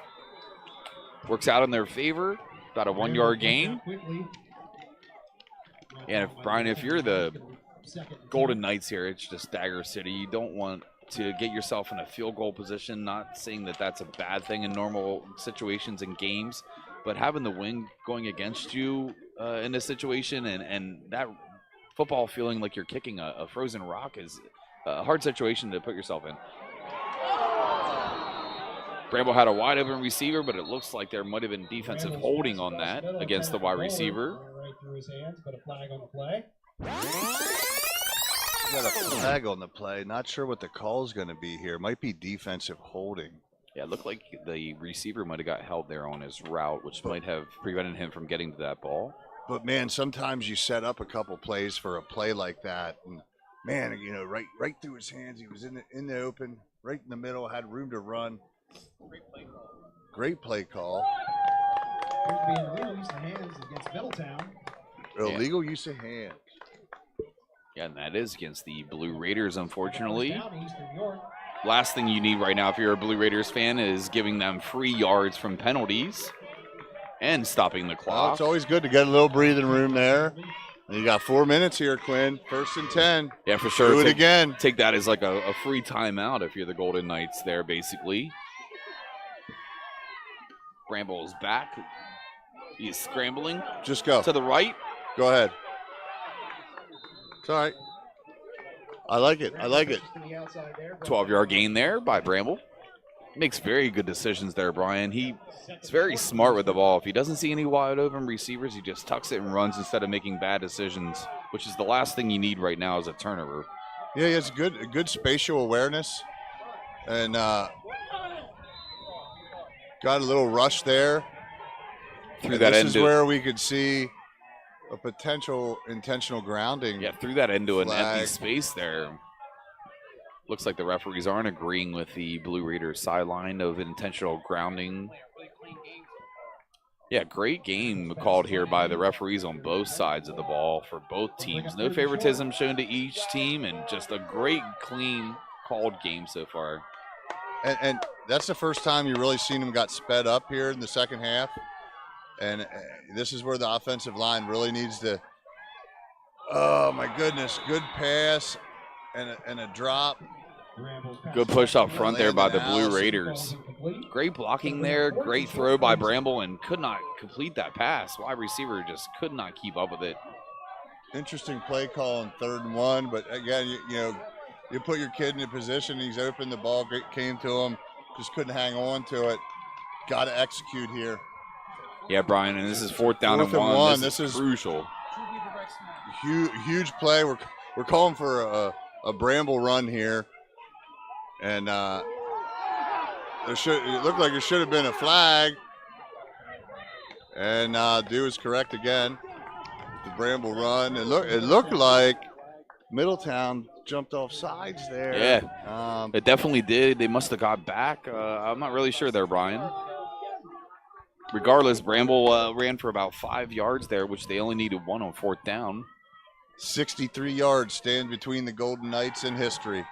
Works out in their favor. About a 1 yard gain. And Brian, if you're the Golden Knights here, it's just Dagger City. You don't want to get yourself in a field goal position. Not saying that that's a bad thing in normal situations and games, but having the wind going against you in this situation and that football feeling like you're kicking a frozen rock is a hard situation to put yourself in. Bramble had a wide open receiver, but it looks like there might have been defensive holding on that against the wide receiver. Right through his hands, but a flag on the play. Got a flag on the play. Not sure what the call is going to be here. Might be defensive holding. Yeah, it looked like the receiver might have got held there on his route, which might have prevented him from getting to that ball. But, man, sometimes you set up a couple plays for a play like that. And, man, you know, right through his hands. He was in the open, right in the middle, had room to run. Great play call. Illegal use of hands against Middletown. Illegal use of hands. Yeah, and that is against the Blue Raiders, unfortunately. Last thing you need right now if you're a Blue Raiders fan is giving them free yards from penalties and stopping the clock. Well, it's always good to get a little breathing room there. And you got 4 minutes here, Quinn. 1st and 10. Yeah, for sure. Do it again. Take that as like a free timeout if you're the Golden Knights there, basically. Bramble's back. He is scrambling. Just go. To the right. Go ahead. It's all right. I like it. 12-yard gain there by Bramble. Makes very good decisions there, Brian. He's very smart with the ball. If he doesn't see any wide open receivers, he just tucks it and runs instead of making bad decisions, which is the last thing you need right now is a turnover. Yeah, he has good spatial awareness. And got a little rush there. Through that this is where we could see a potential intentional grounding. Yeah, threw that into flag. An empty space there. Looks like the referees aren't agreeing with the Blue Raiders sideline of intentional grounding. Yeah, great game called here by the referees on both sides of the ball for both teams. No favoritism shown to each team, and just a great, clean, called game so far. And that's the first time you really seen them got sped up here in the second half. And this is where the offensive line really needs to, oh my goodness, good pass and a drop. Good push up front there by the Blue Raiders. Great blocking there, great throw by Bramble, and could not complete that pass. Wide receiver just could not keep up with it. Interesting play call on 3rd and 1, but again, you put your kid in a position, he's open, the ball came to him, just couldn't hang on to it. Got to execute here. Yeah, Brian, and this is 4th down and 1. This is crucial. Huge play. We're calling for a Bramble run here, and it looked like there should have been a flag. And Dew is correct again. The Bramble run. It looked like Middletown jumped off sides there. Yeah, it definitely did. They must have got back. I'm not really sure there, Brian. Regardless, Bramble ran for about 5 yards there, which they only needed 1 on 4th down. 63 yards stand between the Golden Knights and history.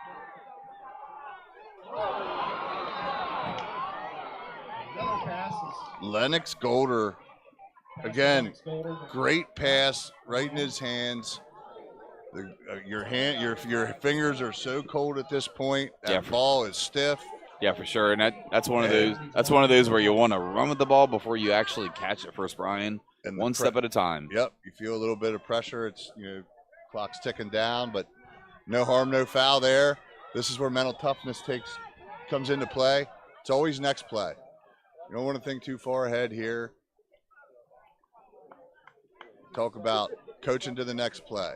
Lennox Golder, again, great pass right in his hands. Your fingers are so cold at this point. That ball is stiff. Yeah, for sure, and that's one of those. That's one of those where you want to run with the ball before you actually catch it first, Brian. And one step at a time. Yep, you feel a little bit of pressure. It's clock's ticking down, but no harm, no foul there. This is where mental toughness comes into play. It's always next play. You don't want to think too far ahead here. Talk about coaching to the next play.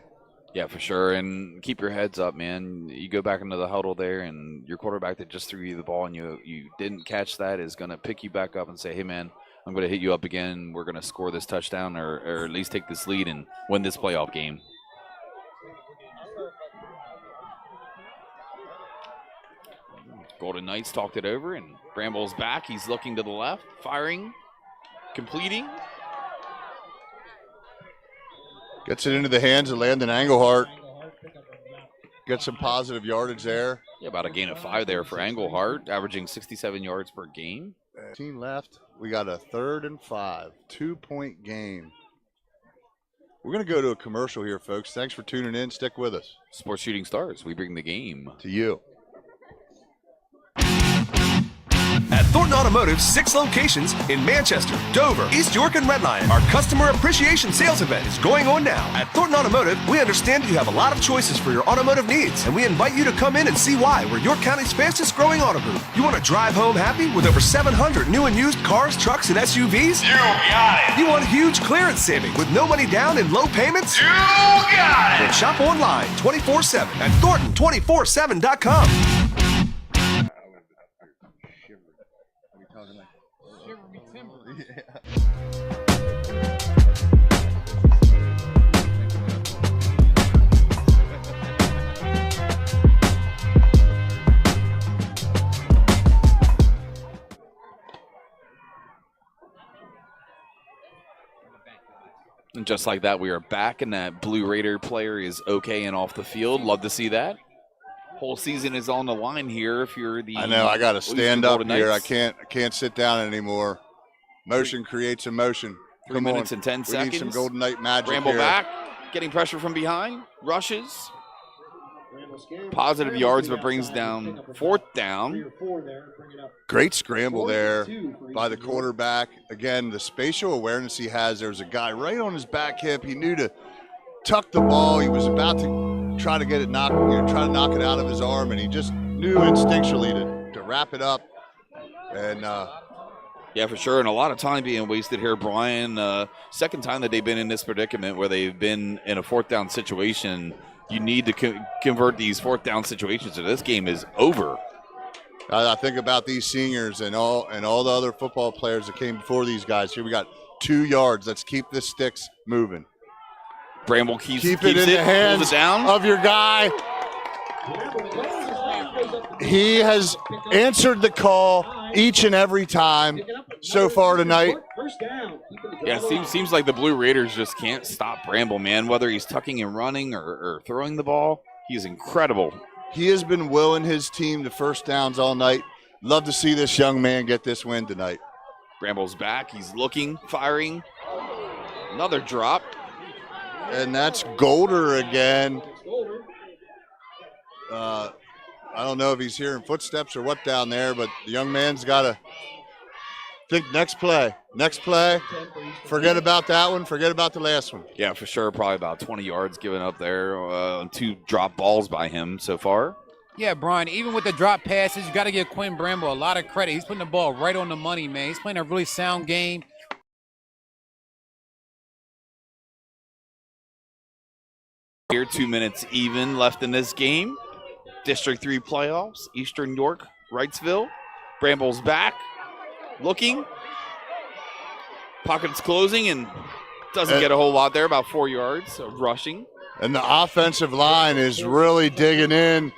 Yeah, for sure. And keep your heads up, man. You go back into the huddle there, and your quarterback that just threw you the ball and you didn't catch that is going to pick you back up and say, hey, man, I'm going to hit you up again. We're going to score this touchdown or at least take this lead and win this playoff game. Golden Knights talked it over, and Bramble's back. He's looking to the left, firing, completing. Gets it into the hands of Landon Engelhart. Gets some positive yardage there. Yeah, about a gain of 5 there for Engelhart, averaging 67 yards per game. 15 left. We got a 3rd and 5, 2-point game. We're going to go to a commercial here, folks. Thanks for tuning in. Stick with us. Sports Shooting Stars, we bring the game to you. At Thornton Automotive, 6 locations in Manchester, Dover, East York, and Red Lion. Our Customer Appreciation Sales Event is going on now. At Thornton Automotive, we understand you have a lot of choices for your automotive needs, and we invite you to come in and see why we're York County's fastest growing auto group. You want to drive home happy with over 700 new and used cars, trucks, and SUVs? You got it! You want huge clearance savings with no money down and low payments? You got it! Then shop online 24/7 at Thornton247.com. And just like that, we are back, and that Blue Raider player is okay and off the field. Love to see that. Whole season is on the line here. If you're the I know I got to stand up here. I can't sit down anymore. Motion creates emotion. 3 minutes and 10 seconds. We need some Golden Knight magic Bramble here. back, getting pressure from behind, rushes. Positive yards, but brings down 4th down. Great scramble there by the quarterback. Again, the spatial awareness he has. There's a guy right on his back hip. He knew to tuck the ball. He was about to try to get it try to knock it out of his arm, and he just knew instinctually to wrap it up. And yeah, for sure. And a lot of time being wasted here, Brian. Second time that they've been in this predicament where they've been in a 4th down situation. You need to convert these 4th down situations, or this game is over. I think about these seniors and all the other football players that came before these guys. Here we got 2 yards. Let's keep the sticks moving. Bramble keeps it in the hands of your guy. He has answered the call each and every time so far tonight. Yeah, it seems like the Blue Raiders just can't stop Bramble, man. Whether he's tucking and running or throwing the ball, he's incredible. He has been willing his team to first downs all night. Love to see this young man get this win tonight. Bramble's back. He's looking, firing. Another drop. And that's Golder again. I don't know if he's hearing footsteps or what down there, but the young man's got to think next play. Next play. Forget about that one. Forget about the last one. Yeah, for sure. Probably about 20 yards given up there on 2 drop balls by him so far. Yeah, Brian, even with the drop passes, you got to give Quinn Bramble a lot of credit. He's putting the ball right on the money, man. He's playing a really sound game. Here, 2 minutes even left in this game. District 3 playoffs, Eastern York, Wrightsville. Bramble's back, looking. Pockets closing and doesn't get a whole lot there, about 4 yards of rushing. And the offensive line is really digging in.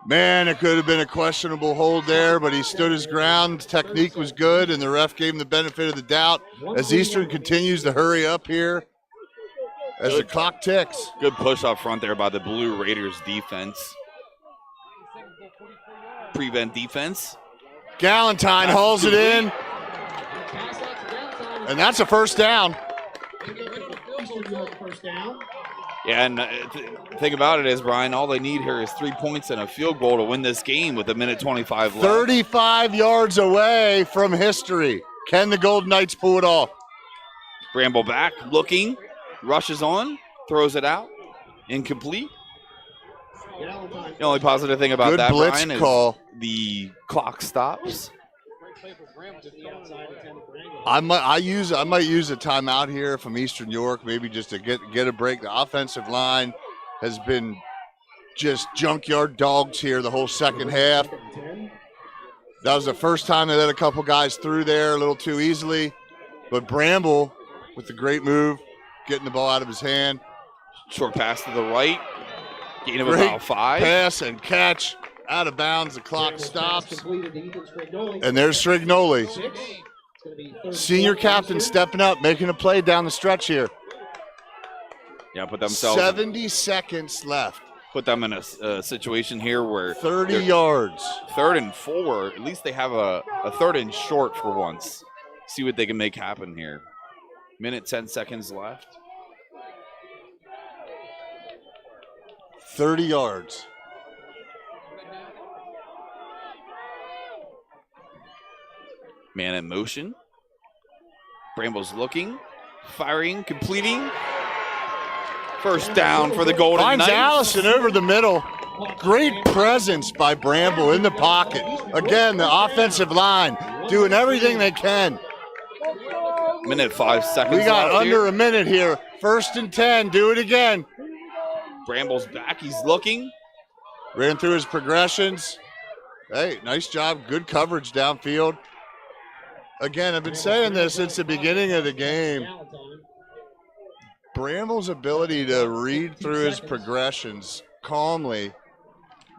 Man, it could have been a questionable hold there, but he stood his ground. Technique was good, and the ref gave him the benefit of the doubt as Eastern continues to hurry up here as the clock ticks. Good push up front there by the Blue Raiders defense. Prevent defense. Galentine hauls it in. And that's a first down. Yeah, and the thing about it is, Brian, all they need here is 3 points and a field goal to win this game with 1:25 left. 35 yards away from history. Can the Golden Knights pull it off? Bramble back, looking, rushes on, throws it out, incomplete. The only positive thing about that, blitz Brian, call. Is the clock stops. I might use a timeout here from Eastern York, maybe just to get a break. The offensive line has been just junkyard dogs here the whole second half. That was the first time they let a couple guys through there a little too easily. But Bramble with the great move, getting the ball out of his hand. Short pass to the right. Gain of Great about 5. pass and catch. Out of bounds, the clock stops. And there's Strignoli. Senior captain stepping up, making a play down the stretch here. Yeah, put themselves 70 seconds left. Put them in a situation here where 30 yards. 3rd and 4. At least they have a 3rd and short for once. See what they can make happen here. Minute 10 seconds left. 30 yards. Man in motion. Bramble's looking, firing, completing. First down for the Golden Finds Knights. Allison over the middle. Great presence by Bramble in the pocket. Again, the offensive line doing everything they can. Minute 5 seconds We got left under here. a minute here. 1st and 10. Do it again. Bramble's back. He's looking. Ran through his progressions. Hey, nice job. Good coverage downfield. Again, I've been saying this since the beginning of the game. Bramble's ability to read through his progressions calmly,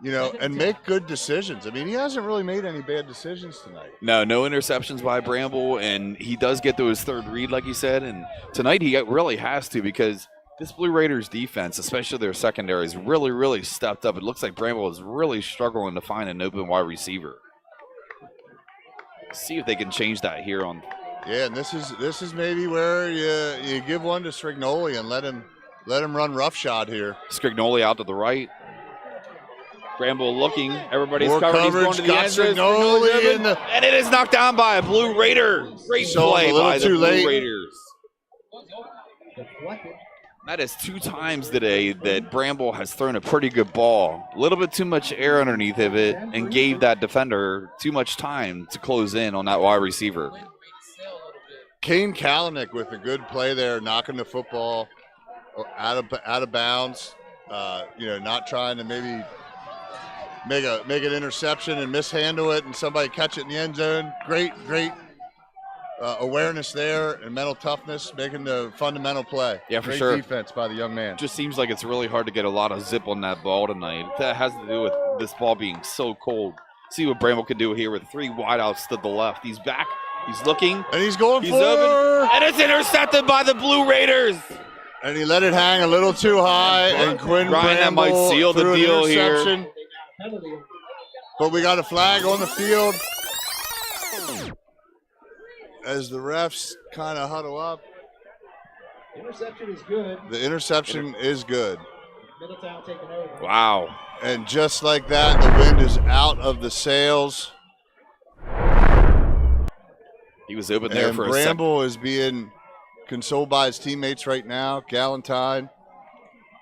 and make good decisions. I mean, he hasn't really made any bad decisions tonight. No interceptions by Bramble, and he does get to his 3rd read, like you said. And tonight he really has to, because this Blue Raiders defense, especially their secondary, has really, really stepped up. It looks like Bramble is really struggling to find an open wide receiver. See if they can change that here on. Yeah, and this is maybe where you give one to Strignoli and let him run roughshod here. Strignoli out to the right. Bramble looking. Everybody's More covered. He's coverage, going to the got end zone. Strignoli in the- And it is knocked down by a Blue Raider. Great So play a little by the too Blue late. Raiders. That is 2 times today that Bramble has thrown a pretty good ball. A little bit too much air underneath of it and gave that defender too much time to close in on that wide receiver. Kane Kalanick with a good play there, knocking the football out of bounds. Not trying to maybe make an interception and mishandle it and somebody catch it in the end zone. Great awareness there and mental toughness, making the fundamental play. Yeah, for Great sure. defense by the young man. Just seems like it's really hard to get a lot of zip on that ball tonight. That has to do with this ball being so cold. See what Bramble can do here with 3 wideouts to the left. He's back. He's looking. And he's going for open. And it's intercepted by the Blue Raiders. And he let it hang a little too high, and Quinn Ryan, that might Bramble seal the threw an deal here. interception. But we got a flag on the field as the refs kind of huddle up. Interception is good. The interception is good. Middletown taking over. Wow. And just like that, the wind is out of the sails. He was open there And for a Bramble is being consoled by his teammates right now. Galentine.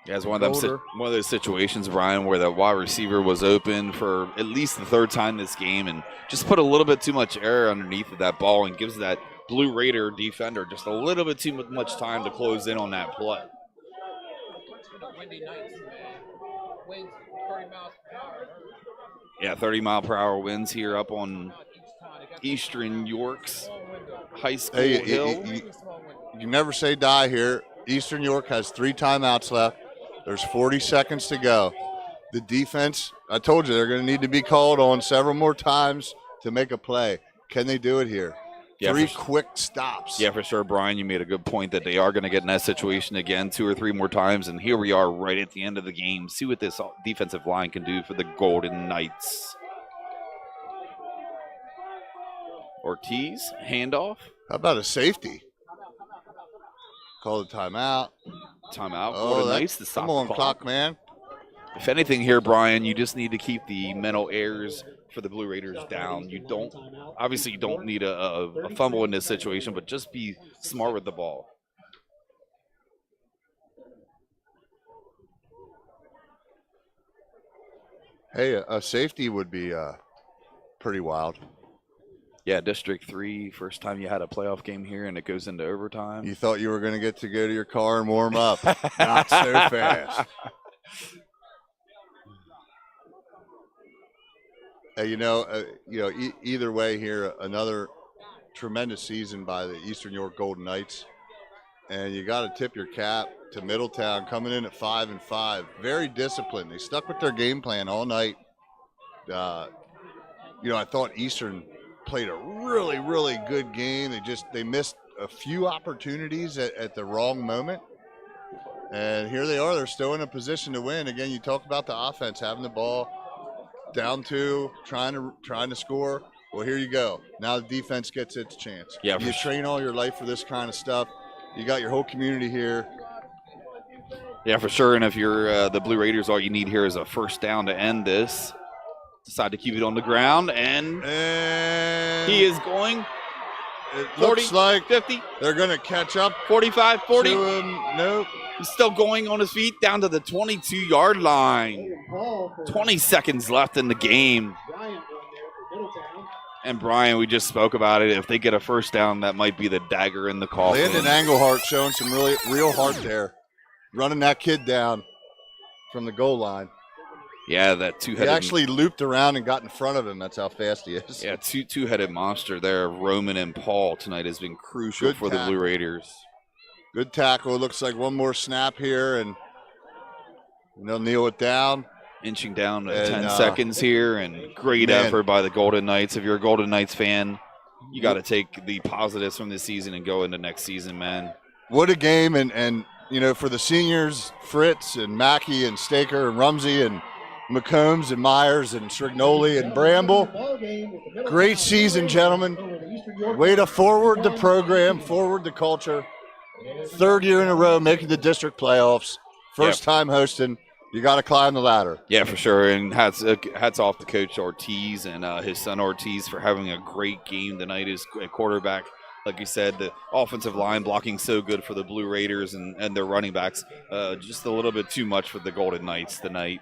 Yeah, it's one of those situations, Brian, where that wide receiver was open for at least the 3rd time this game and just put a little bit too much air underneath of that ball and gives that Blue Raider defender just a little bit too much time to close in on that play. Yeah, 30-mile-per-hour winds here up on Eastern York's High School Hill. You never say die here. Eastern York has 3 timeouts left. There's 40 seconds to go. The defense, I told you, they're going to need to be called on several more times to make a play. Can they do it here? Yeah, 3 quick stops. Yeah, for sure, Brian. You made a good point that they are going to get in that situation again 2 or 3 more times, and here we are right at the end of the game. See what this defensive line can do for the Golden Knights. Ortiz, handoff. How about a safety? Call the timeout. Timeout. Oh, Golden Knights to stop come on, the clock man. If anything here, Brian, you just need to keep the mental errors for the Blue Raiders down. You don't need a fumble in this situation, but just be smart with the ball. Hey, a safety would be pretty wild. Yeah, District 3, first time you had a playoff game here, and it goes into overtime. You thought you were going to go to your car and warm up. Not so fast. Either way here, another tremendous season by the Eastern York Golden Knights. And you got to tip your cap to Middletown coming in at 5-5. Very disciplined. They stuck with their game plan all night. I thought Eastern played a really, really good game. They missed a few opportunities at the wrong moment. And here they are. They're still in a position to win. Again, you talk about the offense, having the ball down 2, trying to score. Well, here you go. Now the defense gets its chance. Yeah, you train all your life for this kind of stuff. You got your whole community here. Yeah, for sure. And if you're the Blue Raiders, all you need here is a first down to end this. Decide to keep it on the ground, and he is going. It 40, looks like 50. They're going to catch up. 45, 40. Nope. He's still going on his feet down to the 22-yard line. 20 seconds left in the game. And Brian, we just spoke about it. If they get a first down, that might be the dagger in the coffin. Landon Englehart showing some real heart there. Running that kid down from the goal line. Yeah, that two-headed. He actually looped around and got in front of him. That's how fast he is. Yeah, two-headed monster there. Roman and Paul tonight has been crucial for the Blue Raiders. Good tackle. It looks like one more snap here, and they'll kneel it down. Inching down to 10 seconds here, and great effort by the Golden Knights. If you're a Golden Knights fan, you got to take the positives from this season and go into next season, man. What a game, and for the seniors, Fritz and Mackey and Staker and Rumsey and McCombs and Myers and Strignoli and Bramble. Great season, gentlemen. Way to forward the program, forward the culture. 3rd year in a row making the district playoffs. First time hosting. You got to climb the ladder. Yeah, for sure. And hats off to Coach Ortiz and his son Ortiz for having a great game tonight as quarterback. Like you said, the offensive line blocking so good for the Blue Raiders and their running backs. Just a little bit too much for the Golden Knights tonight.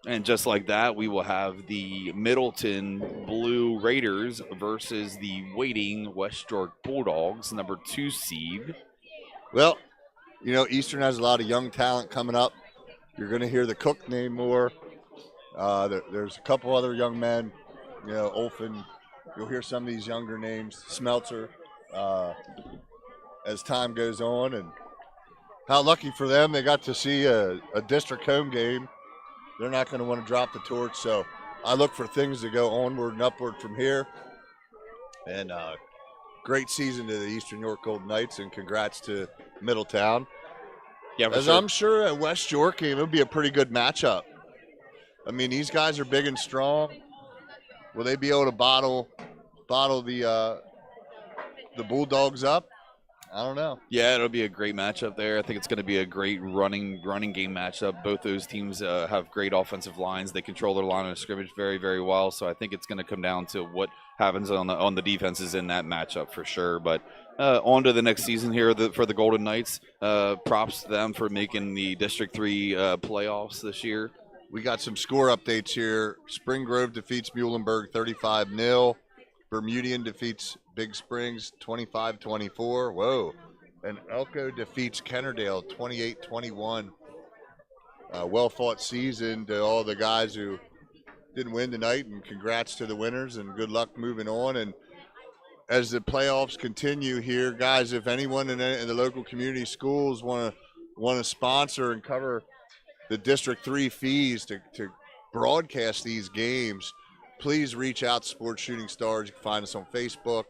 And just like that, we will have the Middleton Blue Raiders versus the waiting West York Bulldogs, number 2 seed. Well, Eastern has a lot of young talent coming up. You're going to hear the Cook name more. There's a couple other young men, Olfen. You'll hear some of these younger names, Smeltzer, as time goes on. And how lucky for them, they got to see a district home game. They're not going to want to drop the torch. So I look for things to go onward and upward from here. And great season to the Eastern York Golden Knights, and congrats to Middletown. Yeah, as sure. I'm sure a West York game, it'll be a pretty good matchup. I mean, these guys are big and strong. Will they be able to bottle the Bulldogs up? I don't know. Yeah, it'll be a great matchup there. I think it's going to be a great running game matchup. Both those teams have great offensive lines. They control their line of scrimmage very, very well. So I think it's going to come down to what happens on the defenses in that matchup for sure. But on to the next season here for the Golden Knights. Props to them for making the District 3 playoffs this year. We got some score updates here. Spring Grove defeats Muhlenberg 35-0. Bermudian defeats Big Springs 25-24. Whoa. And Elko defeats Kennerdale 28-21. Well-fought season to all the guys who didn't win tonight, and congrats to the winners, and good luck moving on. And as the playoffs continue here, guys, if anyone in the local community schools want to sponsor and cover the District 3 fees to broadcast these games, please reach out to Sports Shooting Stars. You can find us on Facebook.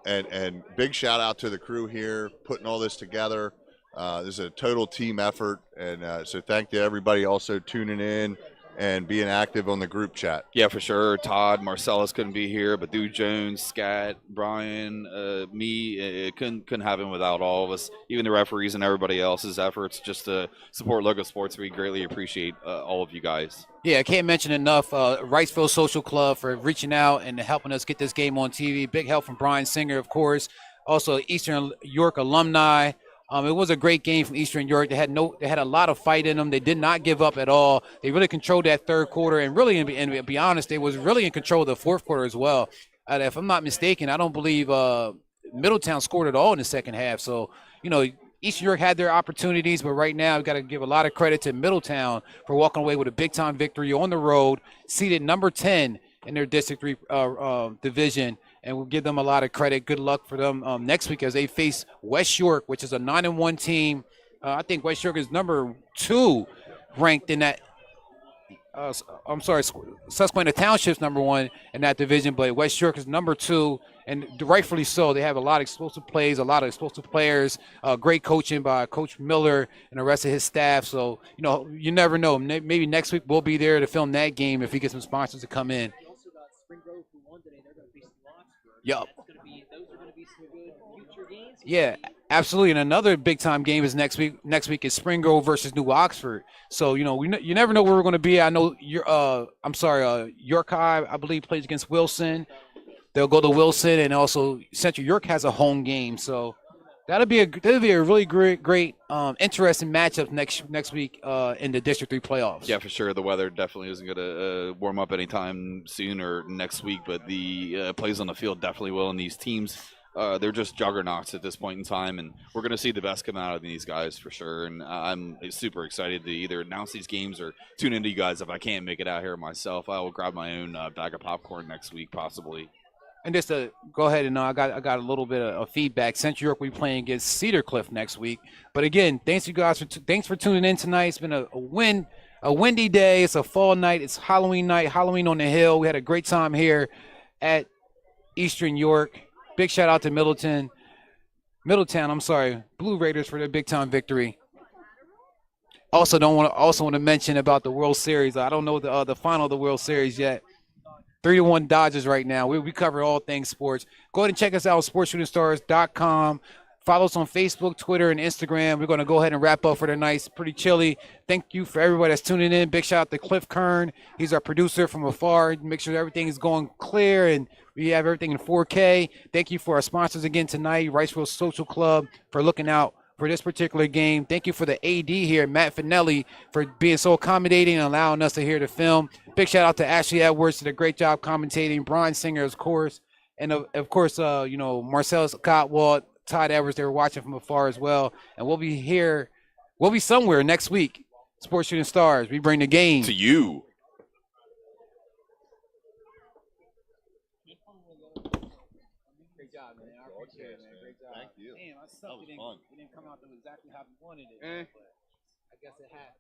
And big shout out to the crew here putting all this together. This is a total team effort. And so thank you to everybody also tuning in and being active on the group chat. Yeah, for sure. Todd, Marcellus couldn't be here, but Dude Jones, Scat, Brian, me, couldn't have him without all of us, even the referees and everybody else's efforts just to support local sports. We greatly appreciate all of you guys. Yeah, I can't mention enough Wrightsville Social Club for reaching out and helping us get this game on TV. Big help from Brian Singer, of course. Also, Eastern York alumni. It was a great game from Eastern York. They had a lot of fight in them. They did not give up at all. They really controlled that third quarter, and really, and to be honest, they was really in control of the fourth quarter as well. If I'm not mistaken, I don't believe Middletown scored at all in the second half. So, Eastern York had their opportunities, but right now we've got to give a lot of credit to Middletown for walking away with a big-time victory on the road, seeded number 10 in their District 3 division, and we'll give them a lot of credit. Good luck for them next week as they face West York, which is a 9-1 team. I think West York is number 2 ranked in that. Susquehanna Township's number 1 in that division, but West York is number 2, and rightfully so. They have a lot of explosive plays, a lot of explosive players, great coaching by Coach Miller and the rest of his staff. So, you never know. Maybe next week we'll be there to film that game if we get some sponsors to come in. Yup. Yeah, absolutely. And another big-time game is next week. Next week is Spring Grove versus New Oxford. So, you never know where we're going to be. I know York High, I believe, plays against Wilson. They'll go to Wilson, and also Central York has a home game. So that'll be a really great interesting matchup next week in the District 3 playoffs. Yeah, for sure. The weather definitely isn't going to warm up anytime soon or next week, but the plays on the field definitely will. And these teams, they're just juggernauts at this point in time, and we're going to see the best come out of these guys for sure. And I'm super excited to either announce these games or tune into you guys. If I can't make it out here myself, I will grab my own bag of popcorn next week, possibly. And just to go ahead and I got a little bit of feedback. Central York will be playing against Cedar Cliff next week. But again, thanks for tuning in tonight. It's been a windy day. It's a fall night. It's Halloween night. Halloween on the Hill. We had a great time here at Eastern York. Big shout out to Middletown. Blue Raiders for their big time victory. Also want to mention about the World Series. I don't know the final of the World Series yet. 3-1 Dodgers right now. We cover all things sports. Go ahead and check us out at sportsshootingstars.com. Follow us on Facebook, Twitter, and Instagram. We're going to go ahead and wrap up for the night. It's pretty chilly. Thank you for everybody that's tuning in. Big shout out to Cliff Kern. He's our producer from afar. Make sure everything is going clear and we have everything in 4K. Thank you for our sponsors again tonight, Riceville Social Club, for looking out for this particular game. Thank you for the AD here, Matt Finelli, for being so accommodating and allowing us to hear the film. Big shout out to Ashley Edwards, did a great job commentating. Brian Singer, of course, and of course, Marcellus Cotwald, Todd Edwards, they were watching from afar as well. And we'll be somewhere next week. Sports Shooting Stars, we bring the game to you. Great job, man. I appreciate it, man. Great job. Thank you. Damn, I sucked. It didn't come out exactly how we wanted it. But I guess it had.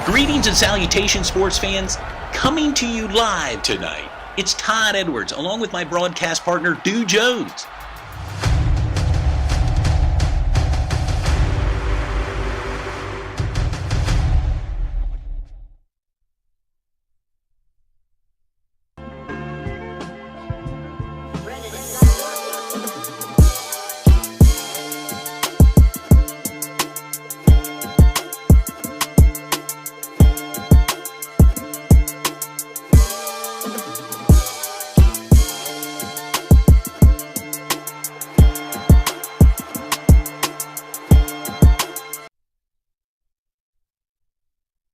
Greetings and salutations, sports fans. Coming to you live tonight, it's Todd Edwards, along with my broadcast partner, Stu Jones.